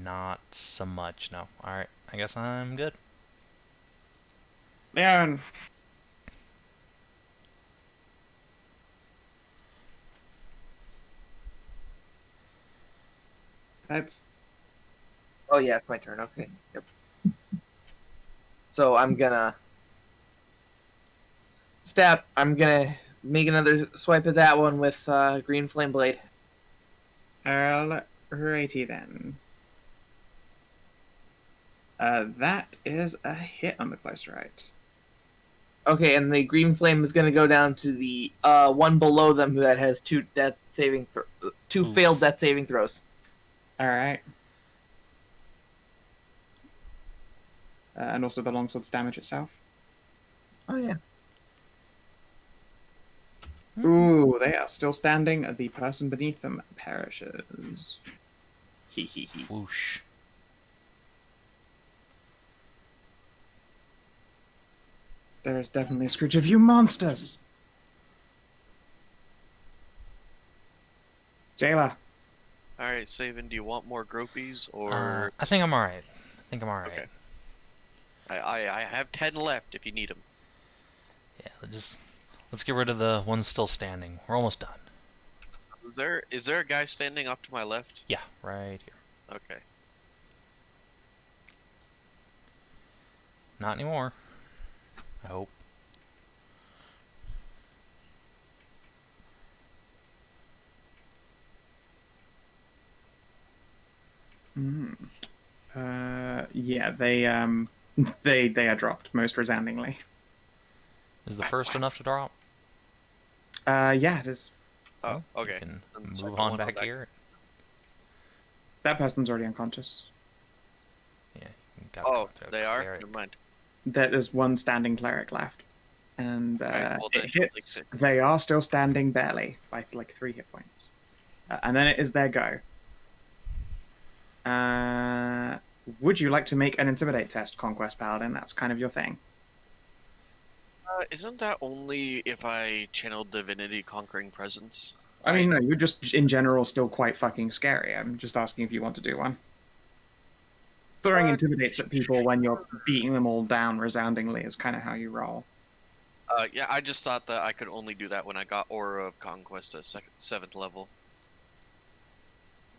Not so much. No. All right. I guess I'm good. Leone. That's Oh yeah, it's my turn. Okay. Yep. So I'm gonna step, I'm gonna make another swipe at that one with green flame blade. Alrighty then. That is a hit on the close right. Okay, and the green flame is gonna go down to the one below them that has two Oof. failed death saving throws. Alright. And also the longsword's damage itself. Oh yeah. Ooh, they are still standing. The person beneath them perishes. Whoosh. There is definitely a screech of you monsters. Jhaela. All right, Savin, do you want more gropies or? I think I'm alright. Okay. I have 10 left if you need them. Yeah, let's get rid of the ones still standing. We're almost done. Is there a guy standing off to my left? Yeah, right here. Okay. Not anymore. I hope. Yeah, they they are dropped most resoundingly. Is the first enough to drop? Yeah, it is. Oh, okay. You can Then the move second on one back here. That person's already unconscious. Yeah. You gotta Oh, go through they the are? cleric. Never mind. There's one standing cleric left. And Alright, well, it then take hits. 6. They are still standing barely by like 3 hit points. And then it is their go. Would you like to make an intimidate test, Conquest Paladin? That's kind of your thing. Isn't that only if I channeled Divinity Conquering Presence? I mean, no, you're just in general still quite fucking scary. I'm just asking if you want to do one. Throwing intimidates at people when you're beating them all down resoundingly is kind of how you roll. Yeah, I just thought that I could only do that when I got Aura of Conquest at 7th level.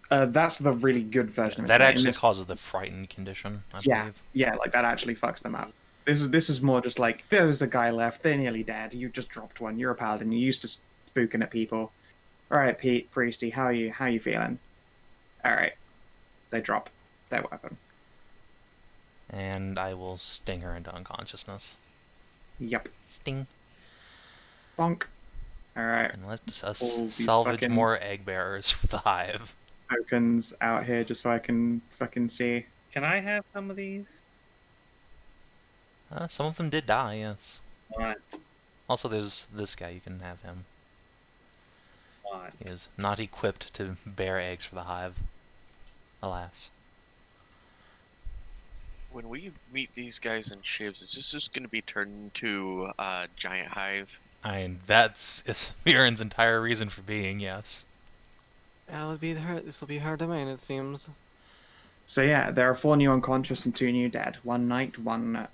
That's the really good version of it. That actually causes the frightened condition, I believe. Yeah, like that actually fucks them up. This is more just like, there's a guy left, they're nearly dead, you just dropped one, you're a paladin, you're used to spooking at people. Alright, Pete, Priesty, how you feeling? Alright. They drop their weapon. And I will sting her into unconsciousness. Yep. Sting. Bonk. Alright. And let us All these salvage fucking more egg bearers for the hive. tokens out here just so I can fucking see. Can I have some of these? Some of them did die, yes. What? Also, there's this guy, you can have him. What? He is not equipped to bear eggs for the hive. Alas. When we meet these guys in shivs, is this just going to be turned into a giant hive? I mean, that's Esavyrran's entire reason for being, yes. This will be her domain, it seems. So yeah, there are 4 new unconscious and 2 new dead. 1 knight, 1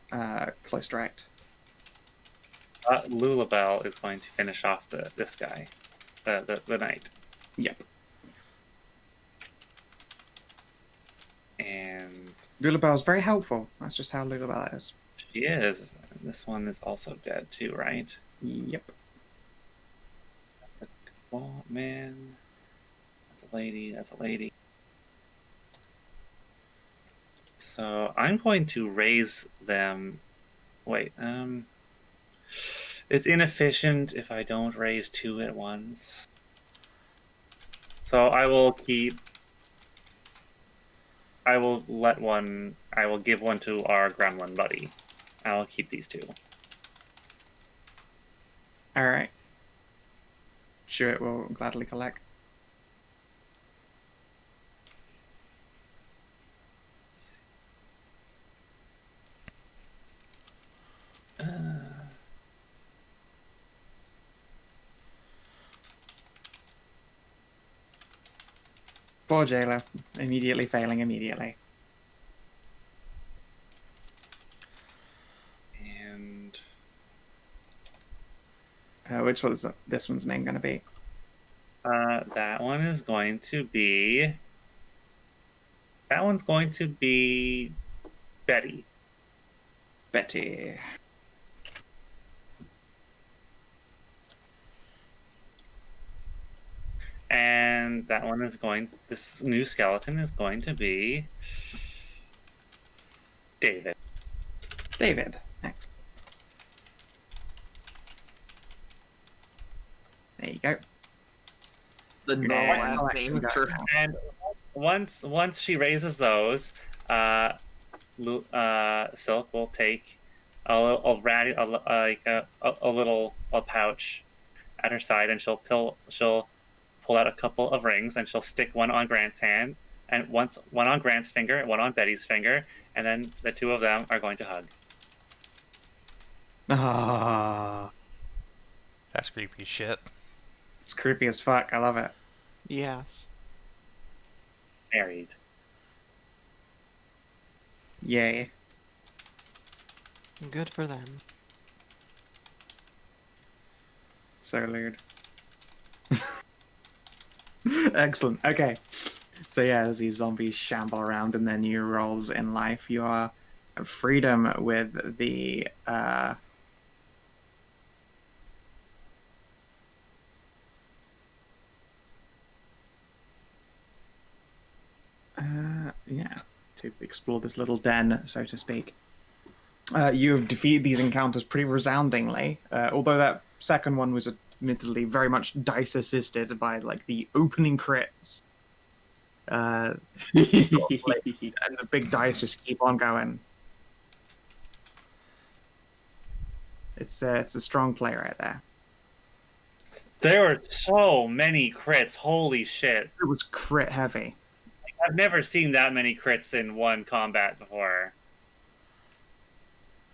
close direct. Lulabelle is going to finish off this guy, the knight. Yep. And Lulabelle's very helpful. That's just how Lulabelle is. she is. This one is also dead too, right? Yep. That's a well, man. That's a lady. That's a lady. So I'm going to raise them. Wait. It's inefficient if I don't raise 2 at once. So I will keep. I will let one. I will give one to our gremlin buddy. I'll keep these 2. Alright. Sure, it will gladly collect. Poor Jhaela. Immediately failing immediately. And Which was this one's name going to be? that one is going to be. That one's going to be Betty. Betty. And that one is going. This new skeleton is going to be David. David, next. There you go. The normal And- last name for And once she raises those, Silque will take a little pouch at her side, and she'll pull out a couple of rings, and she'll stick one on Grant's hand, and one on Grant's finger, and one on Betty's finger, and then the two of them are going to hug. Ah, That's creepy shit. it's creepy as fuck. I love it. Yes. Married. Yay. Good for them. So lewd. Excellent. Okay. So yeah, as these zombies shamble around in their new roles in life, you are at freedom with the yeah, to explore this little den, so to speak. You have defeated these encounters pretty resoundingly, although that second one was admittedly very much dice assisted by like the opening crits. And the big dice just keep on going. It's a strong play right there. There were so many crits. Holy shit! It was crit heavy. I've never seen that many crits in one combat before.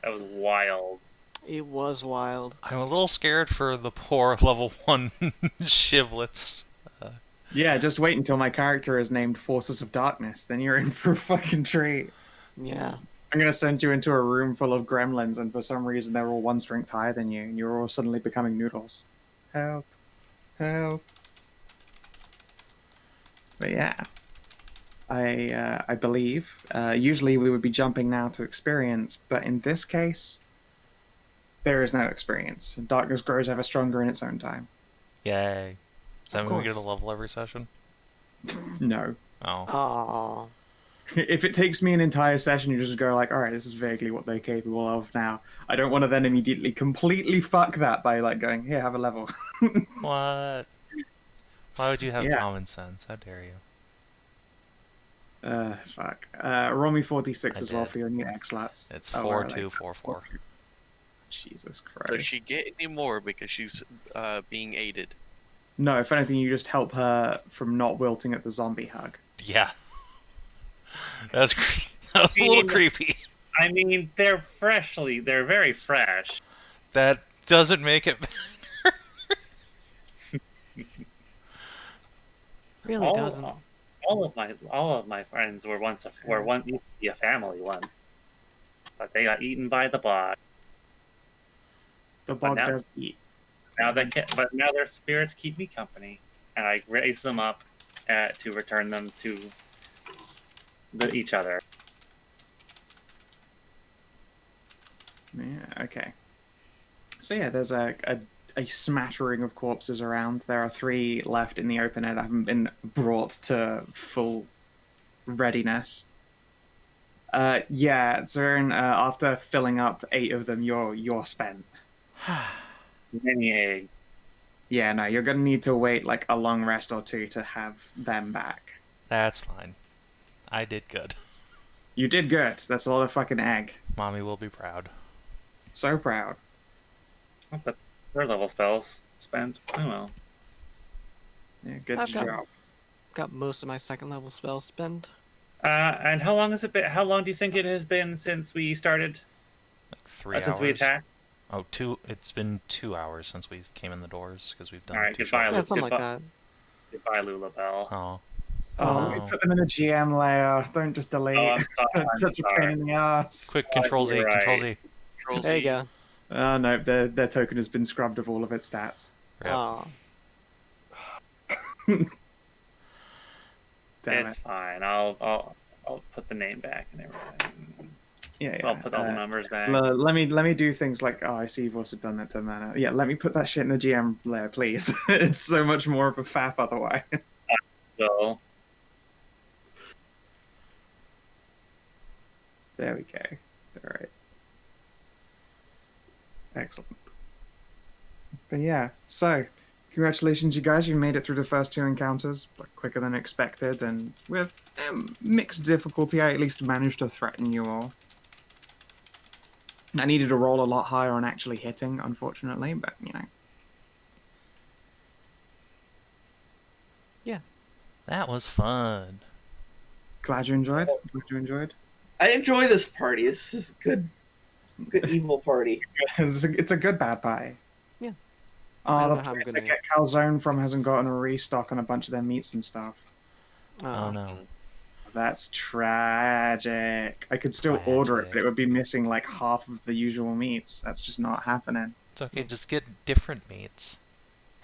That was wild. It was wild. I'm a little scared for the poor level 1 shivlets. Yeah, just wait until my character is named Forces of Darkness. Then you're in for a fucking treat. Yeah. I'm gonna send you into a room full of gremlins, and for some reason they're all one strength higher than you, and you're all suddenly becoming noodles. Help. Help. But yeah. I believe. Usually we would be jumping now to experience, but in this case, there is no experience. Darkness grows ever stronger in its own time. Yay. Does that Of mean we get a course. level every session? No. Oh. Aww. If it takes me an entire session, you just go like, all right, this is vaguely what they're capable of now. I don't want to then immediately completely fuck that by like going, here, have a level. What? Why would you have Yeah. common sense? How dare you? Fuck. Roll me 46 I as well did. for your new X-Lats. It's Oh, 4244. Jesus Does Christ. she get any more because she's being aided? No, if anything, you just help her from not wilting at the zombie hug. Yeah. That's that was a little creepy. I mean, they're very fresh. That doesn't make it Really doesn't. All of my friends were used to be a family once, but they got eaten by the bog. The bog now- does eat. But now their spirits keep me company, and I raise them up to return them to each other. Yeah, okay. So yeah, there's a smattering of corpses around. There are 3 left in the open air that haven't been brought to full readiness. Yeah, Zern, after filling up 8 of them, you're spent. Many egg. Yeah, no, you're gonna need to wait like a long rest or 2 to have them back. That's fine. I did good. You did good. That's a lot of fucking egg. Mommy will be proud. So proud. But their level spells spent. Oh well. Yeah, good I've job. Got most of my second level spells spent. And how long has it been? How long do you think it has been since we started? Like 3 hours. Since we attacked? Oh, 2. It's been 2 hours since we came in the doors because we've done All right, 2 goodbye, shows. Yeah, something like goodbye. that. Goodbye, Lulabelle. Oh. Oh, we put them in a GM layer. Don't just delete. Oh, I'm sorry. It's such a pain in the ass. Quick, Control Z, you're right. Control Z. Control There you Z. go. Oh no, their token has been scrubbed of all of its stats. Rip. Aw. Damn It's it. fine. I'll put the name back and everything. Yeah, I'll yeah. put all the numbers back. Let me do things like, oh, I see you've also done that to mana. Yeah, let me put that shit in the GM layer, please. It's so much more of a faff otherwise. So, There we go. All right. Excellent. But yeah, so congratulations, you guys. You made it through the first 2 encounters quicker than expected, and with mixed difficulty, I at least managed to threaten you all. I needed to roll a lot higher on actually hitting, unfortunately, but you know. Yeah. That was fun. Glad you enjoyed. Glad you enjoyed. I enjoy this party. This is good evil party. It's a good bad pie. Yeah. Oh, don't the know how I'm place I gonna- get calzone from hasn't gotten a restock on a bunch of their meats and stuff. Oh no. That's tragic. I could still order it, but Tragic. it would be missing like half of the usual meats. That's just not happening. It's okay, just get different meats.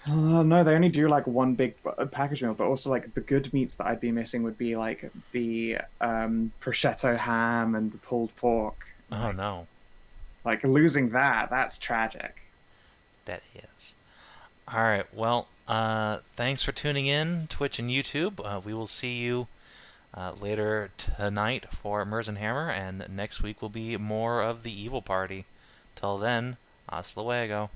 No, they only do like one big package meal, but also like the good meats that I'd be missing would be like the prosciutto ham and the pulled pork. Oh no. Like losing that's tragic. That is. Alright, well, thanks for tuning in, Twitch and YouTube. We will see you later tonight for Mers and Hammer, and next week will be more of the Evil Party. Till then, hasta luego.